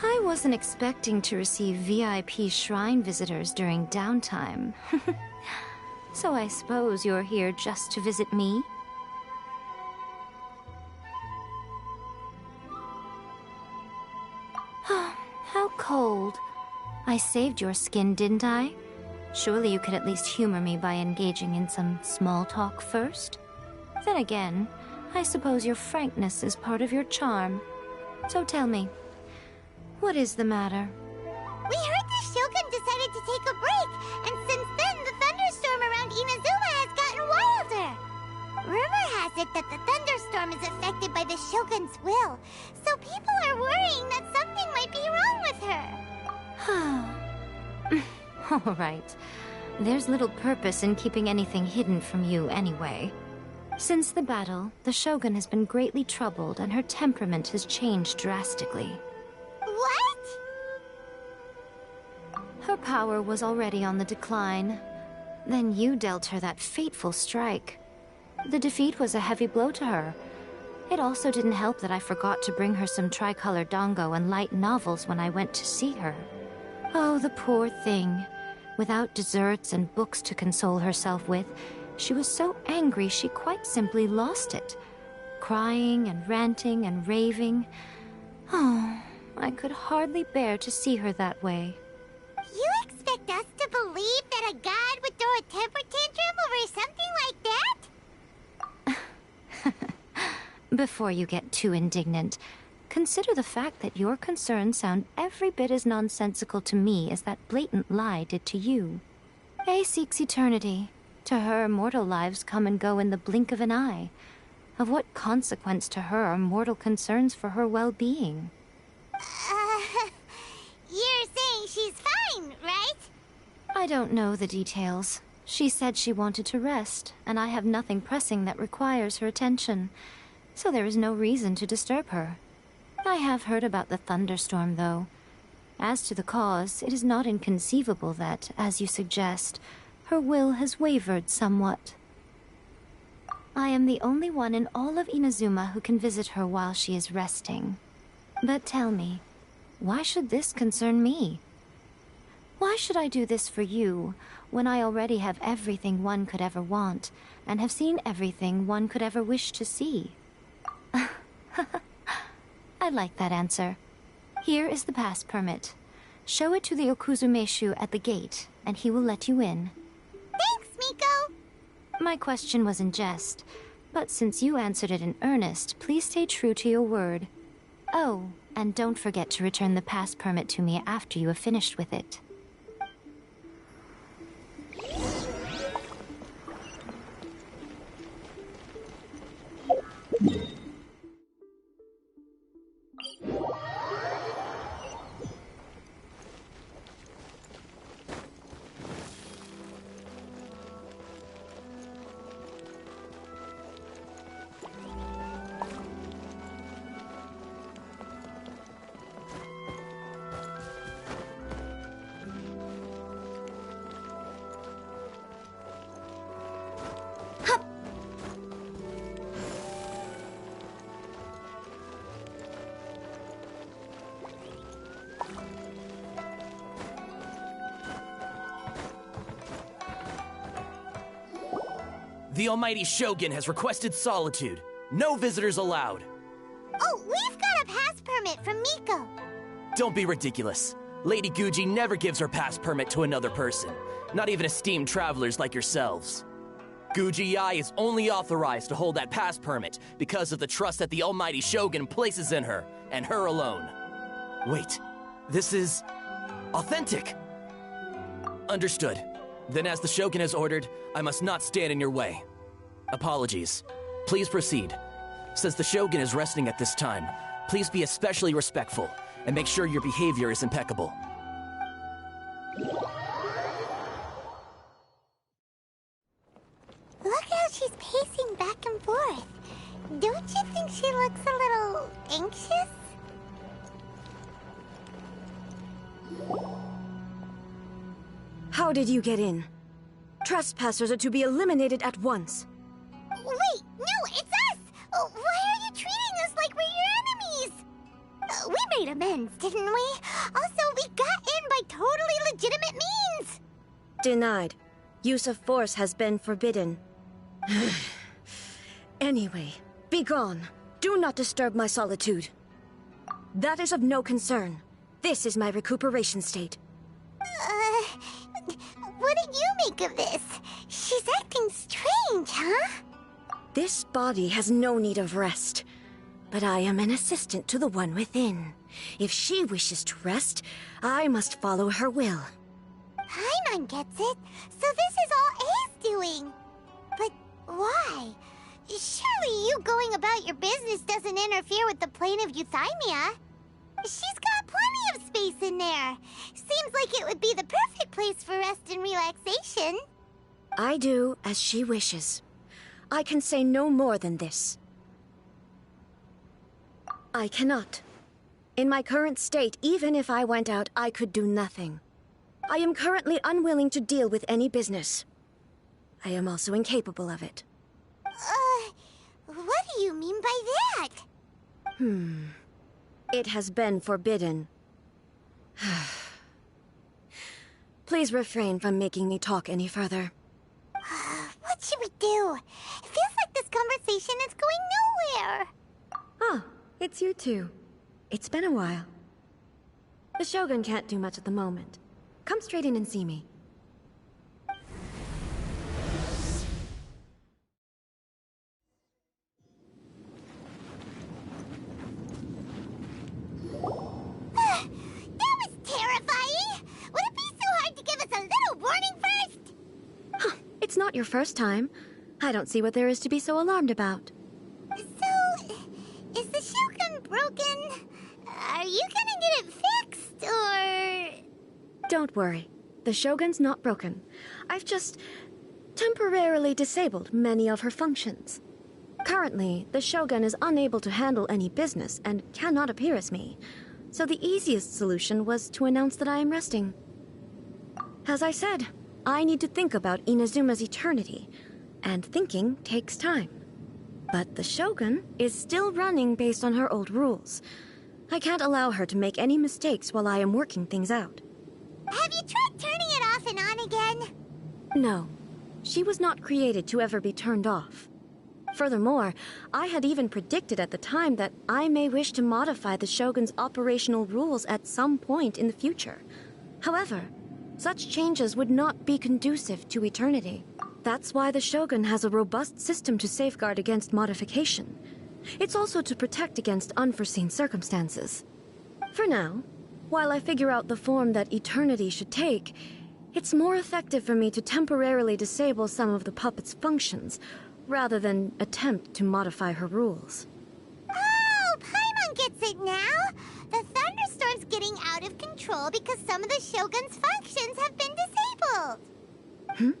I wasn't expecting to receive VIP shrine visitors during downtime. So I suppose you're here just to visit me? How cold. I saved your skin, didn't I? Surely you could at least humor me by engaging in some small talk first? Then again, I suppose your frankness is part of your charm. So tell me, what is the matter? We heard the Shogun decided to take a break, and since then the thunderstorm around Inazuma has gotten wilder. Rumor has it that the thunderstorm is affected by the Shogun's will, so people are worrying that something might be wrong with her. All right. There's little purpose in keeping anything hidden from you anyway. Since the battle, the Shogun has been greatly troubled and her temperament has changed drastically. What? Her power was already on the decline. Then you dealt her that fateful strike. The defeat was a heavy blow to her. It also didn't help that I forgot to bring her some tricolor dango and light novels when I went to see her. Oh, the poor thing. Without desserts and books to console herself with, she was so angry she quite simply lost it. Crying and ranting and raving. Oh, I could hardly bear to see her that way. You expect us to believe that a god would throw a temper tantrum over something like that? Before you get too indignant, consider the fact that your concerns sound every bit as nonsensical to me as that blatant lie did to you. A seeks eternity. To her, mortal lives come and go in the blink of an eye. Of what consequence to her are mortal concerns for her well-being? You're saying she's fine, right? I don't know the details. She said she wanted to rest, and I have nothing pressing that requires her attention, so there is no reason to disturb her. I have heard about the thunderstorm, though. As to the cause, it is not inconceivable that, as you suggest, her will has wavered somewhat. I am the only one in all of Inazuma who can visit her while she is resting. But tell me, why should this concern me? Why should I do this for you, when I already have everything one could ever want, and have seen everything one could ever wish to see? I like that answer. Here is the pass permit. Show it to the Okuzumeshu at the gate, and he will let you in. Thanks, Miko! My question was in jest, but since you answered it in earnest, please stay true to your word. Oh, and don't forget to return the pass permit to me after you have finished with it. The Almighty Shogun has requested solitude. No visitors allowed. Oh, we've got a pass permit from Miko. Don't be ridiculous. Lady Guji never gives her pass permit to another person, not even esteemed travelers like yourselves. Guji Yae is only authorized to hold that pass permit because of the trust that the Almighty Shogun places in her, and her alone. Wait, this is authentic. Understood. Then as the Shogun has ordered, I must not stand in your way. Apologies. Please proceed. Since the Shogun is resting at this time, please be especially respectful and make sure your behavior is impeccable. Look how she's pacing back and forth. Don't you think she looks a little anxious? How did you get in? Trespassers are to be eliminated at once. Wait, no, it's us! Why are you treating us like we're your enemies? We made amends, didn't we? Also, we got in by totally legitimate means! Denied. Use of force has been forbidden. Anyway, be gone. Do not disturb my solitude. That is of no concern. This is my recuperation state. What do you make of this? She's acting strange, huh? This body has no need of rest. But I am an assistant to the one within. If she wishes to rest, I must follow her will. Paimon gets it. So this is all A's doing. But why? Surely you going about your business doesn't interfere with the plane of euthymia. She's got plenty of space in there. Seems like it would be the perfect place for rest and relaxation. I do as she wishes. I can say no more than this. I cannot. In my current state, even if I went out, I could do nothing. I am currently unwilling to deal with any business. I am also incapable of it. What do you mean by that? It has been forbidden. Please refrain from making me talk any further. What should we do? It feels like this conversation is going nowhere. Ah, it's you two. It's been a while. The Shogun can't do much at the moment. Come straight in and see me. That was terrifying! Would it be so hard to give us a little warning first? It's not your first time. I don't see what there is to be so alarmed about. So, is the Shogun broken? Are you gonna get it fixed, or...? Don't worry. The Shogun's not broken. I've just temporarily disabled many of her functions. Currently, the Shogun is unable to handle any business and cannot appear as me. So the easiest solution was to announce that I am resting. As I said, I need to think about Inazuma's eternity, and thinking takes time. But the Shogun is still running based on her old rules. I can't allow her to make any mistakes while I am working things out. Have you tried turning it off and on again? No. She was not created to ever be turned off. Furthermore, I had even predicted at the time that I may wish to modify the Shogun's operational rules at some point in the future. However, such changes would not be conducive to eternity. That's why the Shogun has a robust system to safeguard against modification. It's also to protect against unforeseen circumstances. For now, while I figure out the form that eternity should take, it's more effective for me to temporarily disable some of the puppet's functions, rather than attempt to modify her rules. Oh, Paimon gets it now! The thunderstorm's getting out of control because some of the Shogun's functions have been disabled!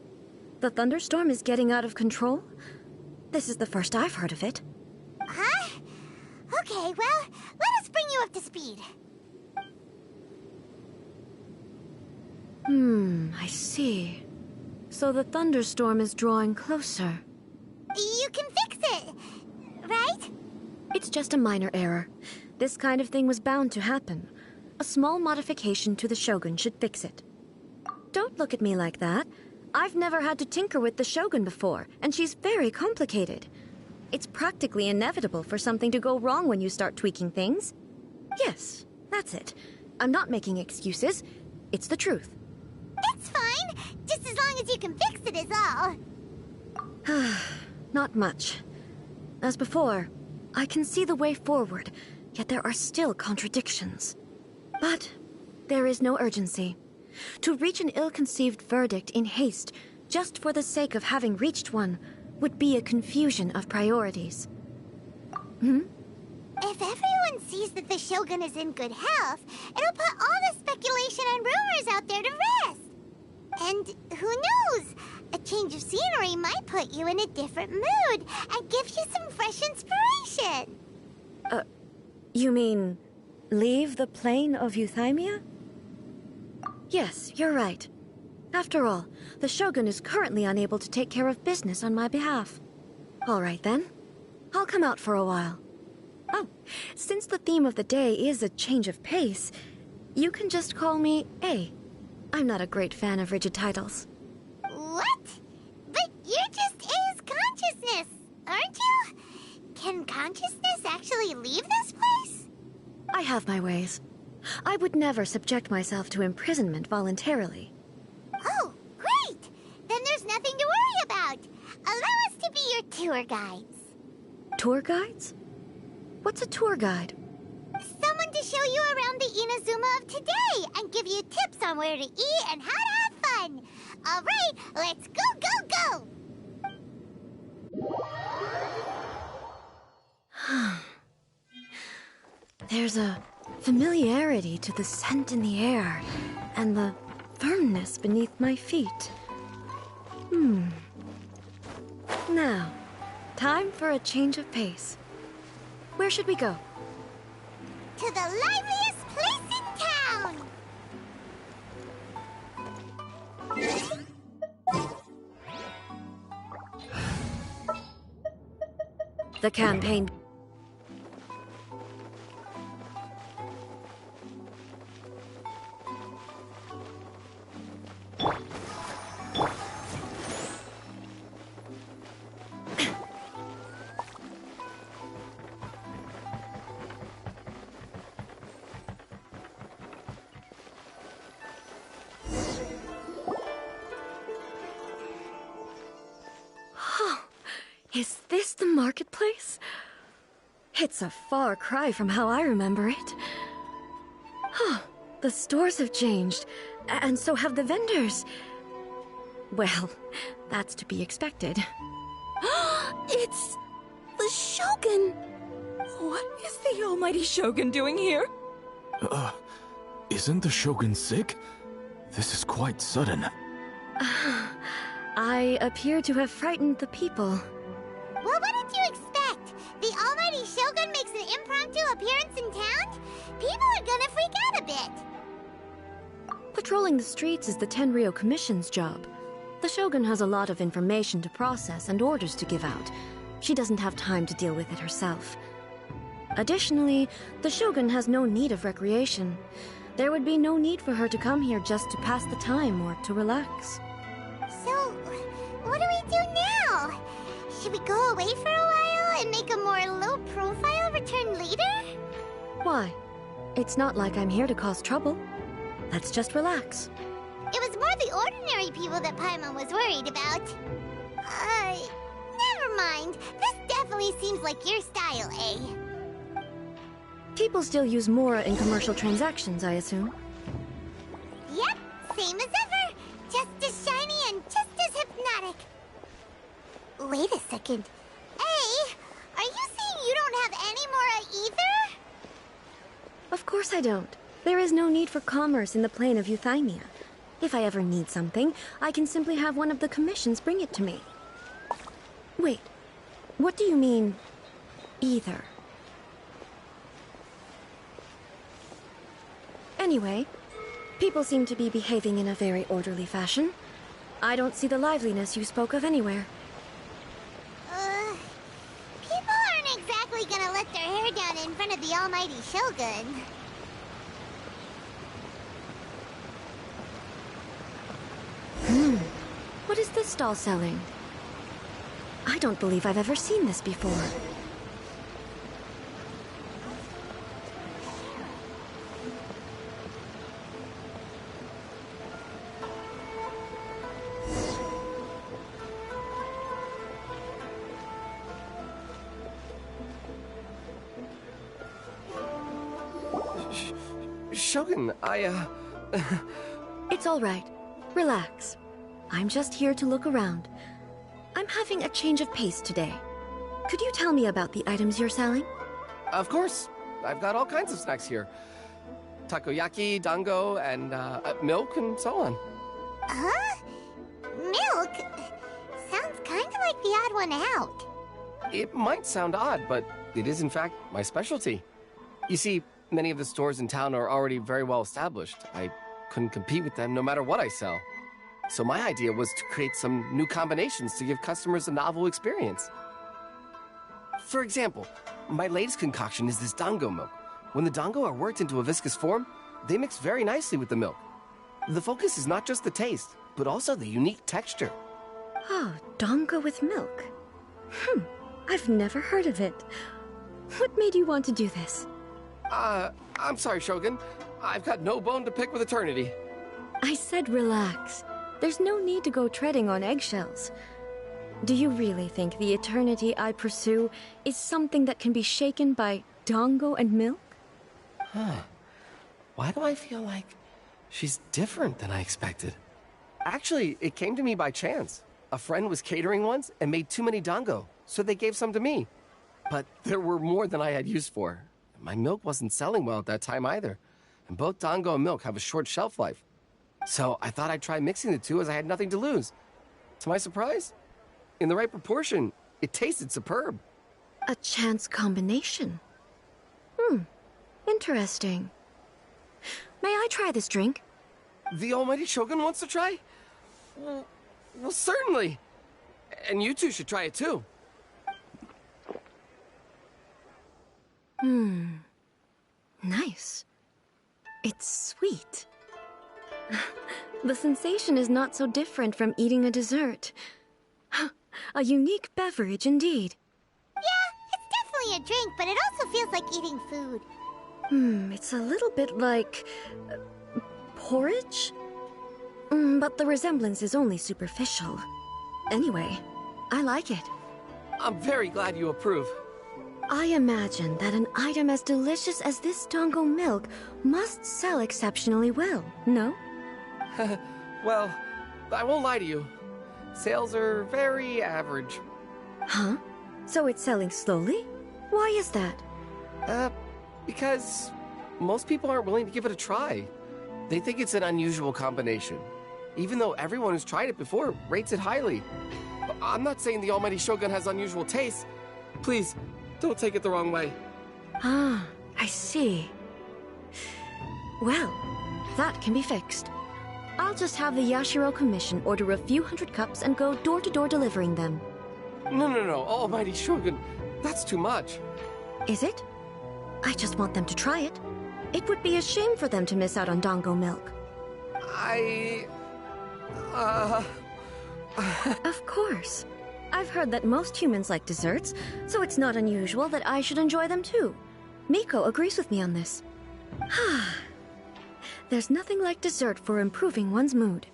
The thunderstorm is getting out of control? This is the first I've heard of it. Huh? Okay, well, let us bring you up to speed. I see. So the thunderstorm is drawing closer. You can fix it, right? It's just a minor error. This kind of thing was bound to happen. A small modification to the Shogun should fix it. Don't look at me like that. I've never had to tinker with the Shogun before, and she's very complicated. It's practically inevitable for something to go wrong when you start tweaking things. Yes, that's it. I'm not making excuses. It's the truth. It's fine, just as long as you can fix it is all. Not much. As before, I can see the way forward, yet there are still contradictions. But there is no urgency. To reach an ill-conceived verdict in haste, just for the sake of having reached one, would be a confusion of priorities. If everyone sees that the Shogun is in good health, it'll put all the speculation and rumors out there to rest. And who knows? A change of scenery might put you in a different mood and give you some fresh inspiration. You mean leave the plane of Euthymia? Yes, you're right. After all, the Shogun is currently unable to take care of business on my behalf. All right then. I'll come out for a while. Oh, since the theme of the day is a change of pace, you can just call me A. I'm not a great fan of rigid titles. What? But you're just A's consciousness, aren't you? Can consciousness actually leave this place? I have my ways. I would never subject myself to imprisonment voluntarily. Oh, great! Then there's nothing to worry about. Allow us to be your tour guides. Tour guides? What's a tour guide? Someone to show you around the Inazuma of today and give you tips on where to eat and how to have fun. All right, let's go, go, go! There's a familiarity to the scent in the air and the firmness beneath my feet. Now, time for a change of pace. Where should we go? To the liveliest place in town! The campaign. Is this the marketplace? It's a far cry from how I remember it. The stores have changed, and so have the vendors. Well, that's to be expected. It's the Shogun! What is the almighty Shogun doing here? Isn't the Shogun sick? This is quite sudden. I appear to have frightened the people. Well, what did you expect? The almighty Shogun makes an impromptu appearance in town? People are gonna freak out a bit. Patrolling the streets is the Tenryou Commission's job. The Shogun has a lot of information to process and orders to give out. She doesn't have time to deal with it herself. Additionally, the Shogun has no need of recreation. There would be no need for her to come here just to pass the time or to relax. So, what do we do now? Should we go away for a while and make a more low-profile return later? Why? It's not like I'm here to cause trouble. Let's just relax. It was more the ordinary people that Paimon was worried about. Never mind. This definitely seems like your style, eh? People still use Mora in commercial transactions, I assume. Yep, same as ever. Just as shiny and just as hypnotic. Wait a second. Hey, are you saying you don't have any Mora either? Of course I don't. There is no need for commerce in the plane of Euthymia. If I ever need something, I can simply have one of the commissions bring it to me. Wait, what do you mean, either? Anyway, people seem to be behaving in a very orderly fashion. I don't see the liveliness you spoke of anywhere. People aren't exactly gonna let their hair down in front of the almighty Shogun. What is this stall selling? I don't believe I've ever seen this before. Shogun, It's all right. Relax. I'm just here to look around. I'm having a change of pace today. Could you tell me about the items you're selling? Of course. I've got all kinds of snacks here. Takoyaki, dango, and milk, and so on. Huh? Milk? Sounds kind of like the odd one out. It might sound odd, but it is in fact my specialty. You see, many of the stores in town are already very well established. I couldn't compete with them no matter what I sell. So my idea was to create some new combinations to give customers a novel experience. For example, my latest concoction is this dango milk. When the dango are worked into a viscous form, they mix very nicely with the milk. The focus is not just the taste, but also the unique texture. Oh, dango with milk. I've never heard of it. What made you want to do this? I'm sorry, Shogun. I've got no bone to pick with eternity. I said relax. There's no need to go treading on eggshells. Do you really think the eternity I pursue is something that can be shaken by dango and milk? Huh. Why do I feel like she's different than I expected? Actually, it came to me by chance. A friend was catering once and made too many dango, so they gave some to me. But there were more than I had use for. My milk wasn't selling well at that time either. And both dango and milk have a short shelf life. So I thought I'd try mixing the two as I had nothing to lose. To my surprise, in the right proportion, it tasted superb. A chance combination. Interesting. May I try this drink? The almighty Shogun wants to try? Well, certainly. And you two should try it too. Nice. It's sweet. The sensation is not so different from eating a dessert. A unique beverage indeed. Yeah, it's definitely a drink, but it also feels like eating food. It's a little bit like... porridge? But the resemblance is only superficial. Anyway, I like it. I'm very glad you approve. I imagine that an item as delicious as this dango milk must sell exceptionally well, no? Well, I won't lie to you. Sales are very average. Huh? So it's selling slowly? Why is that? Because most people aren't willing to give it a try. They think it's an unusual combination. Even though everyone who's tried it before rates it highly. I'm not saying the almighty Shogun has unusual tastes. Please, don't take it the wrong way. Ah, I see. Well, that can be fixed. I'll just have the Yashiro Commission order a few hundred cups and go door-to-door delivering them. No, almighty Shogun. That's too much. Is it? I just want them to try it. It would be a shame for them to miss out on dango milk. Of course. I've heard that most humans like desserts, so it's not unusual that I should enjoy them too. Miko agrees with me on this. There's nothing like dessert for improving one's mood.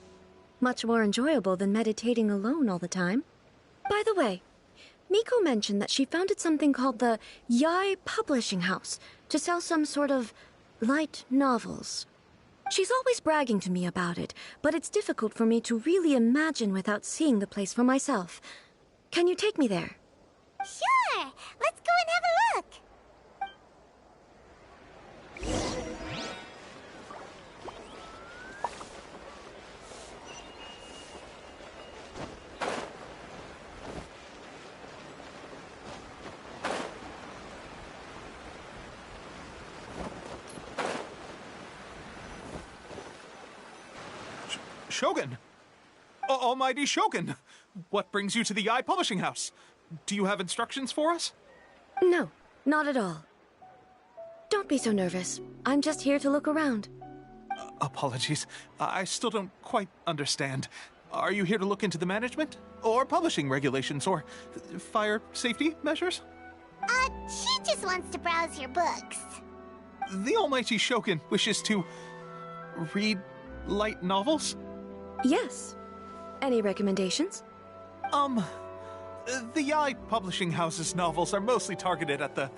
Much more enjoyable than meditating alone all the time. By the way, Miko mentioned that she founded something called the Yae Publishing House to sell some sort of light novels. She's always bragging to me about it, but it's difficult for me to really imagine without seeing the place for myself. Can you take me there? Sure! Let's go and have a look! Shogun! Almighty Shogun! What brings you to the Yae Publishing House? Do you have instructions for us? No, not at all. Don't be so nervous. I'm just here to look around. Apologies. I still don't quite understand. Are you here to look into the management? Or publishing regulations? Or fire safety measures? She just wants to browse your books. The Almighty Shogun wishes to... read light novels? Yes. Any recommendations? The Yae Publishing House's novels are mostly targeted at the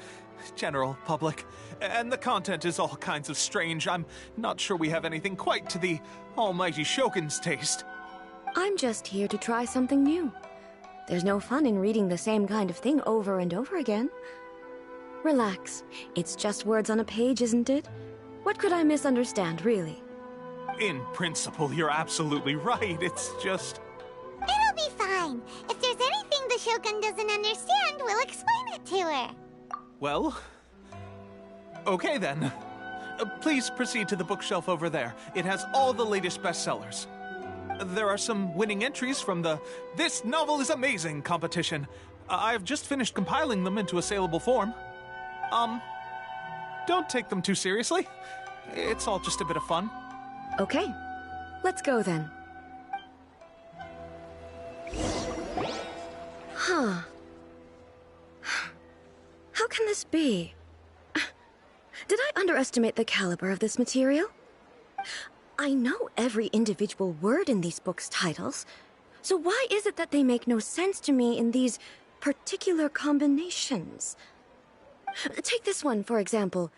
general public, and the content is all kinds of strange. I'm not sure we have anything quite to the almighty Shogun's taste. I'm just here to try something new. There's no fun in reading the same kind of thing over and over again. Relax. It's just words on a page, isn't it? What could I misunderstand, really? In principle, you're absolutely right. It's just... It'll be fine. If there's anything the Shogun doesn't understand, we'll explain it to her. Well... okay then. Please proceed to the bookshelf over there. It has all the latest bestsellers. There are some winning entries from the This Novel is Amazing competition. I've just finished compiling them into a saleable form. Don't take them too seriously. It's all just a bit of fun. Okay. Let's go then. Huh. How can this be? Did I underestimate the caliber of this material? I know every individual word in these books' titles, so why is it that they make no sense to me in these particular combinations? Take this one, for example.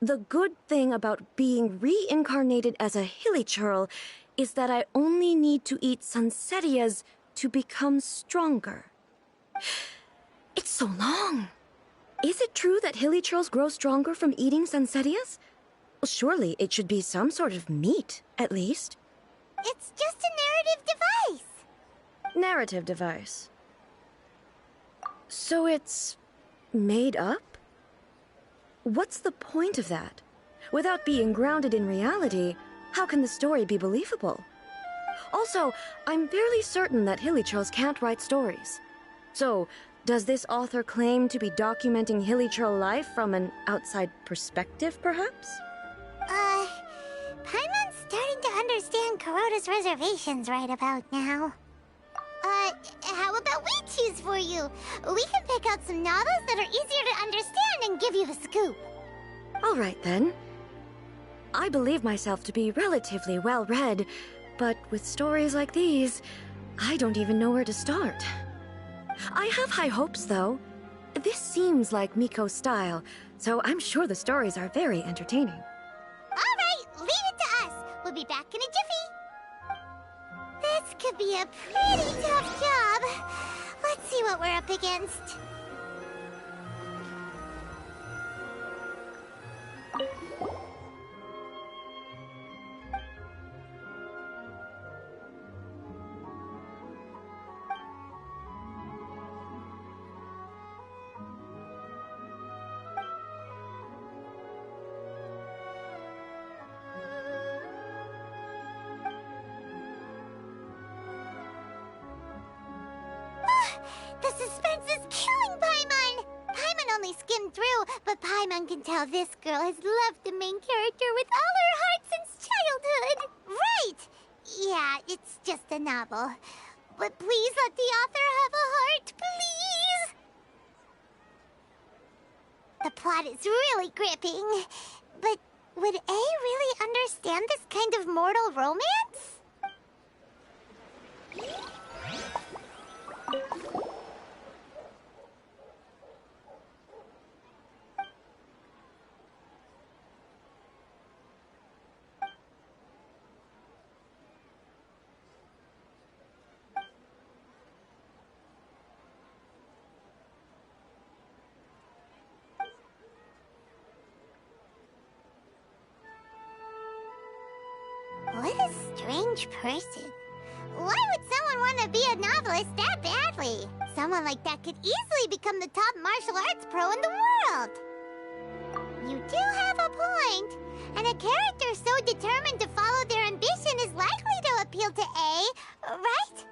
The good thing about being reincarnated as a hilichurl is that I only need to eat Sansetias to become stronger. It's so long. Is it true that hilichurls grow stronger from eating Sansetias? Well, surely it should be some sort of meat, at least. It's just a narrative device. Narrative device. So it's made up? What's the point of that? Without being grounded in reality, how can the story be believable? Also, I'm fairly certain that hilichurls can't write stories. So, does this author claim to be documenting hilichurl life from an outside perspective, perhaps? Paimon's starting to understand Kuroda's reservations right about now. How about we choose for you? We can pick out some novels that are easier to understand and give you the scoop. All right, then. I believe myself to be relatively well-read, but with stories like these, I don't even know where to start. I have high hopes, though. This seems like Miko's style, so I'm sure the stories are very entertaining. All right, leave it to us. We'll be back in a jiffy. This could be a pretty tough job. Let's see what we're up against. The suspense is killing Paimon! Paimon only skimmed through, but Paimon can tell this girl has loved the main character with all her heart since childhood! Right! Yeah, it's just a novel. But please let the author have a heart, please! The plot is really gripping. But would A really understand this kind of mortal romance? What a strange person. Why would someone want to be a novelist that badly? Someone like that could easily become the top martial arts pro in the world. You do have a point. And a character so determined to follow their ambition is likely to appeal to A, right?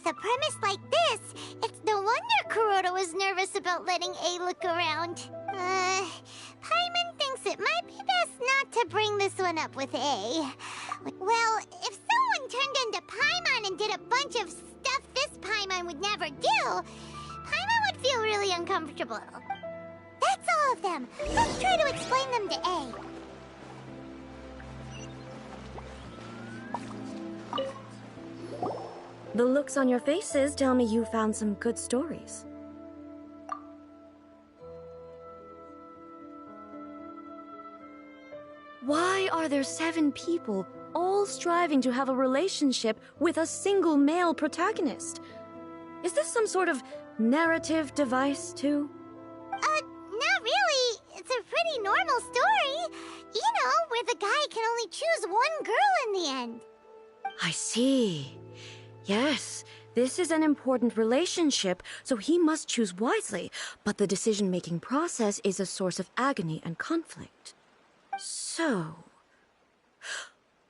with a premise like this, it's no wonder Kuroda was nervous about letting A look around. Paimon thinks it might be best not to bring this one up with A. Well, if someone turned into Paimon and did a bunch of stuff this Paimon would never do, Paimon would feel really uncomfortable. That's all of them. Let's try to explain them to A. The looks on your faces tell me you found some good stories. Why are there 7 people all striving to have a relationship with a single male protagonist? Is this some sort of narrative device, too? Not really. It's a pretty normal story. You know, where the guy can only choose one girl in the end. I see. Yes, this is an important relationship, so he must choose wisely, but the decision-making process is a source of agony and conflict. So,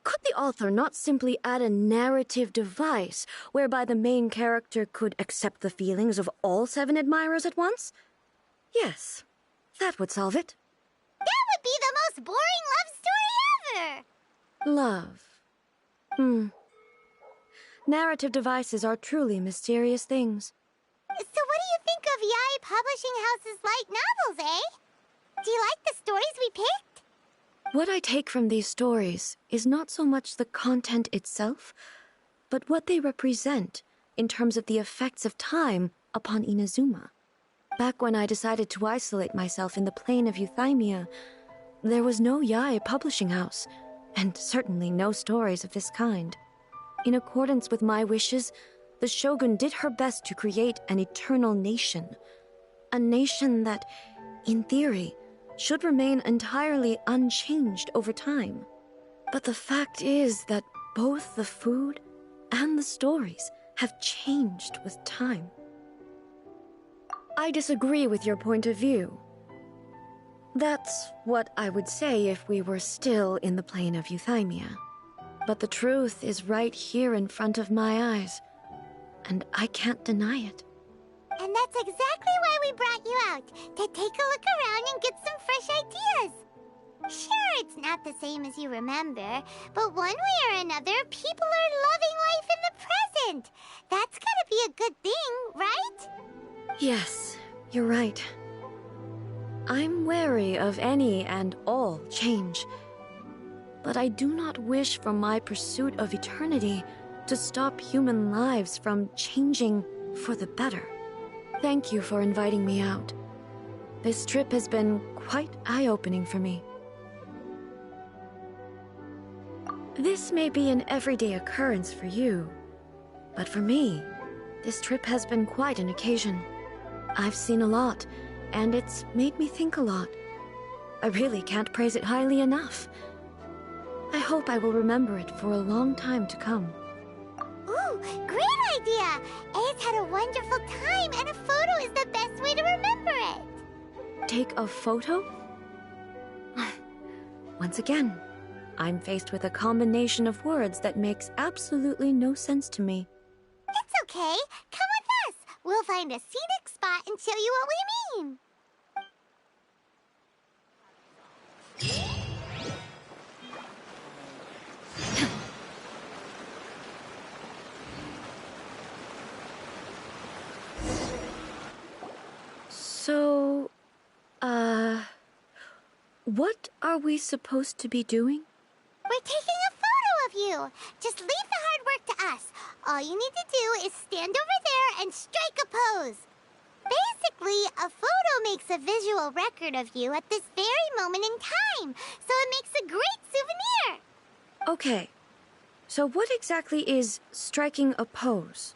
could the author not simply add a narrative device whereby the main character could accept the feelings of all 7 admirers at once? Yes, that would solve it. That would be the most boring love story ever! Love. Narrative devices are truly mysterious things. So what do you think of Yae Publishing House's light novels, eh? Do you like the stories we picked? What I take from these stories is not so much the content itself, but what they represent in terms of the effects of time upon Inazuma. Back when I decided to isolate myself in the plane of Euthymia, there was no Yae Publishing House, and certainly no stories of this kind. In accordance with my wishes, the Shogun did her best to create an eternal nation. A nation that, in theory, should remain entirely unchanged over time. But the fact is that both the food and the stories have changed with time. I disagree with your point of view. That's what I would say if we were still in the plane of Euthymia. But the truth is right here in front of my eyes, and I can't deny it. And that's exactly why we brought you out, to take a look around and get some fresh ideas. Sure, it's not the same as you remember, but one way or another, people are loving life in the present. That's gotta be a good thing, right? Yes, you're right. I'm wary of any and all change, but I do not wish for my pursuit of eternity to stop human lives from changing for the better. Thank you for inviting me out. This trip has been quite eye-opening for me. This may be an everyday occurrence for you, but for me, this trip has been quite an occasion. I've seen a lot, and it's made me think a lot. I really can't praise it highly enough. I hope I will remember it for a long time to come. Ooh, great idea! A's had a wonderful time, and a photo is the best way to remember it. Take a photo? Once again, I'm faced with a combination of words that makes absolutely no sense to me. It's okay. Come with us. We'll find a scenic spot and show you what we mean. So, what are we supposed to be doing? We're taking a photo of you. Just leave the hard work to us. All you need to do is stand over there and strike a pose. Basically, a photo makes a visual record of you at this very moment in time, so it makes a great souvenir. Okay, so what exactly is striking a pose?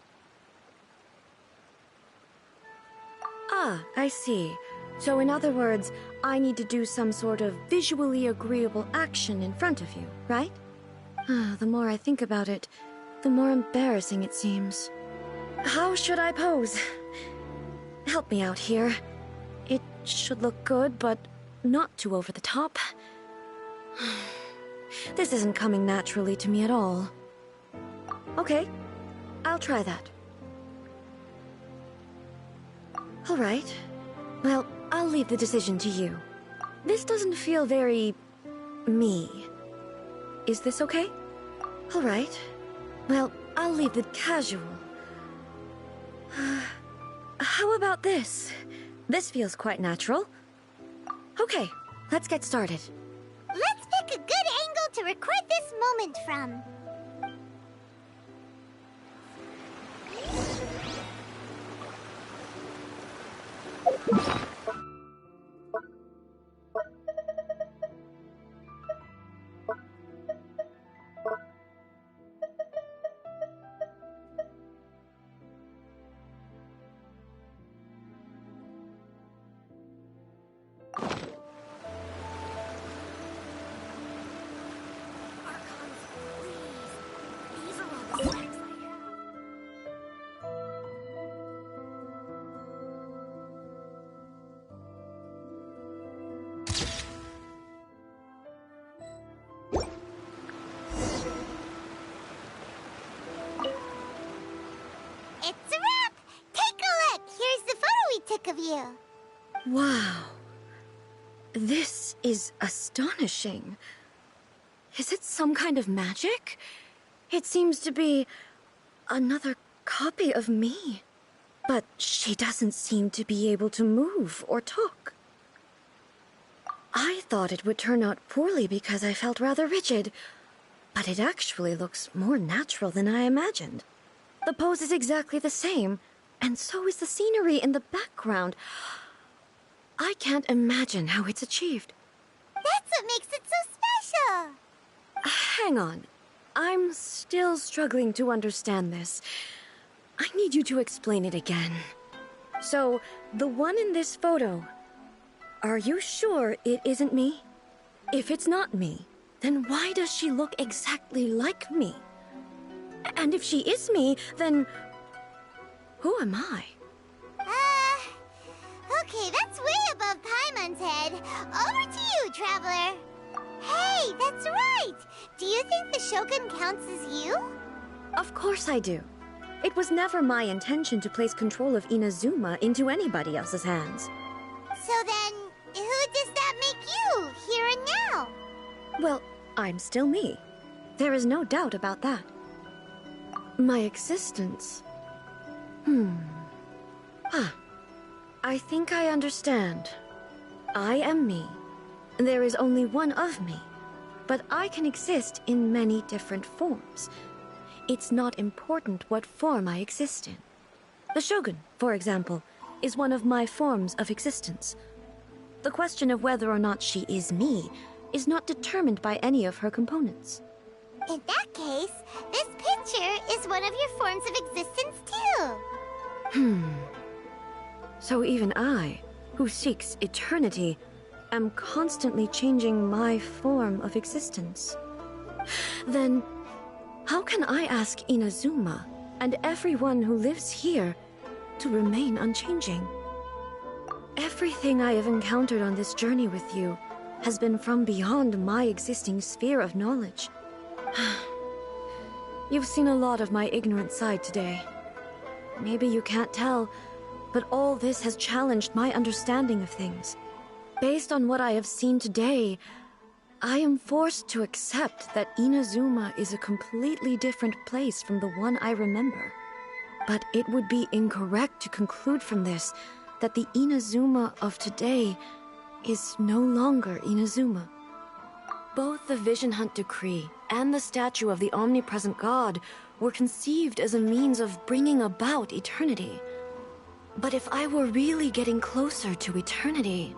Ah, I see. So in other words, I need to do some sort of visually agreeable action in front of you, right? The more I think about it, the more embarrassing it seems. How should I pose? Help me out here. It should look good, but not too over the top. This isn't coming naturally to me at all. Okay, I'll try that. All right. Well, I'll leave the decision to you. This doesn't feel very... me. Is this okay? All right. Well, I'll leave the casual. How about this? This feels quite natural. Okay, let's get started. Let's pick a good angle to record this moment from. It's a wrap! Take a look! Here's the photo we took of you. Wow. This is astonishing. Is it some kind of magic? It seems to be another copy of me. But she doesn't seem to be able to move or talk. I thought it would turn out poorly because I felt rather rigid, but it actually looks more natural than I imagined. The pose is exactly the same, and so is the scenery in the background. I can't imagine how it's achieved. That's what makes it so special! Hang on. I'm still struggling to understand this. I need you to explain it again. So, the one in this photo, are you sure it isn't me? If it's not me, then why does she look exactly like me? And if she is me, then who am I? Okay, that's way above Paimon's head. Over to you, Traveler. Hey, that's right! Do you think the Shogun counts as you? Of course I do. It was never my intention to place control of Inazuma into anybody else's hands. So then, who does that make you, here and now? Well, I'm still me. There is no doubt about that. My existence... I think I understand. I am me. There is only one of me. But I can exist in many different forms. It's not important what form I exist in. The Shogun, for example, is one of my forms of existence. The question of whether or not she is me is not determined by any of her components. In that case, this picture is one of your forms of existence too. So even I, who seeks eternity, am constantly changing my form of existence. Then, how can I ask Inazuma and everyone who lives here to remain unchanging? Everything I have encountered on this journey with you has been from beyond my existing sphere of knowledge. You've seen a lot of my ignorant side today. Maybe you can't tell, but all this has challenged my understanding of things. Based on what I have seen today, I am forced to accept that Inazuma is a completely different place from the one I remember. But it would be incorrect to conclude from this that the Inazuma of today is no longer Inazuma. Both the Vision Hunt Decree and the statue of the Omnipresent God were conceived as a means of bringing about eternity. But if I were really getting closer to eternity,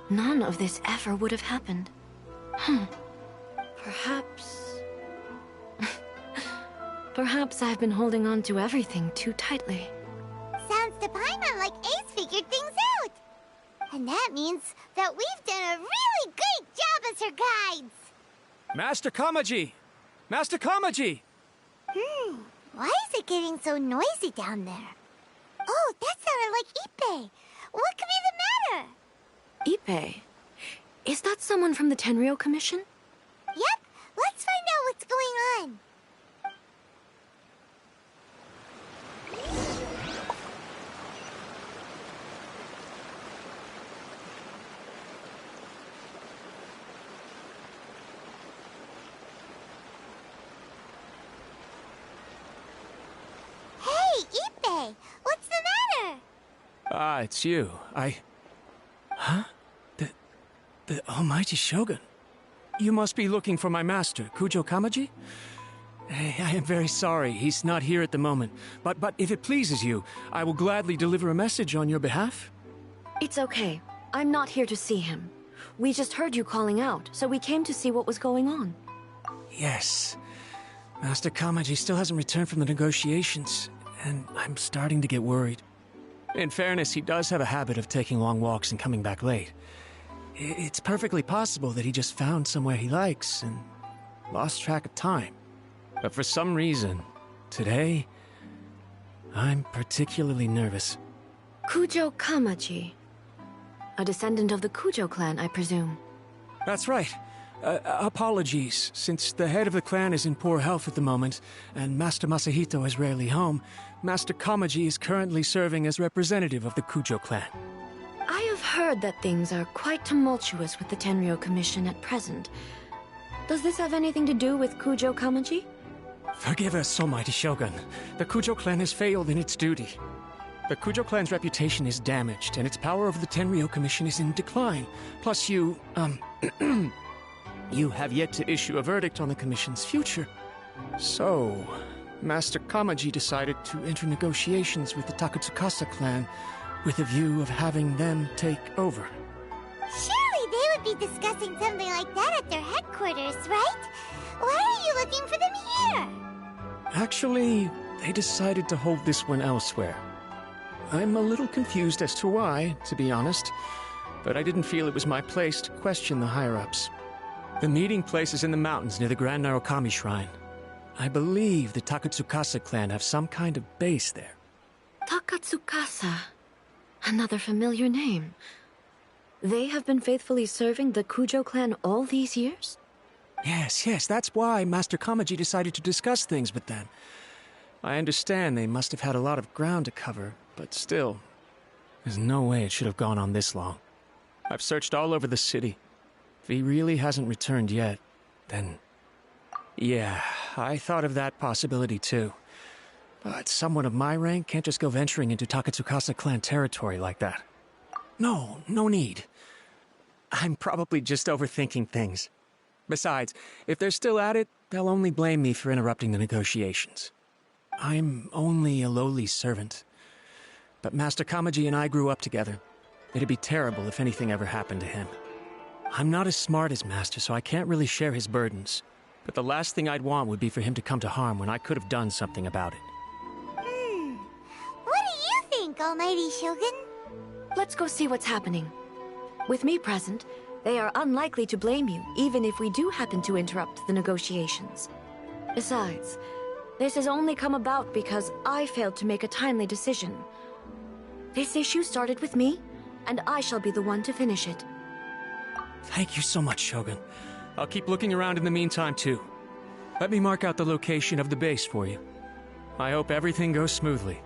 none of this ever would have happened. Perhaps... Perhaps I've been holding on to everything too tightly. Sounds to Paimon like Ace figured things out. And that means that we've done a really great job as her guides. Master Kamaji! Master Kamaji! Why is it getting so noisy down there? Oh, that sounded like Ippei. What could be the matter? Ippei? Is that someone from the Tenryou Commission? Yep, let's find out what's going on. Ah, it's you. Huh? The Almighty Shogun. You must be looking for my master, Kujo Kamaji? I am very sorry, he's not here at the moment. But if it pleases you, I will gladly deliver a message on your behalf. It's okay. I'm not here to see him. We just heard you calling out, so we came to see what was going on. Yes. Master Kamaji still hasn't returned from the negotiations, and I'm starting to get worried. In fairness, he does have a habit of taking long walks and coming back late. It's perfectly possible that he just found somewhere he likes and lost track of time. But for some reason, today, I'm particularly nervous. Kujo Kamaji. A descendant of the Kujo clan, I presume. That's right. Apologies, since the head of the clan is in poor health at the moment, and Master Masahito is rarely home, Master Kamaji is currently serving as representative of the Kujo clan. I have heard that things are quite tumultuous with the Tenryo Commission at present. Does this have anything to do with Kujo Kamaji? Forgive us, Almighty Shogun. The Kujo clan has failed in its duty. The Kujo clan's reputation is damaged, and its power over the Tenryo Commission is in decline. Plus you have yet to issue a verdict on the Commission's future. So, Master Kamaji decided to enter negotiations with the Takatsukasa clan with a view of having them take over. Surely they would be discussing something like that at their headquarters, right? Why are you looking for them here? Actually, they decided to hold this one elsewhere. I'm a little confused as to why, to be honest, but I didn't feel it was my place to question the higher-ups. The meeting place is in the mountains near the Grand Narukami Shrine. I believe the Takatsukasa clan have some kind of base there. Takatsukasa. Another familiar name. They have been faithfully serving the Kujo clan all these years? Yes, that's why Master Kamaji decided to discuss things with them. I understand they must have had a lot of ground to cover, but still, there's no way it should have gone on this long. I've searched all over the city. If he really hasn't returned yet, then... yeah, I thought of that possibility too. But someone of my rank can't just go venturing into Takatsukasa clan territory like that. No need. I'm probably just overthinking things. Besides, if they're still at it, they'll only blame me for interrupting the negotiations. I'm only a lowly servant. But Master Kamaji and I grew up together. It'd be terrible if anything ever happened to him. I'm not as smart as Master, so I can't really share his burdens. But the last thing I'd want would be for him to come to harm when I could have done something about it. What do you think, Almighty Shogun? Let's go see what's happening. With me present, they are unlikely to blame you, even if we do happen to interrupt the negotiations. Besides, this has only come about because I failed to make a timely decision. This issue started with me, and I shall be the one to finish it. Thank you so much, Shogun. I'll keep looking around in the meantime, too. Let me mark out the location of the base for you. I hope everything goes smoothly.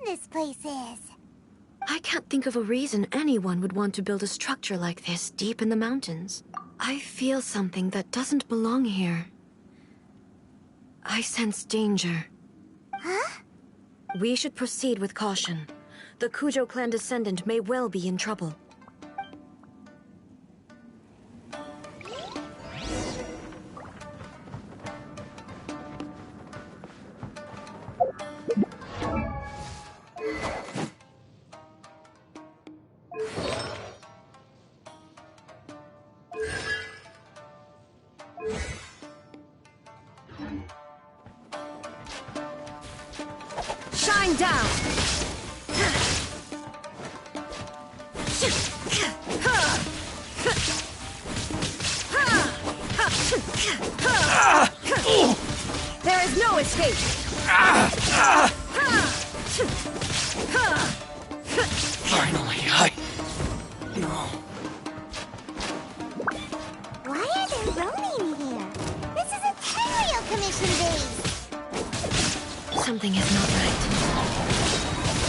This place is. I can't think of a reason anyone would want to build a structure like this deep in the mountains. I feel something that doesn't belong here. I sense danger. Huh? We should proceed with caution. The Kujo clan descendant may well be in trouble. Shine down! There is no escape! Finally, No. Why are there Ronin here? This is a Tenryou Commission base! Something is not right.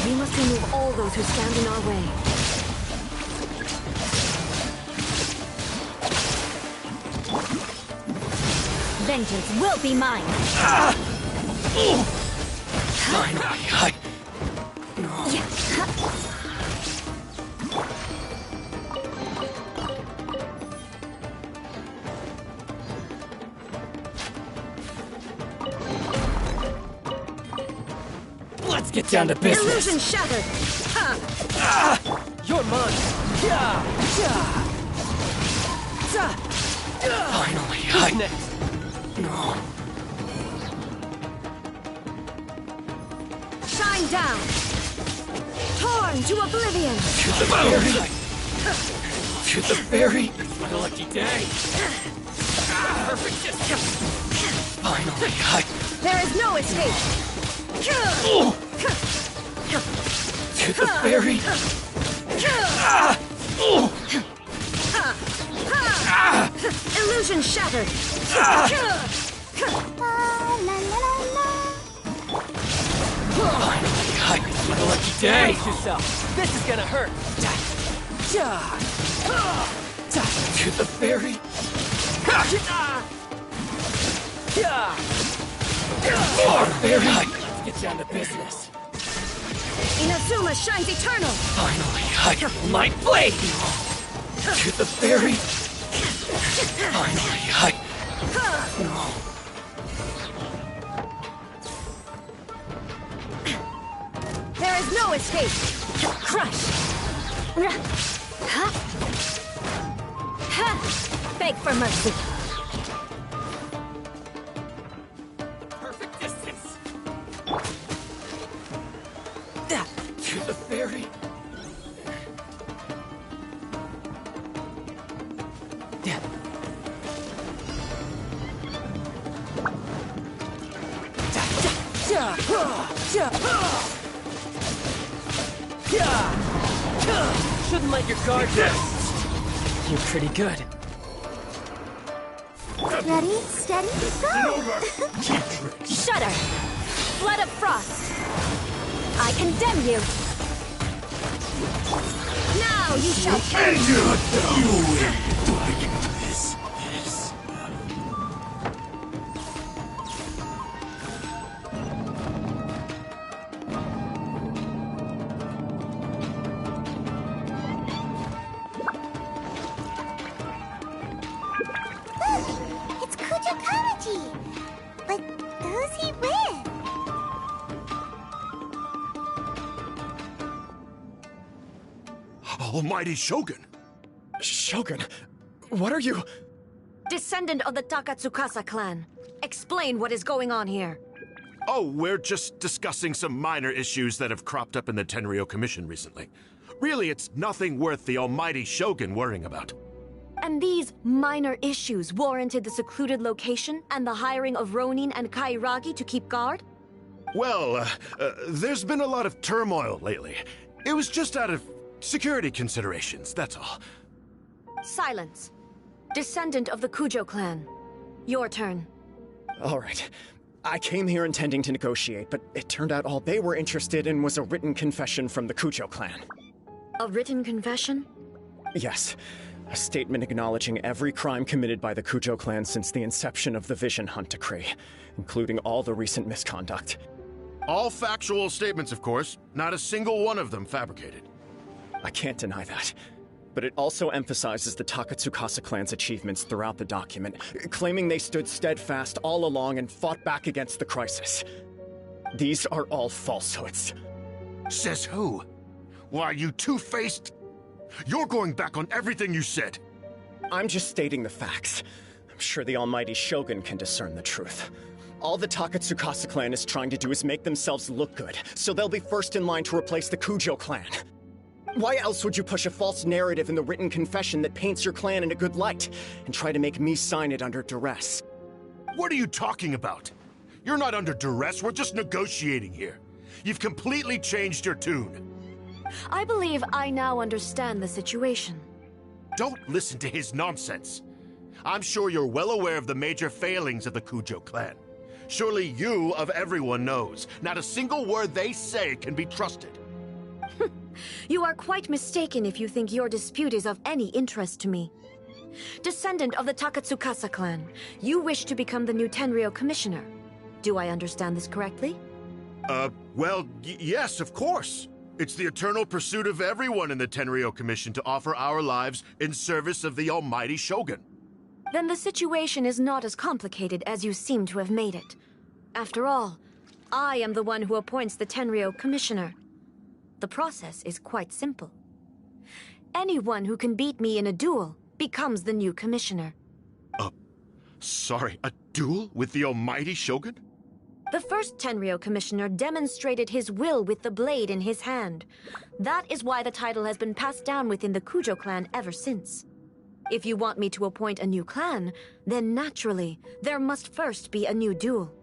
We must remove all those who stand in our way. Vengeance will be mine! Finally, Let's get down to business. Illusion shattered! You're mine! Finally, Who's next? No. Shine down! Torn to oblivion! To the berry! To the berry! It's my lucky day! Perfect distance! Finally, There is no escape! To the berry! Illusion shattered! Finally, it's my lucky day! Brace yourself. This is gonna hurt. To the berry! Berry! Let's get down to business. Inazuma shines eternal! Finally, Light Blade! To the berry! Finally, No. There is no escape! Crush! Beg for mercy. Perfect distance! To the berry! Shouldn't let your guard down. You're pretty good. Ready, steady, go! Shudder! Blood of frost! I condemn you! Now you shall end this. It's Kujo Kamaji! But who's he with? Almighty Shogun! Shogun, what are you? Descendant of the Takatsukasa clan. Explain what is going on here. Oh, we're just discussing some minor issues that have cropped up in the Tenryou Commission recently. Really, it's nothing worth the Almighty Shogun worrying about. And these minor issues warranted the secluded location and the hiring of Ronin and Kairagi to keep guard? Well, there's been a lot of turmoil lately. It was just out of security considerations, that's all. Silence. Descendant of the Kujo clan. Your turn. All right. I came here intending to negotiate, but it turned out all they were interested in was a written confession from the Kujo clan. A written confession? Yes. A statement acknowledging every crime committed by the Kujo clan since the inception of the Vision Hunt Decree, including all the recent misconduct. All factual statements, of course. Not a single one of them fabricated. I can't deny that. But it also emphasizes the Takatsukasa clan's achievements throughout the document, claiming they stood steadfast all along and fought back against the crisis. These are all falsehoods. Says who? Why, you two-faced... You're going back on everything you said. I'm just stating the facts. I'm sure the almighty Shogun can discern the truth. All the Takatsukasa clan is trying to do is make themselves look good, so they'll be first in line to replace the Kujo clan. Why else would you push a false narrative in the written confession that paints your clan in a good light, and try to make me sign it under duress? What are you talking about? You're not under duress, we're just negotiating here. You've completely changed your tune. I believe I now understand the situation. Don't listen to his nonsense. I'm sure you're well aware of the major failings of the Kujo clan. Surely you, of everyone, knows. Not a single word they say can be trusted. You are quite mistaken if you think your dispute is of any interest to me. Descendant of the Takatsukasa clan, you wish to become the new Tenryou commissioner. Do I understand this correctly? Well, yes, of course. It's the eternal pursuit of everyone in the Tenryou Commission to offer our lives in service of the almighty Shogun. Then the situation is not as complicated as you seem to have made it. After all, I am the one who appoints the Tenryou commissioner. The process is quite simple. Anyone who can beat me in a duel becomes the new commissioner. Sorry, a duel with the almighty Shogun? The first Tenryou commissioner demonstrated his will with the blade in his hand. That is why the title has been passed down within the Kujo clan ever since. If you want me to appoint a new clan, then naturally, there must first be a new duel.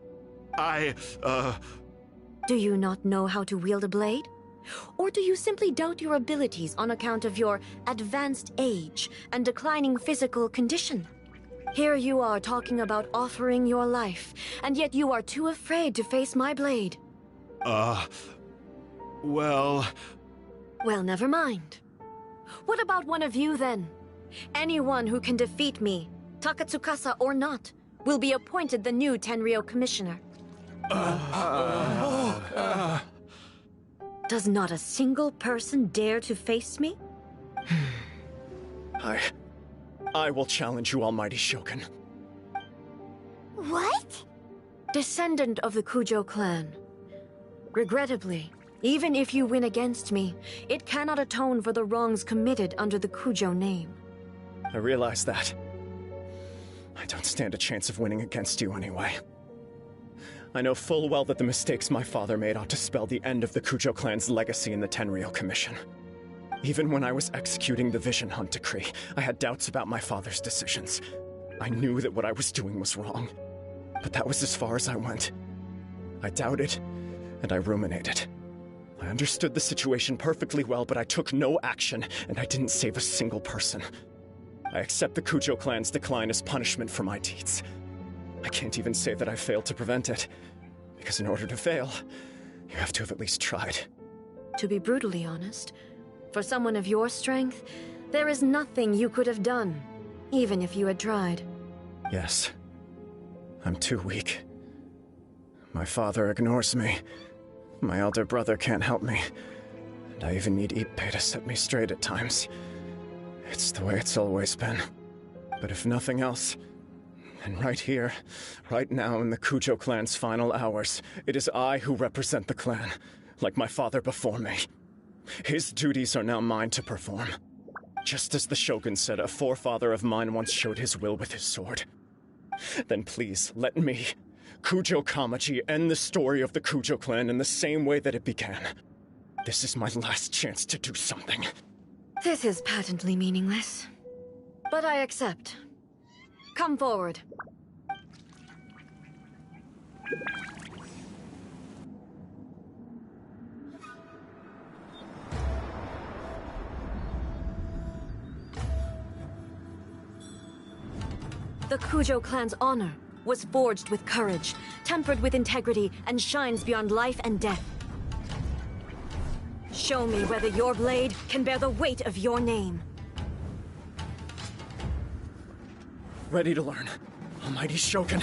Do you not know how to wield a blade? Or do you simply doubt your abilities on account of your advanced age and declining physical condition? Here you are talking about offering your life, and yet you are too afraid to face my blade. Well, never mind. What about one of you, then? Anyone who can defeat me, Takatsukasa or not, will be appointed the new Tenryou commissioner. Does not a single person dare to face me? I will challenge you, almighty Shogun. What? Descendant of the Kujo clan. Regrettably, even if you win against me, it cannot atone for the wrongs committed under the Kujo name. I realize that. I don't stand a chance of winning against you anyway. I know full well that the mistakes my father made ought to spell the end of the Kujo clan's legacy in the Tenryou Commission. Even when I was executing the Vision Hunt decree, I had doubts about my father's decisions. I knew that what I was doing was wrong, but that was as far as I went. I doubted, and I ruminated. I understood the situation perfectly well, but I took no action, and I didn't save a single person. I accept the Kujo clan's decline as punishment for my deeds. I can't even say that I failed to prevent it, because in order to fail, you have to have at least tried. To be brutally honest, for someone of your strength, there is nothing you could have done, even if you had tried. Yes. I'm too weak. My father ignores me. My elder brother can't help me. And I even need Ippei to set me straight at times. It's the way it's always been. But if nothing else, then right here, right now in the Kujo clan's final hours, it is I who represent the clan, like my father before me. His duties are now mine to perform. Just as the Shogun said, a forefather of mine once showed his will with his sword. Then please, let me, Kujo Kamaji, end the story of the Kujo clan in the same way that it began. This is my last chance to do something. This is patently meaningless. But I accept. Come forward. The Kujo clan's honor was forged with courage, tempered with integrity, and shines beyond life and death. Show me whether your blade can bear the weight of your name. Ready to learn, almighty Shogun.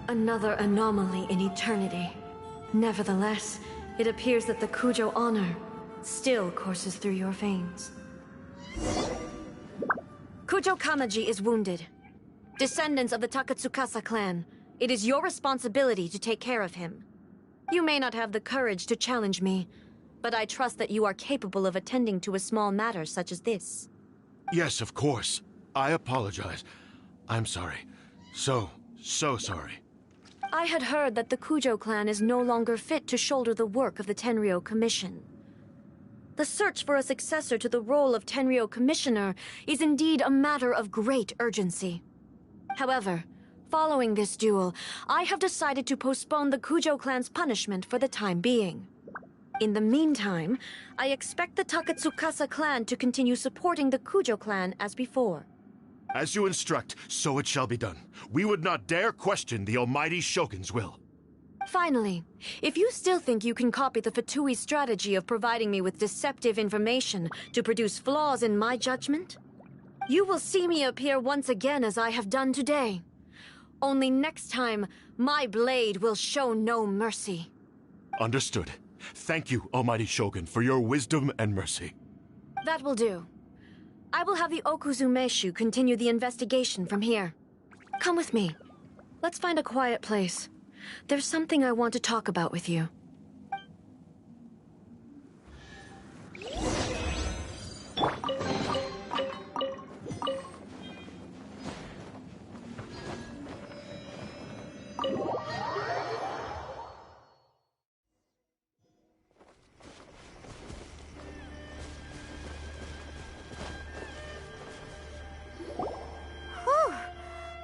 Another anomaly in eternity. Nevertheless, it appears that the Kujo honor still courses through your veins. Kujo Kamaji is wounded. Descendants of the Takatsukasa clan, it is your responsibility to take care of him. You may not have the courage to challenge me, but I trust that you are capable of attending to a small matter such as this. Yes, of course. I apologize. I'm sorry. So sorry. I had heard that the Kujo clan is no longer fit to shoulder the work of the Tenryou Commission. The search for a successor to the role of Tenryou Commissioner is indeed a matter of great urgency. However, following this duel, I have decided to postpone the Kujo clan's punishment for the time being. In the meantime, I expect the Takatsukasa clan to continue supporting the Kujo clan as before. As you instruct, so it shall be done. We would not dare question the almighty Shogun's will. Finally, if you still think you can copy the Fatui strategy of providing me with deceptive information to produce flaws in my judgment, you will see me appear once again as I have done today. Only next time, my blade will show no mercy. Understood. Thank you, almighty Shogun, for your wisdom and mercy. That will do. I will have the Okuzumeshu continue the investigation from here. Come with me. Let's find a quiet place. There's something I want to talk about with you.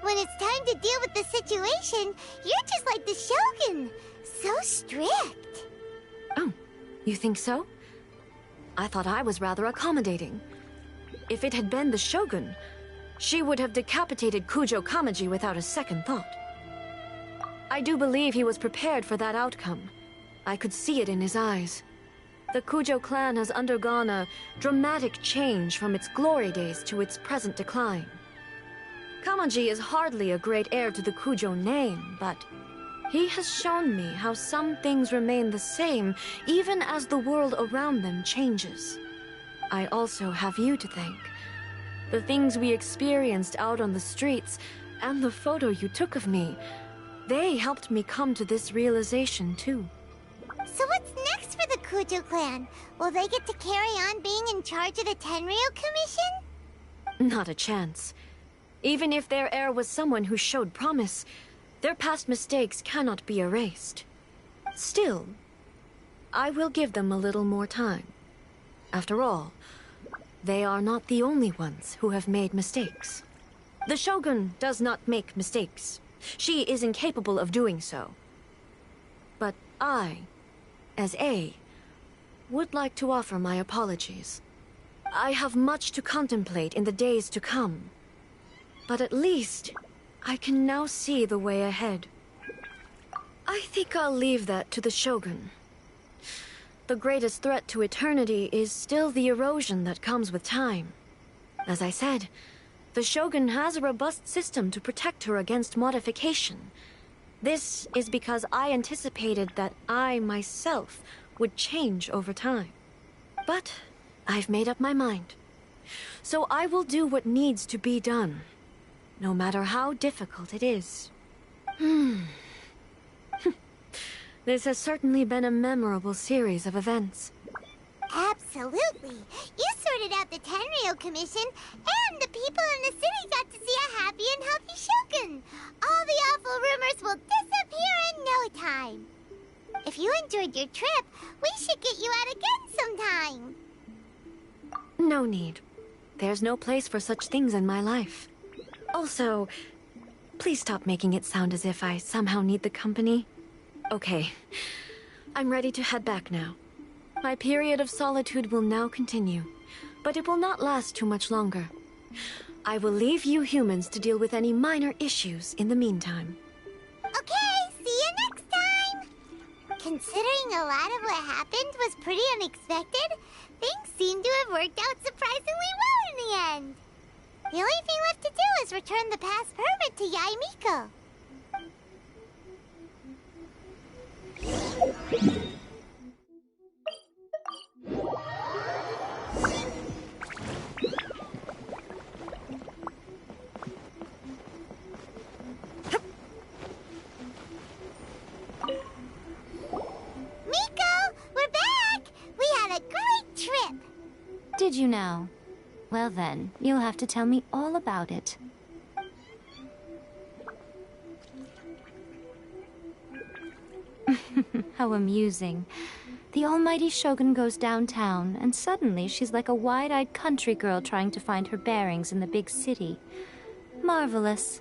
When it's time to deal with the situation, you're just like the Shogun. So strict. Oh, you think so? I thought I was rather accommodating. If it had been the Shogun, she would have decapitated Kujo Kamaji without a second thought. I do believe he was prepared for that outcome. I could see it in his eyes. The Kujo clan has undergone a dramatic change from its glory days to its present decline. Kamaji is hardly a great heir to the Kujo name, but he has shown me how some things remain the same even as the world around them changes. I also have you to thank. The things we experienced out on the streets and the photo you took of me, they helped me come to this realization too. So what's next for the Kujo clan? Will they get to carry on being in charge of the Tenryou Commission? Not a chance. Even if their heir was someone who showed promise, their past mistakes cannot be erased. Still, I will give them a little more time. After all, they are not the only ones who have made mistakes. The Shogun does not make mistakes. She is incapable of doing so. But I, as A, would like to offer my apologies. I have much to contemplate in the days to come. But at least, I can now see the way ahead. I think I'll leave that to the Shogun. The greatest threat to eternity is still the erosion that comes with time. As I said, the Shogun has a robust system to protect her against modification. This is because I anticipated that I, myself, would change over time. But I've made up my mind. So I will do what needs to be done. no matter how difficult it is. This has certainly been a memorable series of events. Absolutely. You sorted out the Tenryou Commission, and the people in the city got to see a happy and healthy Shogun. All the awful rumors will disappear in no time. If you enjoyed your trip, we should get you out again sometime. No need. There's no place for such things in my life. Also, please stop making it sound as if I somehow need the company. Okay, I'm ready to head back now. My period of solitude will now continue, but it will not last too much longer. I will leave you humans to deal with any minor issues in the meantime. Okay, see you next time! Considering a lot of what happened was pretty unexpected, things seem to have worked out surprisingly well in the end. The only thing left to do is return the past permit to Yae Miko. Did you know? Well then, you'll have to tell me all about it. How amusing. The almighty Shogun goes downtown, and suddenly she's like a wide-eyed country girl trying to find her bearings in the big city. Marvelous.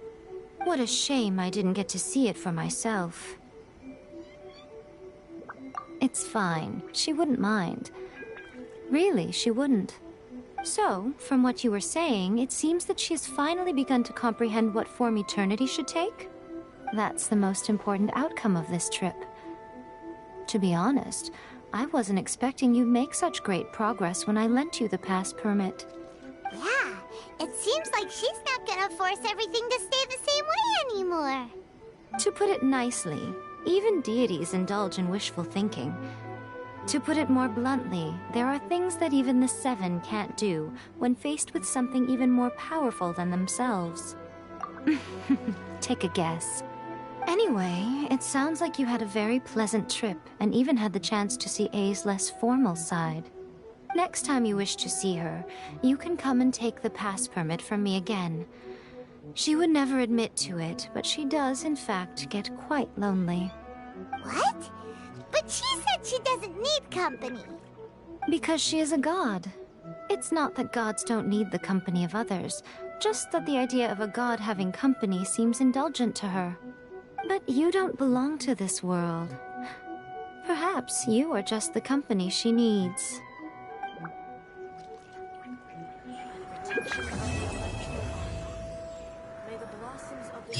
What a shame I didn't get to see it for myself. It's fine. She wouldn't mind. Really, she wouldn't. So, from what you were saying, it seems that she has finally begun to comprehend what form eternity should take? That's the most important outcome of this trip. To be honest, I wasn't expecting you'd make such great progress when I lent you the pass permit. Yeah, it seems like she's not gonna force everything to stay the same way anymore. To put it nicely, even deities indulge in wishful thinking. To put it more bluntly, there are things that even the Seven can't do when faced with something even more powerful than themselves. Take a guess. Anyway, it sounds like you had a very pleasant trip and even had the chance to see A's less formal side. Next time you wish to see her, you can come and take the pass permit from me again. She would never admit to it, but she does, in fact, get quite lonely. What? But she said she doesn't need company. Because she is a god. It's not that gods don't need the company of others, just that the idea of a god having company seems indulgent to her. But you don't belong to this world. Perhaps you are just the company she needs. May the blossoms of the